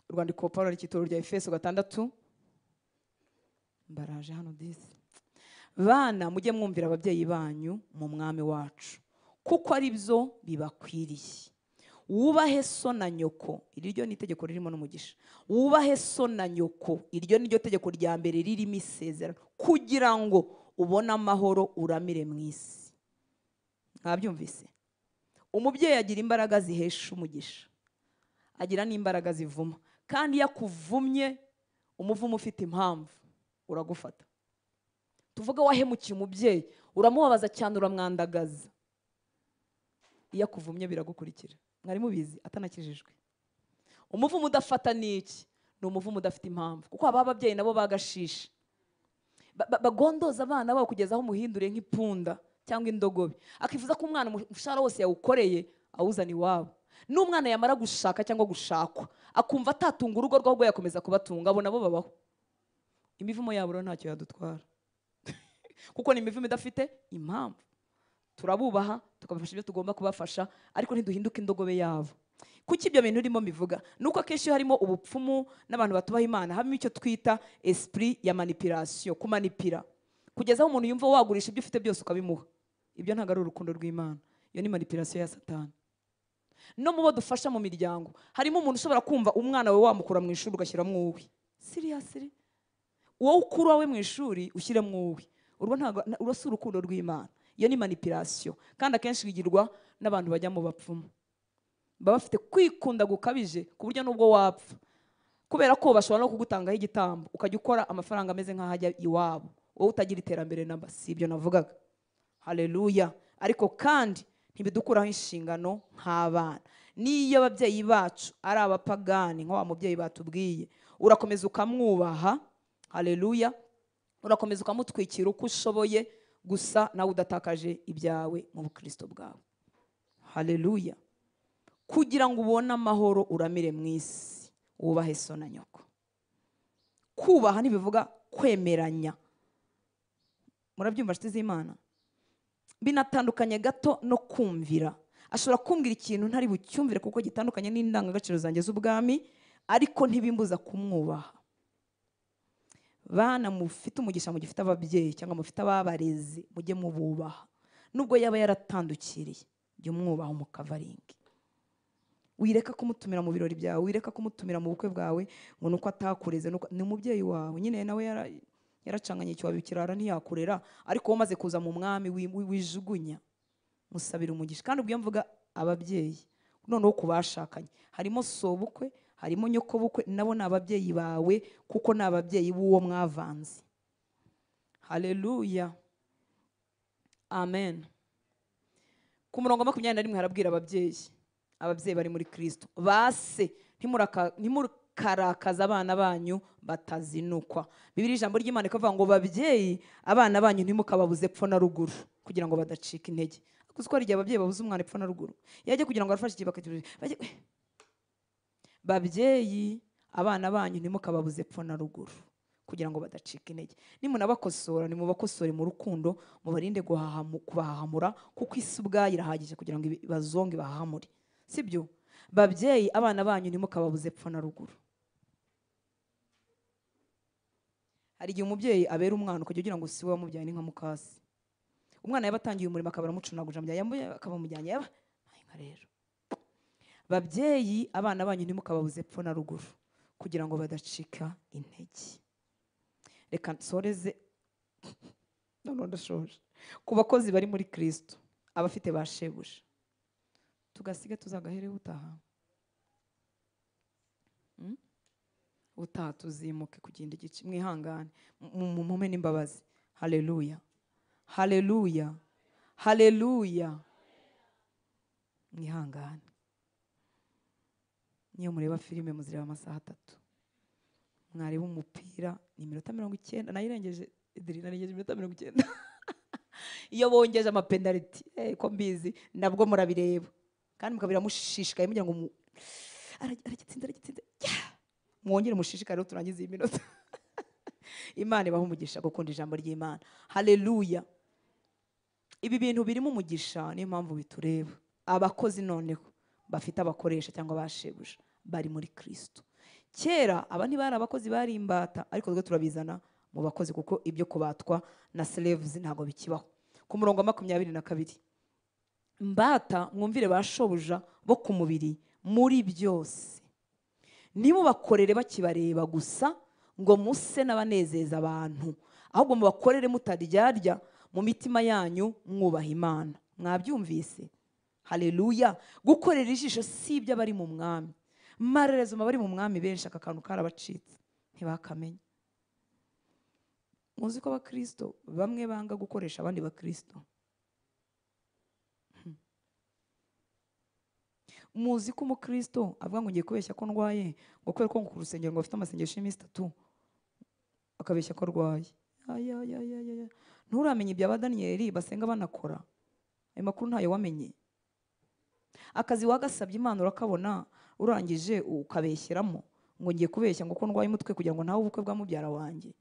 urwandiko Paulo rw'itoro rya Efeso 6, mbaraje hano disi. Bana mujye mwumvira ababyeyi banyu mu mwami wacu kuko ari byo bibakwiriye. Wubahe so na nyoko, iryo ni itegeko ririmo n'umugisha. Wubahe so na nyoko, iryo ni ryo tegeko rya mbere ririmo isezerano, kugira ngo ubone amahoro uramire mu isi. Mwabyumvise? Umubyeyi agira imbaraga zihesha umugisha. agira n'imbaraga zivuma, kandi iyo akuvumye umuvumo ufite impamvu uragufata. Tuvuga wahemukiye umubyeyi, uramubabaza cyane, uramwandagaza, iyo akuvumye biragukurikira. Mwari mubizi atanakijijwe. Umuvumo udafata ni iki? Ni umuvumo udafite impamvu, kuko aba ababyeyi nabo bagashisha bagondoza abana babo kugeza aho umuhinduriye nk'ipunda cyangwa indogobe, akifuza ko umwana umushahara wose yawukoreye awuzana iwabo. N'umwana yamara gushaka cyangwa gushakwa akumva atatunga urugo rw'ahubwo yakomeza kubatunga, abo nabo babaho. Imivumo yabo rero ntacyo yadutwara kuko ni imivumo idafite impamvu. Turabubaha, tukabafasha ibyo tugomba kubafasha, ariko ntiduhinduke indogobe yabo. Kuki ibyo bintu urimo bivuga? Nuko akenshi harimo ubupfumu n'abantu batubaha Imana, habimo icyo twita esprit ya manipulation, kumanipira, kugeza aho umuntu yumva wagurisha ibyo ufite byose ukabimuha. Ibyo ntabwo ari urukundo rw'Imana, iyo ni manipulation ya Satani. No mu bo dufasha mu miryango harimo umuntu ushobora kumva umwana we wamukura mu ishuri ugashyiramo uwe. Seriously? Wowe ukura we mu ishuri ushyiramo uwe, urwo si urukundo rw'Imana, iyo ni manipulation. Kandi akenshi bigirwa n'abantu bajya mu bapfumu, baba bafite kwikunda gukabije ku buryo n'ubwo wapfa, kubera ko bashobora no kugutangaho igitambo ukajya ukora amafaranga ameze nk'aho ajya iwabo, wowe utagira iterambere namba. Si ibyo navugaga. Haleluya. Ariko kandi ntibidukuraho inshingano nk'abana. N'iyo ababyeyi bacu ari abapagani nka wa mubyeyi batubwiye, urakomeza ukamwubaha. Haleluya. Urakomeza ukamutwikira uko ushoboye, gusa nawe udatakaje ibyawe mu bukristo bwawe. Haleluya. Kugira ngo ubone amahoro uramire mu isi, wubahe so na nyoko. Kubaha ntibivuga kwemeranya. Murabyumva nshuti z'Imana? Binatandukanye gato no kumvira. Ashobora kumbwira ikintu ntari bucyumvire kuko gitandukanye n'indangagaciro zanjye z'ubwami, ariko ntibimbuza kumwubaha. Bana mufite umugisha, mu gifite ababyeyi cyangwa mufite ababarezi, mujye mububaha. Nubwo yaba yaratandukiriye, jya umwubaha umukavaringi. Wireka kumutumira mu birori byawe, wireka kumutumira mu bukwe bwawe ngo nuko atakureze, ni umubyeyi wawe. Nyine nawe yaracanganye icyo wabikirara ntiyakurera, ariko wamaze kuza mu mwami wijugunya, musabira umugisha. Kandi ubwo mvuga ababyeyi, noneho kubashakanye harimo sobukwe, harimo nyokobukwe, nabo ni ababyeyi bawe kuko ni ababyeyi b'uwo mwavanze. Haleluya. Amen. Ku murongo wa 21 harabwira ababyeyi bari muri Kristo, base ntimukarakaza abana banyu batazinukwa. Bibiliya ijambo ry'Imana ikavuga ngo babyeyi, abana banyu ntimukababuze epfo na ruguru kugira ngo badacika intege. Kuko hari igihe ababyeyi babuze umwana epfo na ruguru, yajya kugira ngo arafashe ikibakatije. Babyeyi, abana banyu ntimukababuze epfo na ruguru kugira ngo badacika intege. Nimunabakosora, nimubakosore mu rukundo, mubarinde kubahahamura, kuko isi ubwayo irahagije kugira ngo bazonge bahahamure. Sibyo? Babyeyi, abana banyu ntimukababuze epfo na ruguru. Hari igihe umubyeyi abera umwana ukajya ugira ngo si we wamubyaye, ni nka mukasi. Umwana yabatangiye umurimo akaba aramucunaguje, akaba amujyanye yaba nka rero. Babyeyi, abana banyu ntimukababuze epfo na ruguru kugira ngo badacika intege. Reka nsoreze none ndashoje ku bakozi bari muri Kristo, abafite ba shebuja, tugasiga tuzagahere utaha. Utaha tuzimuke kugenda igice, mwihangane mume n'imbabazi. Haleluya. Haleluya. Haleluya. Mwihangane. Niyo mureba filime muzireba amasaha 3, mwareba umupira ni iminota 90, nayirengeje iminota 90. Iyo bongeje amapenaliti, ko mbizi nabwo murabireba kandi mukabira mushishikaye mugira ngo aragitsinda. Mwongere mushishikare turangize iyi minota. Imana ibaho umugisha gukunda ijambo ry'Imana. Haleluya. Ibi bintu birimo umugisha, niyo mpamvu bitureba. Abakozi noneho bafite abakoresha cyangwa bashebuja bari muri Kristo. Kera aba ntibari abakozi, bari imbata, ariko twe turabizana mu bakozi kuko ibyo kubatwa na slaves ntago bikibaho. Ku murongo wa 22, mbata mwumvire bashobuja bo ku mubiri muri byose, ntimubakorere bakibareba gusa ngo muse n'abanezeza abantu, ahubwo mubakorere mutaryarya, mu mitima yanyu mwubaha Imana. Mwabyumvise? Haleluya. Gukorera ijisho si ibyo abari mu mwami. marerezoma bari mu mwami benshi aka kantu karabacitse ntibakamenye. Muzi ko abakristo bamwe banga gukoresha abandi bakristo. Muzi ko umukristo avuga ngo ngiye kubeshya ko ndwaye ngo kubera ko ku rusengero ngo afite amasengesho y'iminsi 3 akabeshya ko arwaye. Nturamenye ibya Daniyeli basenga banakora, ayo makuru ntayo wamenye. Akazi wagasabye Imana urakabona, urangije ukabeshyeramo ngo ngiye kubeshya ngo ko ndwaye umutwe kugira ngo nawe ubukwe bwa mubyara wanjye.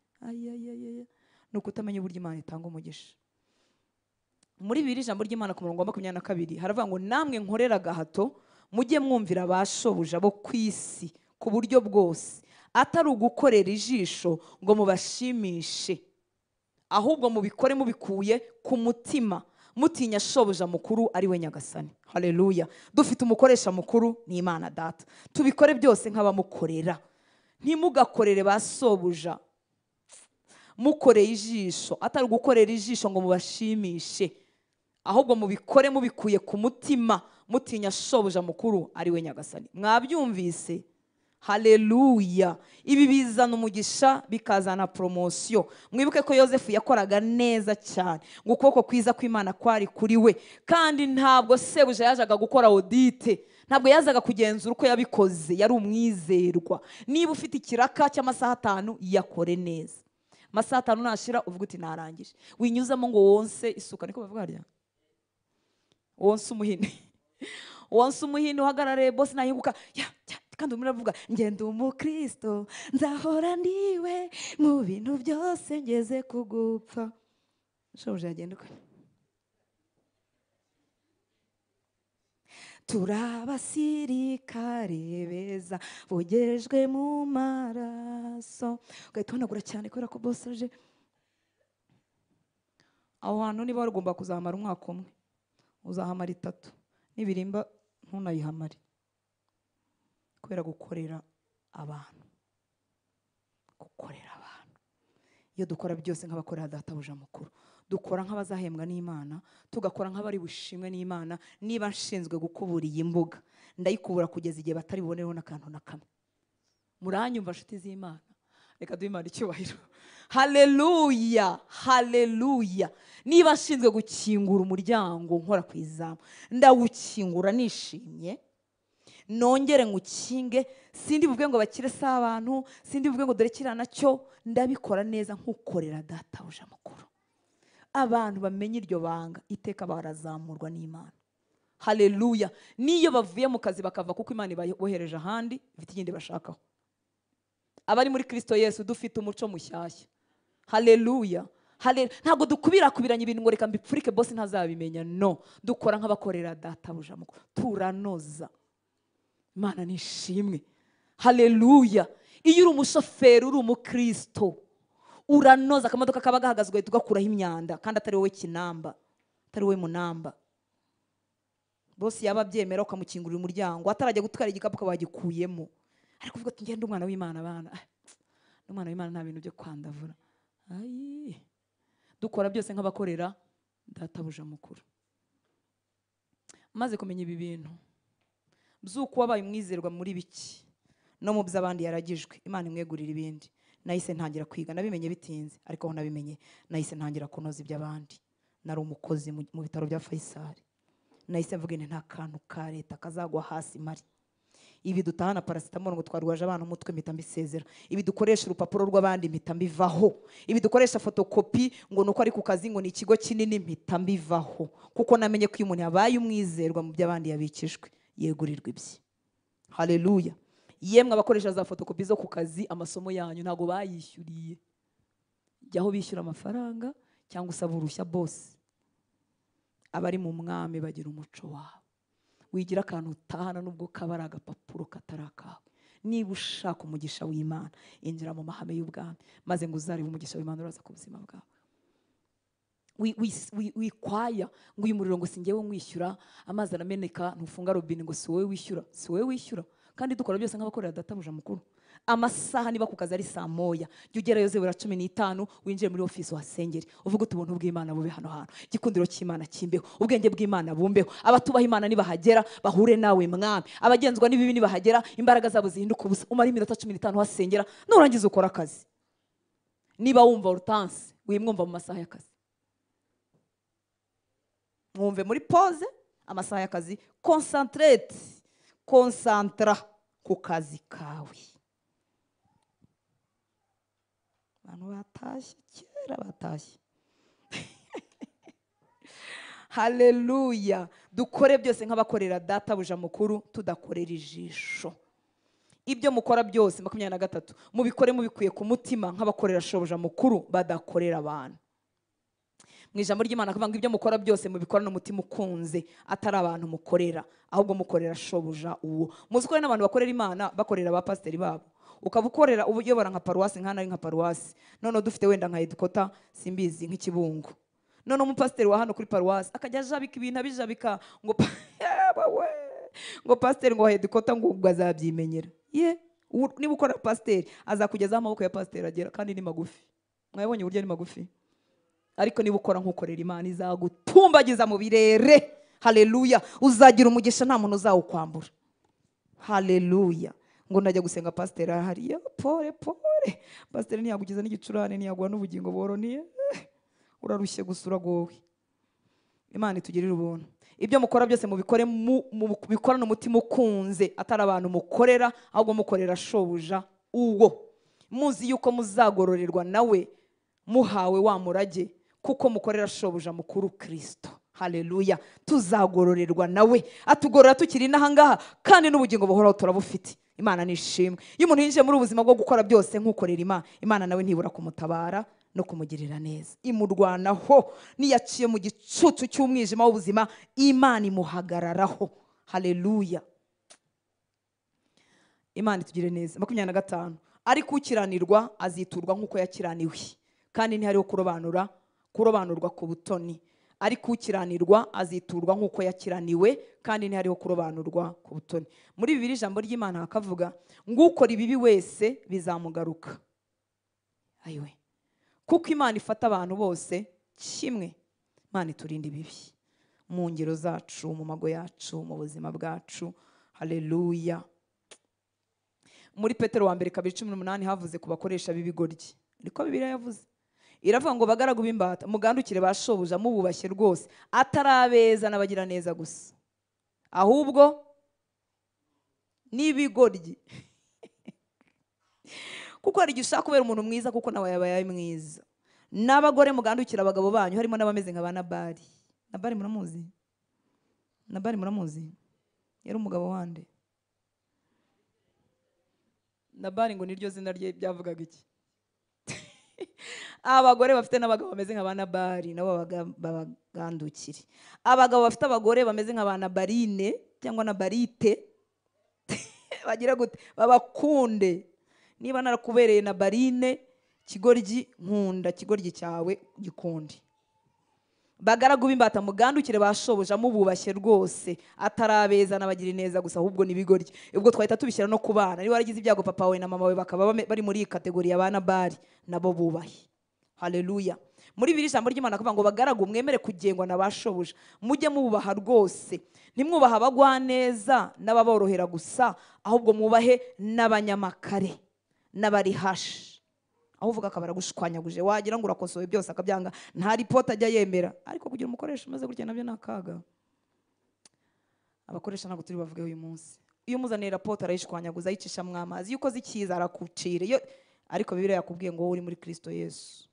Nuko utamenya uburyo Imana itanga umugisha. Muri Bibiliya ijambo ry'Imana ku murongo wa 22 haravuga ngo namwe nkorera gahato mujye mwumvira abashobuja bo kwisi ku buryo bwose, atari ugukorera ijisho ngo mubashimishe, ahubwo mubikore mubikuye ku mutima, mutinya shobuja mukuru ari we Nyagasani. Haleluya. Dufite umukoresha mukuru ni Imana Data. Tubikore byose nk'abamukorera. Ntimugakorere basobuja mukoreye ijisho, atari gukorera ijisho ngo mubashimishe, ahubwo mubikore mubikuye ku mutima, mutinya shobuja mukuru ari we Nyagasani. Mwabyumvise? Haleluya. Ibi bizana umugisha bikazana promotion. Mwibuke ko Yosefu yakoraga neza cyane, ngo ukuboko kwiza kw'Imana kwari kuri we, kandi ntabwo sebuja yajaga gukora audite, ntabwo yazaga kugenzura uko yabikoze, yari umwizerwa. Niba ufite ikiraka cy'amasaha 5 yakore neza, amasaha 5 nashira uvuga uti narangije, winyuzamo ngo wonse isuka, niko bavuga harya, wonse umuhini wonse umuhini uhagarare boss nahinguka kandi umuravuga ngende umukristo nzahora ndiwe mu bintu byose ngeze kugupfa. Shoje agenda uko turabasirikare beza bogejwe mu maraso, ugatonagura cyane kubera ko boss aje aho hantu. Niba warugomba kuzamara umwaka umwe, uzahamara 3 nibirimba ntunayihamare, kubera gukorera abantu. Iyo dukora byose nk'abakorera databuja mukuru, dukora nk'abazahembwa n'Imana, tugakora nk'abari bushimwe n'Imana. Niba nshinzwe gukubura iyi mbuga, ndayikubura kugeza igihe batari bubonereho n'akantu na kamwe. Muranyumva nshuti z'Imana? Reka duhe Imana icyubahiro. Haleluya, haleluya. Niba nshinzwe gukingura umuryango nkora ku izamu, ndawukingura nishimye, nongere ngukinge. Sindi buvuge ngo bakire sa abantu, sindi buvuge ngo dore kirana cyo, ndabikora neza nkukorera databuja mukuru. Abantu bamenye iryo banga iteka barazamurwa n'Imana. Haleluya. Niyo bavuye mu kazi bakava kuko Imana ibabohereje ahandi bifite ikindi bashakaho. Abari muri Kristo Yesu dufite umuco mushyashya. Haleluya. Ntabwo dukubiranya ibintu ngo reka mbipfurike boss ntazabimenya. No, dukora nk'abakorera databuja mukuru, turanoza. Imana nishimwe. Haleluya. Iyo uri umushoferi uri umukristo uranoza, akamodoka kaba gahagazwe tugakuraho imyanda kandi atari wowe kinamba, atari wowe munamba. Boss yaba byemera ukamukingurira umuryango, atarajya gutwara igikapu kabagikuyemo, ariko uvuga ati ngende umwana w'Imana abana. N'umwana w'Imana nta bintu byo kwandavura. Dukora byose nk'abakorera databuja mukuru. Maze kumenya ibi bintu by'uko wabaye umwizerwa muri biki no mu by'abandi yaragijwe, Imana imwegurira ibindi. Nahise ntangira kwiga, nabimenye bitinze, ariko aho nabimenye nahise ntangira kunoza iby'abandi. Nari umukozi mu bitaro bya Faisal. Nahise mvuga nti nta kantu ka leta kazagwa hasi mari. Ibi dutahana paracetamol ngo twarwaje abantu umutwe mpita mbisezera. Ibi dukoresha urupapuro rw'abandi mpita mbivaho. Ibi dukoresha fotokopi ngo nuko ari ku kazi ngo ni ikigo kinini mpita mbivaho, kuko namenye ko umuntu yabaye umwizerwa mu by'abandi yabikijwe yegurirwa ibye. Haleluya. Yemwe abakoresha za fotokopi zo ku kazi, amasomo yanyu ntago bayishyuriye. Jyaho bishyura amafaranga cyangwa usaba urushya boss. Abari mu mwami bagira umuco wabo. Wigira akantu utahana nubwo kabara agapapuro katarakawe. Niba ushaka umugisha w'Imana, injira mu mahame y'ubwami, maze ngo uzarebe umugisha w'Imana uraza ku buzima bwawe. Wikwaya ngo uyu muriro ngo singewe mwishyura, amazi arameneka ntufunga robine ngo si wowe wishyura. Si wowe wishyura kandi dukora byose nk'abakorera databuja mukuru. Amasaha niba ku kazi ari saa moya, jya ugerayo 15 winjiye muri ofisi uhasengere, uvuga uti ubuntu bw'Imana bube hano hantu, igikundiro cy'Imana kimbeho, ubwenge bw'Imana bumbeho, abatubaha Imana nibahagera bahure nawe mwami, abagenzwa n'ibibi nibahagera imbaraga zabo zihinduka ubusa. Umara iminota 15 uhasengera, nurangiza ukora akazi. Niba wumva Hortense wimwumva mu masaha y'akazi, mwumve muri pause amasaha y'akazi, concentra ku kazi kawe. Abantu batashye kera, batashye. Haleluya. Dukore byose nk'abakorera databuja mukuru, tudakorera ijisho. Ibyo mukora byose 23 mubikore mubikuye ku mutima nk'abakorera shobuja mukuru, badakorera abantu. Mu ijambo ry'Imana akavuga ngo ibyo mukora byose mubikorana umutima ukunze, atari abantu mukorera, ahubwo mukorera shobuja uwo. Muzi ko n'abantu bakorera Imana bakorera ba pasiteri babo, ukaba ukorera ubuyobora nka paruwasi, nkana ari nka paruwasi, none dufite wenda nka Edukota simbizi nk'ikibungo, none umupasiteri wa hano kuri paruwasi akajya ajabika ibintu abijabika ngo ngo pasiteri ngo Edukota ngo azabyimenyera. Niba ukora pasiteri azakugezaho amaboko ya pasiteri agera, kandi ni magufi. Mwabonye uburyo ni magufi? Ariko niba ukora nk'ukorera Imana izagutumbagiza mu birere. Haleluya. Uzagira umugisha nta muntu uzawukwambura. Haleluya. Ngo najya gusenga pasiteri ahari, pore pasiteri ntiyagugiza n'igicurane, ntiyaguha n'ubugingo boroniye, urarushye gusa uragowe. Imana itugirire ubuntu. Ibyo mukora byose mubikore mubikorana umutima ukunze, atari abantu mukorera, ahubwo mukorera shobuja uwo, muzi yuko muzagororerwa nawe muhawe wa murage, kuko mukorera shobuja mukuru Kristo. Haleluya. Tuzagororerwa nawe, atugorora tukiri n'ahangaha, kandi n'ubugingo buhoraho turabufite. Imana nishimwe. Iyo umuntu yinjiye muri ubuzima bwo gukora byose nk'ukorera Imana, Imana nawe ntibura kumutabara no kumugirira neza. Imurwanaho, niyaciye mu gicucu cy'umwijima w'ubuzima, Imana imuhagararaho. Haleluya. Imana itugire neza. 25 ariko ukiranirwa aziturwa nk'uko yakiraniwe, kandi ntihariho kurobanurwa ku butoni. Ariko ukiranirwa aziturwa nk'uko yakiraniwe, kandi ntihariho kurobanurwa ku butoni. Muri Bibiliya ijambo ry'Imana hakavuga ngo ukora ibibi wese bizamugaruka. Ayiwe. Kuko Imana ifata abantu bose kimwe. Imana iturinde ibibi mu ngero zacu, mu mago yacu, mu buzima bwacu. Haleluya. Muri Petero 2:18 havuze ku bakoresha b'ibigoryi. Niko Bibiliya yavuze. Iravuga ngo bagaragu b'imbata mugandukire bashobuja mububashye rwose, atarabeza n'abagira neza gusa, ahubwo n'ibigoryi. Kuko hari gishaka kubera umuntu mwiza, kuko nawe yabaye mwiza. N'abagore mugandukira abagabo banyu, harimo n'abameze nka Nabali. Nabali muramuzi? Nabali muramuzi? Yari umugabo wande? Nabali ngo niryo zina rye byavugaga iki? Abagore bafite n'abagabo bameze nka Nabali nabo babagandukire. Abagabo bafite abagore bameze nka Nabaline cyangwa Nabalite bagira gute? Babakunde. Niba narakubereye Nabaline, kigoryi nkunda kigoryi cyawe gikundi. Bagaragu b'imbata mugandukire bashoboja mububashye rwose, atarabeza n'abagira neza gusa, ahubwo n'ibigoryi. Ubwo twahita tubishyira no ku bana. Niba waragize ibyago papa we na mama we bakaba bari muri iyi kategori ya Nabali, nabo bubahe. Haleluya. Muri Bibiliya ijambo ry'Imana akavuga ngo bagaragu mwemere kugengwa na bashobuja, mujye mububaha rwose. Ntimwubaha abagwa neza n'ababorohera gusa, ahubwo mwubahe n'abanyamakare n'abari hashi. Aho uvuga akabara gushwanyaguje, wagira ngo urakosowe byose akabyanga, nta ripota ajya yemera. Ariko kugira umukoresha umeze gutya nabyo nakaga. Abakoresha ntabwo turi bavuge uyu munsi. Iyo umuzaniye rapota arayishwanyaguza, ayicisha mu amazi. Iyo ukoze icyiza arakucira. Ariko Bibiliya yakubwiye ngo wowe uri muri Kristo Yesu,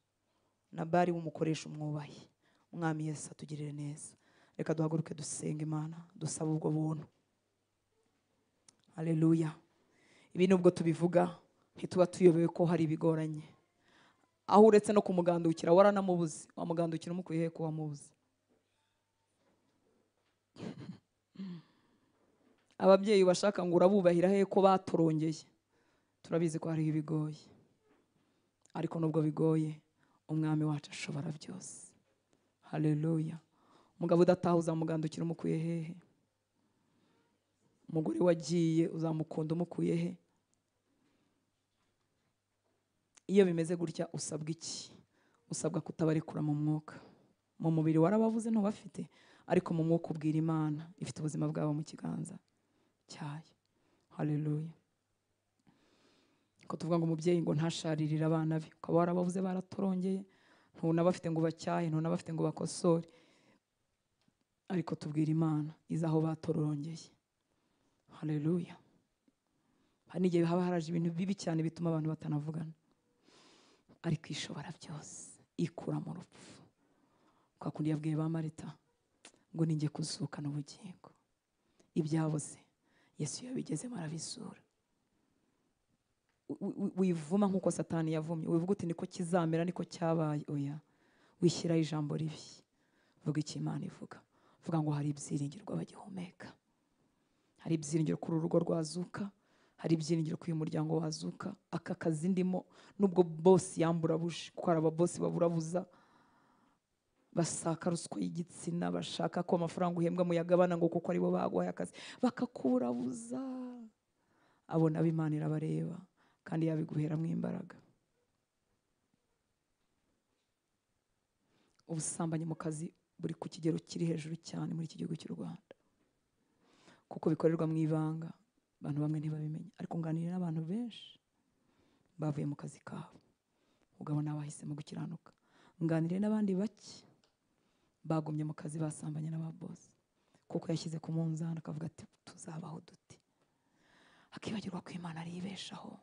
Nabali w'umukoresha umwubahe. Umwami Yesu atugirire neza. Reka duhaguruke dusenga Imana, dusaba ubwo buntu. Haleluya. Ibi nubwo tubivuga ntituba tuyobewe ko hari ibigoranye. Aho uretse no kumugandukira waranamubuze, wamugandukira umukuye he ko wamubuze? Ababyeyi bashaka ngo urabubahira he ko baturongeye? Turabizi ko hari ibigoye, ariko nubwo bigoye umwami wacu ashobora byose. Haleluya. Umugabo udataha uzamugandukira umukuye hehe? umugore wagiye uzamukunda umukuye he? Iyo bimeze gutya usabwa iki? Usabwa kutabarekura mu mwuka. Mu mubiri warabavuze ntubafite, ariko mu mwuka ubwira Imana ifite ubuzima bwabo mu kiganza cyayo. Haleluya. Ko tuvuga ngo umubyeyi ngo ntasharirire abana be, ukaba warabavuze baratorongeye, ntunabafite ngo bacyahe, ntunabafite ngo bakosore, ariko tubwira Imana izi aho batorongeye. Haleluya. Hari n'igihe haba haraje ibintu bibi cyane bituma abantu batanavugana, ariko ishobora byose, ikura mu rupfu. Kwa kundi yabwiye ba Marita ngo ninjye kuzukana ubugingo, ibyabuze Yesu yabigezemo arabizura. Wivuma nk'uko Satani yavumye, wivuga uti niko kizamera niko cyabaye. Oya, wishyiraho ijambo ribi, vuga icyo Imana ivuga. Vuga ngo hari ibyiringiro bagihumeka, hari ibyiringiro kuri urugo rwazuka, hari ibyiringiro ku muryango wazuka. Aka kazi ndimo nubwo boss yamburabuje, kuko hari ababosi baburabuza, basaka ruswa y'igitsina, bashaka ko amafaranga uhembwa muyagabana ngo kuko aribo baguhaye akazi, bakakurabuza. Abo nabo Imana irabareba kandi yabiguheramo imbaraga. Ubusambanyi mu kazi buri ku kigero kiri hejuru cyane muri iki gihugu cy'u Rwanda, kuko bikorerwa mu ibanga, abantu bamwe ntibabimenya. Ariko nganira n'abantu benshi bavuye mu kazi kabo, ugabona bahisemo gukiranuka. Nganire n'abandi bake bagumye mu kazi basambanye n'ababosi, kuko yashyize ku munzani akavuga ati tuzabaho dute. Akibagirwa ko Imana ari ibeshaho,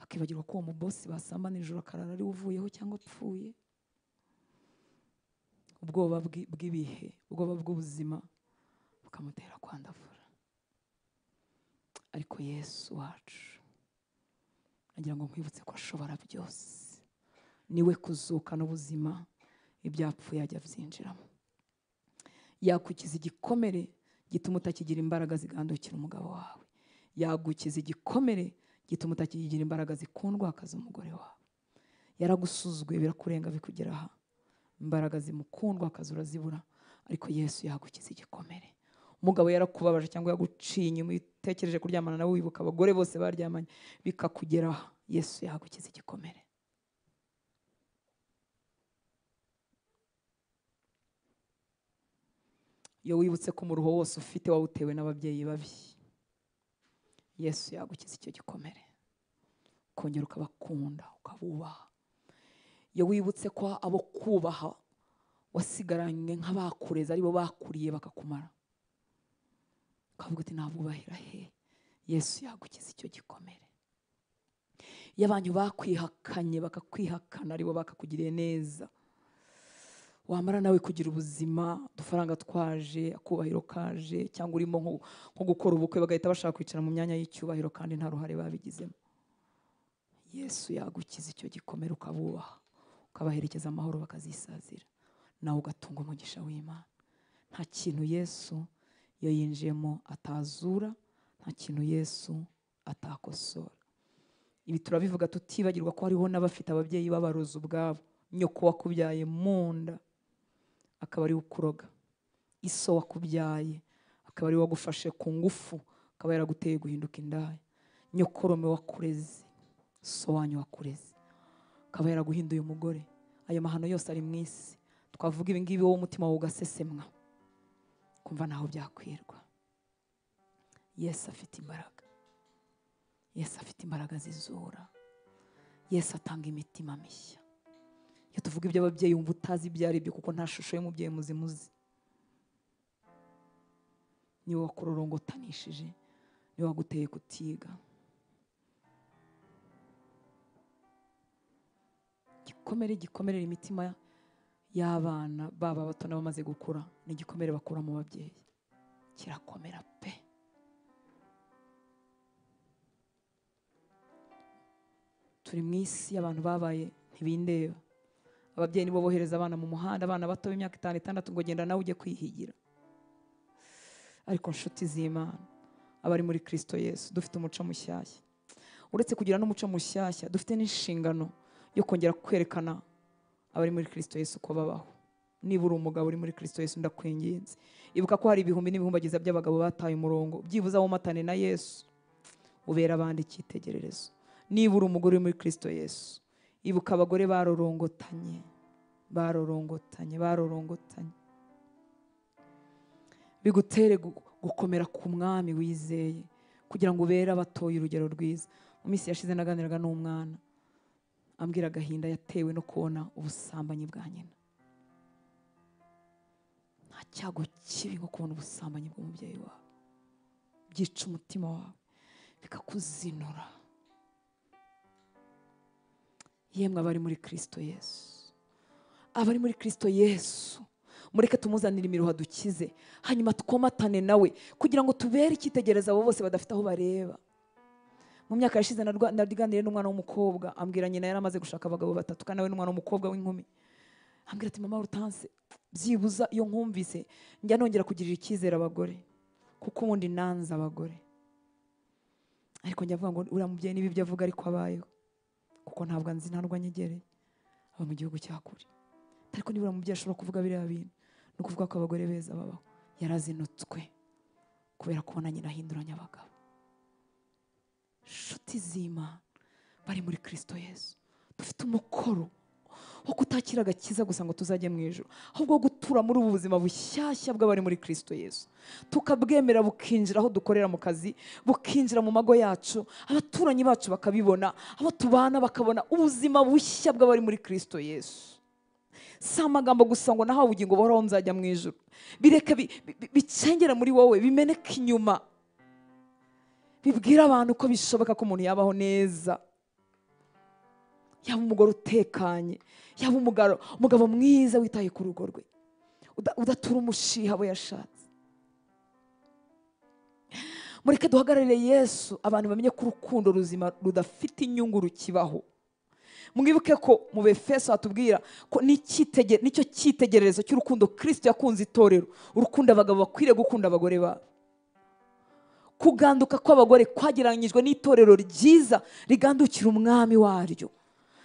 akibagirwa ko uwo mubosi basambana ijoro akarara ari uvuyeho cyangwa apfuye. Ubwoba bw'ibihe, ubwoba bw'ubuzima bukamutera kwandavura. Ariko Yesu wacu nagira ngo nkwibutse ko ashobora byose, niwe kuzukana ubuzima, ibyapfuye ajya byinjiramo. Yakukiza igikomere gituma utakigira imbaraga zigandukira umugabo wawe, yagukiza igikomere gituma utakigira imbaraga zikundwakaza umugore wawe. Yaragusuzuguye birakurenga bikugera aha, imbaraga zimukundwakaza urazibura, ariko Yesu yagukiza igikomere. Umugabo yarakubabaje cyangwa yaguciye inyuma, utekereje kuryamana nawe wibuka abagore bose baryamanye bikakugeraho, Yesu yagukiza igikomere. Iyo wibutse ko umuruho wose ufite wawutewe n'ababyeyi babi, Yesu yagukiza icyo gikomere, ukongera ukabakunda ukabubaha. Iyo wibutse ko abo kubaha wasigaranye nk'abakureze aribo bakuriye bakakumara, ukavuga uti nabubahira he, Yesu yagukiza icyo gikomere. Iyo abantu bakwihakanye bakakwihakana aribo bakakugiriye neza, wamara nawe kugira ubuzima, udufaranga twaje, akubahiro kaje, cyangwa urimo nko gukora ubukwe bagahita bashaka kwicara mu myanya y'icyubahiro kandi nta ruhare babigizemo, Yesu yagukiza icyo gikomere ukabubaha, ukabaherekeza amahoro bakazisazira, nawe ugatunga umugisha w'Imana. Nta kintu Yesu iyo yinjiyemo atazura, nta kintu Yesu atakosora. Ibi turabivuga tutibagirwa ko hariho n'abafite ababyeyi b'abarozi ubwabo. Nyoko wakubyaye mu nda akaba ari ukuroga, iso wakubyaye akaba ari wagufashe ku ngufu, akaba yaraguteye guhinduka indaya. Nyokorome wakureze, so wanyu wakureze, akaba yaraguhinduye umugore. Ayo mahano yose ari mu isi. Twavuga ibi ngibi wowe umutima wawe ugasesemwa, kumva naho byakwirwa. Yesu afite imbaraga, Yesu afite imbaraga zizura, Yesu atanga imitima mishya. Iyo tuvuga iby'ababyeyi wumva utazi ibyo ari byo, kuko nta shusho y'umubyeyi muzima uzi. Niwe wakurorongotanishije, niwe waguteye kutiga. Gikomerera imitima y'abana baba bato n'abamaze gukura, ni igikomere bakura mu babyeyi, kirakomera pe. Turi mu isi y'abantu babaye ntibindeba. Ababyeyi nibo bohereza abana mu muhanda, abana bato b'imyaka 5, 6 ngo genda nawe ujye kwihigira. Ariko nshuti z'Imana, abari muri Kristo Yesu dufite umuco mushyashya. Uretse kugira n'umuco mushyashya, dufite n'inshingano yo kongera kwerekana abari muri Kristo Yesu ko babaho. niba uri umugabo uri muri Kristo Yesu ndakwinginze, ibuka ko hari ibihumbi n'ibihumbagiza by'abagabo bataye umurongo, byibuze womatane na Yesu ubera abandi icyitegererezo. Niba uri umugore uri muri Kristo Yesu, ibuka abagore barorongotanye, bigutere gukomera ku mwami wizeye, kugira ngo ubere abatoye urugero rwiza. Mu minsi yashize naganiraga n'umwana ambwira agahinda yatewe no kubona ubusambanyi bwa nyina. Nta cyago kibi nko kubona ubusambanyi bw'umubyeyi wawe, byica umutima wawe bikakuzinura. Yemwe abari muri Kristo Yesu, abari muri Kristo Yesu, mureke tumuzanire imiruho dukize, hanyuma twomatane nawe kugira ngo tubere icyitegereza abo bose badafite aho bareba. Mu myaka yashize nadiganiriye n'umwana w'umukobwa, ambwira nyina yari amaze gushaka abagabo 3 kandi nawe n'umwana w'umukobwa w'inkumi. Ambwira ati mama Hortense, byibuza iyo nkumvise njya nongera kugirira icyizere abagore, kuko ubundi nanze abagore. Ariko njya avuga ngo uriya mubyeyi niba ibyo avuga ariko abayeho, kuko ntabwo nzi ntarwa nyegereye, aba mu gihugu cya kure. Ariko niba uriya mubyeyi ashobora kuvuga biriya bintu, ni ukuvuga ko abagore beza babaho. Yarazinutswe kubera kubona nyina ahinduranya abagabo. Nshuti z'Imana bari muri Kristo Yesu, dufite umukoro wo kutakira agakiza gusa ngo tuzajye mu ijuru, ahubwo gutura muri ubu buzima bushyashya bw'abari muri Kristo Yesu, tukabwemera bukinjira aho dukorera mu kazi, bukinjira mu mago yacu, abaturanyi bacu bakabibona, abo tubana bakabona ubuzima bushya bw'abari muri Kristo Yesu. Si amagambo gusa ngo nahawe ubugingo buhoraho nzajya mu ijuru, bireke bicengera muri wowe, bimeneka inyuma, bibwira abantu ko bishoboka ko umuntu yabaho neza, yaba umugore utekanye, yaba umugabo mwiza witaye ku rugo rwe, udatura umushiha abo yashatse. Mureke duhagararire Yesu, abantu bamenye ko urukundo ruzima rudafite inyungu rukibaho. Mwibuke ko mu Befeso hatubwira ko nicyo cyitegererezo cy'urukundo Kristo yakunze itorero, urukundo abagabo bakwiriye gukunda abagore babo. Kuganduka kw'abagore kwagereranyijwe n'itorero ryiza rigandukira umwami waryo.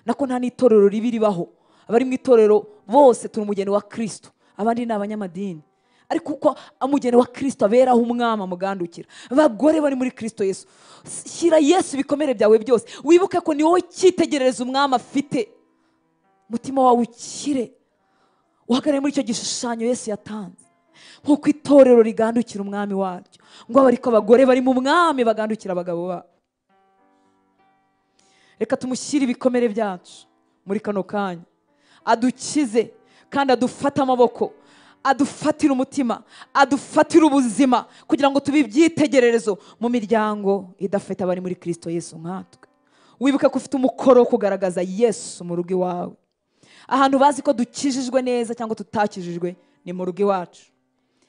Nako nta n'itorero ribi ribaho, abari mu itorero bose turi umugeni wa Kristo, abandi ni abanyamadini. Ariko uko umugeni wa Kristo aberaho umwami amugandukira, abagore bari muri Kristo Yesu, shyira Yesu ibikomere byawe byose, wibuke ko ni wowe cyitegerereza umwami afite. Mutima wawe ukire, uhagarare muri icyo gishushanyo Yesu yatanze, nk'uko itorero rigandukira umwami waryo, ngo ariko abagore bari mu mwami bagandukira abagabo babo. Reka tumushyire ibikomere byacu muri kano kanya, adukize kandi adufate amaboko, adufatira umutima, adufatira ubuzima, kugira ngo tube ibyitegererezo mu miryango idafite abari muri Kristo Yesu nkatwe. Wibuke ko ufite umukoro wo kugaragaza Yesu mu rugo iwawe. Ahantu bazi ko dukijijwe neza cyangwa tutakijijwe ni mu rugo iwacu.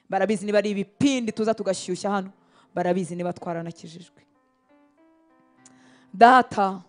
Barabizi niba ari ibipindi tuza tugashyushya hano, barabizi niba twaranakijijwe. Data,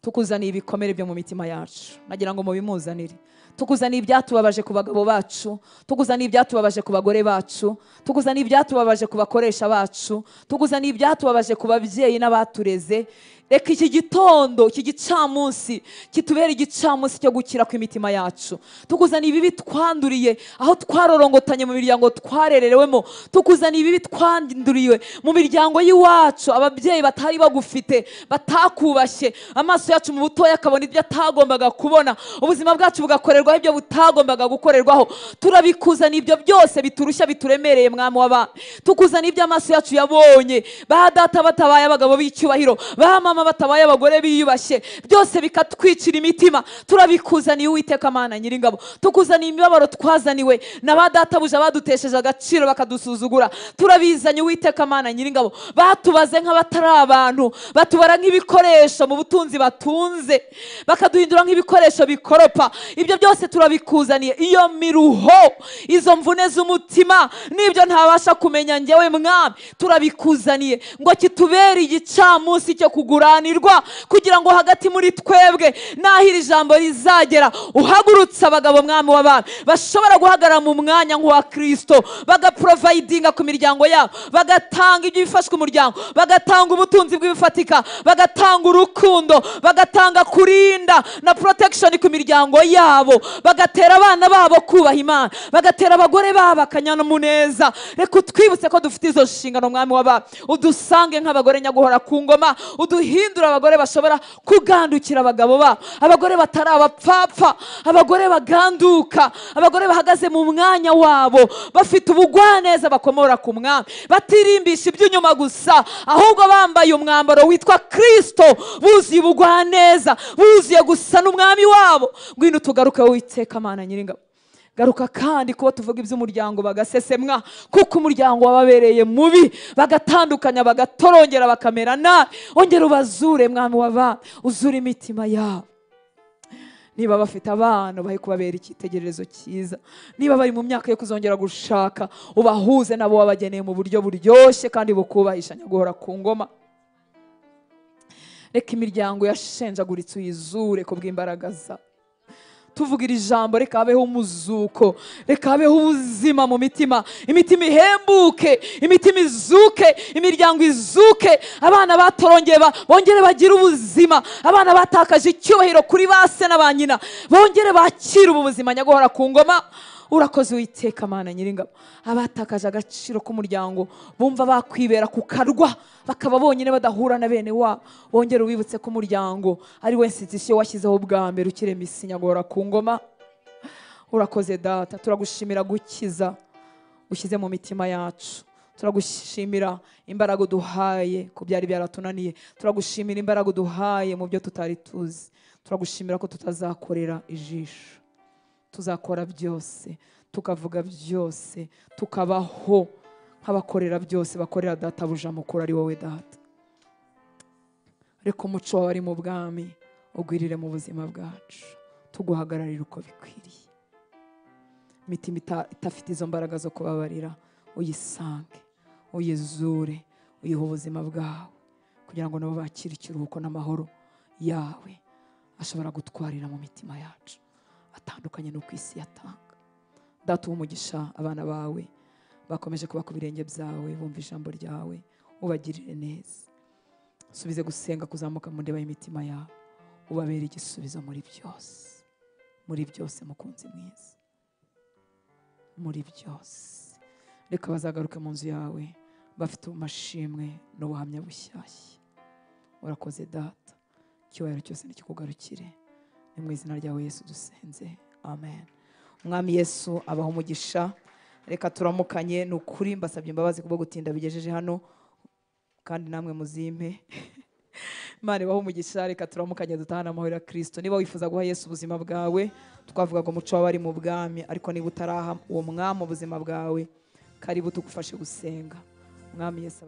tukuzaniye ibikomere byo mu mitima yacu, nagira ngo mubimuzanire. Tukuzaniye ibyatubabaje ku bagabo bacu, tukuzaniye ibyatubabaje ku bagore bacu, tukuzaniye ibyatubabaje ku bakoresha bacu, tukuzaniye ibyatubabaje ku babyeyi n'abatureze. Reka iki gitondo, iki gicamunsi kitubera igicamunsi cyo gukira kw'imitima yacu. Tukuzaniye ibibi twanduriye aho twarorongotanye mu miryango twarererewemo, tukuzaniye ibibi twanduriye mu miryango y'iwacu, ababyeyi batari bagufite, batakubashye, amaso yacu mu butoya akabona ibyo atagombaga kubona, ubuzima bwacu bugakorerwaho ibyo butagombaga gukorerwaho. Turabikuzaniye ibyo byose biturushya bituremereye, mwami w'abami. Tukuzaniye ibyo amaso yacu yabonye, ba data batabaye abagabo b'icyubahiro, ba mama batabaye abagore biyubashye, byose bikatwicira imitima. Turabikuzaniye Uwiteka Mana Nyiringabo. Tukuzaniye imibabaro twazaniwe na ba databuja badutesheje agaciro bakadusuzugura. Turabizanye Uwiteka Mana Nyiringabo, batubaze nk'abatari abantu, batubara nk'ibikoresho mu butunzi batunze, bakaduhindura nk'ibikoresho bikoropa. Ibyo byose turabikuzaniye. Iyo miruho, izo mvune z'umutima, nibyo ntabasha kumenya njyewe mwami, turabikuzaniye ngo kitubere igicamunsi cyo kuguranirwa, kugira ngo hagati muri twebwe naho iri jambo rizagera, uhagurutse abagabo mwami w'abami bashobora guhagarara mu mwanya nk'uwa Kristo, bagaprovidinga ku miryango yabo, bagatanga ibyo bifashwe umuryango, bagatanga ubutunzi bw'ibifatika, bagatanga urukundo, bagatanga kurinda na protection ku miryango yabo. bagatera abana babo kubaha Imana, bagatera abagore babo akanyamuneza. Reka utwibutse ko dufite izo nshingano mwami w'abami, udusange nk'abagore nyaguhora ku ngoma, uduhindura abagore bashobora kugandukira abagabo babo, abagore batari abapfapfa, abagore baganduka, abagore bahagaze mu mwanya wabo bafite ubugwaneza bakomora ku mwami, batirimbisha iby'inyuma gusa, ahubwo bambaye umwambaro witwa Kristo, buzuye ubugwaneza, buzuye gusa n'umwami wabo. Ngwino tugaruke Uwiteka Mana Nyiringabo, garuka kandi kuba tuvuga iby'umuryango bagasesemwa, kuko umuryango wababereye mubi, bagatandukanya, bagatorongera, bakamera nabi. Ongera ubazure mwami w'abami, uzure imitima yabo. Niba bafite abana bahe kubabera icyitegererezo cyiza, niba bari mu myaka yo kuzongera gushaka, ubahuze nabo wabageneye mu buryo buryoshye kandi bukubahisha nyaguhora ku ngoma. Reka imiryango yashenjaguritse uyizure ku bw'imbaraga zawe. Tuvuga iri jambo, reka habeho umuzuko, reka habeho ubuzima mu mitima, imitima ihembuke, imitima izuke, imiryango izuke, abana batorongeye bongere bagire ubuzima, abana batakaje icyubahiro kuri ba se na ba nyina bongere bakire ubu buzima nyaguhora ku ngoma. Urakoze Uwiteka Mana Nyiringabo, abatakaje agaciro k'umuryango bumva bakwibera ku karwa, bakaba bonyine badahura na bene wabo, bongere ubibutse ko umuryango ari we institution washyizeho bwa mbere ukirema isi nyaguhora ku ngoma. Urakoze Data, turagushimira gukiza ushyize mu mitima yacu, turagushimira imbaraga uduhaye ku byari byaratunaniye, turagushimira imbaraga uduhaye mu byo tutari tuzi, turagushimira ko tutazakorera ijisho, tuzakora byose, tukavuga byose, tukabaho nk'abakorera byose, bakorera databuja mukuru ari wowe Data. Reka umuco wawe ari mu bwami ugwirire mu buzima bwacu, tuguhagararira uko bikwiriye. Imitima itafite izo mbaraga zo kubabarira uyisange, uyizure, uyihe ubuzima bwawe, kugira ngo nabo bakire ikiruhuko n'amahoro yawe ashobora gutwarira mu mitima yacu atandukanye n'uko isi yatanga. Data umugisha abana bawe bakomeje kuba ku birenge byawe, bumva ijambo ryawe, ubagirire neza. Subize gusenga kuzamuka mu ndeba y'imitima yawe, ubabere igisubizo muri byose, muri byose mukunzi mwiza, muri byose. Reka bazagaruke mu nzu yawe bafite amashimwe n'ubuhamya bushyashya. Urakoze Data, icyubahiro cyose nikikugarukire, ni mu izina ryawe Yesu dusenze, amen. Umwami Yesu abaho umugisha. Reka turamukanye, ni ukuri mbasabye imbabazi kubwo gutinda bigejeje hano, kandi namwe muzimpe. Imana ibaho umugisha. Reka turamukanye dutahana amahoro ya Kristo. Niba wifuza guha Yesu ubuzima bwawe, twavugaga umuco w'abari mu bwami, ariko niba utaraha uwo mwami ubuzima bwawe, karibu tugufashe gusenga. Umwami Yesu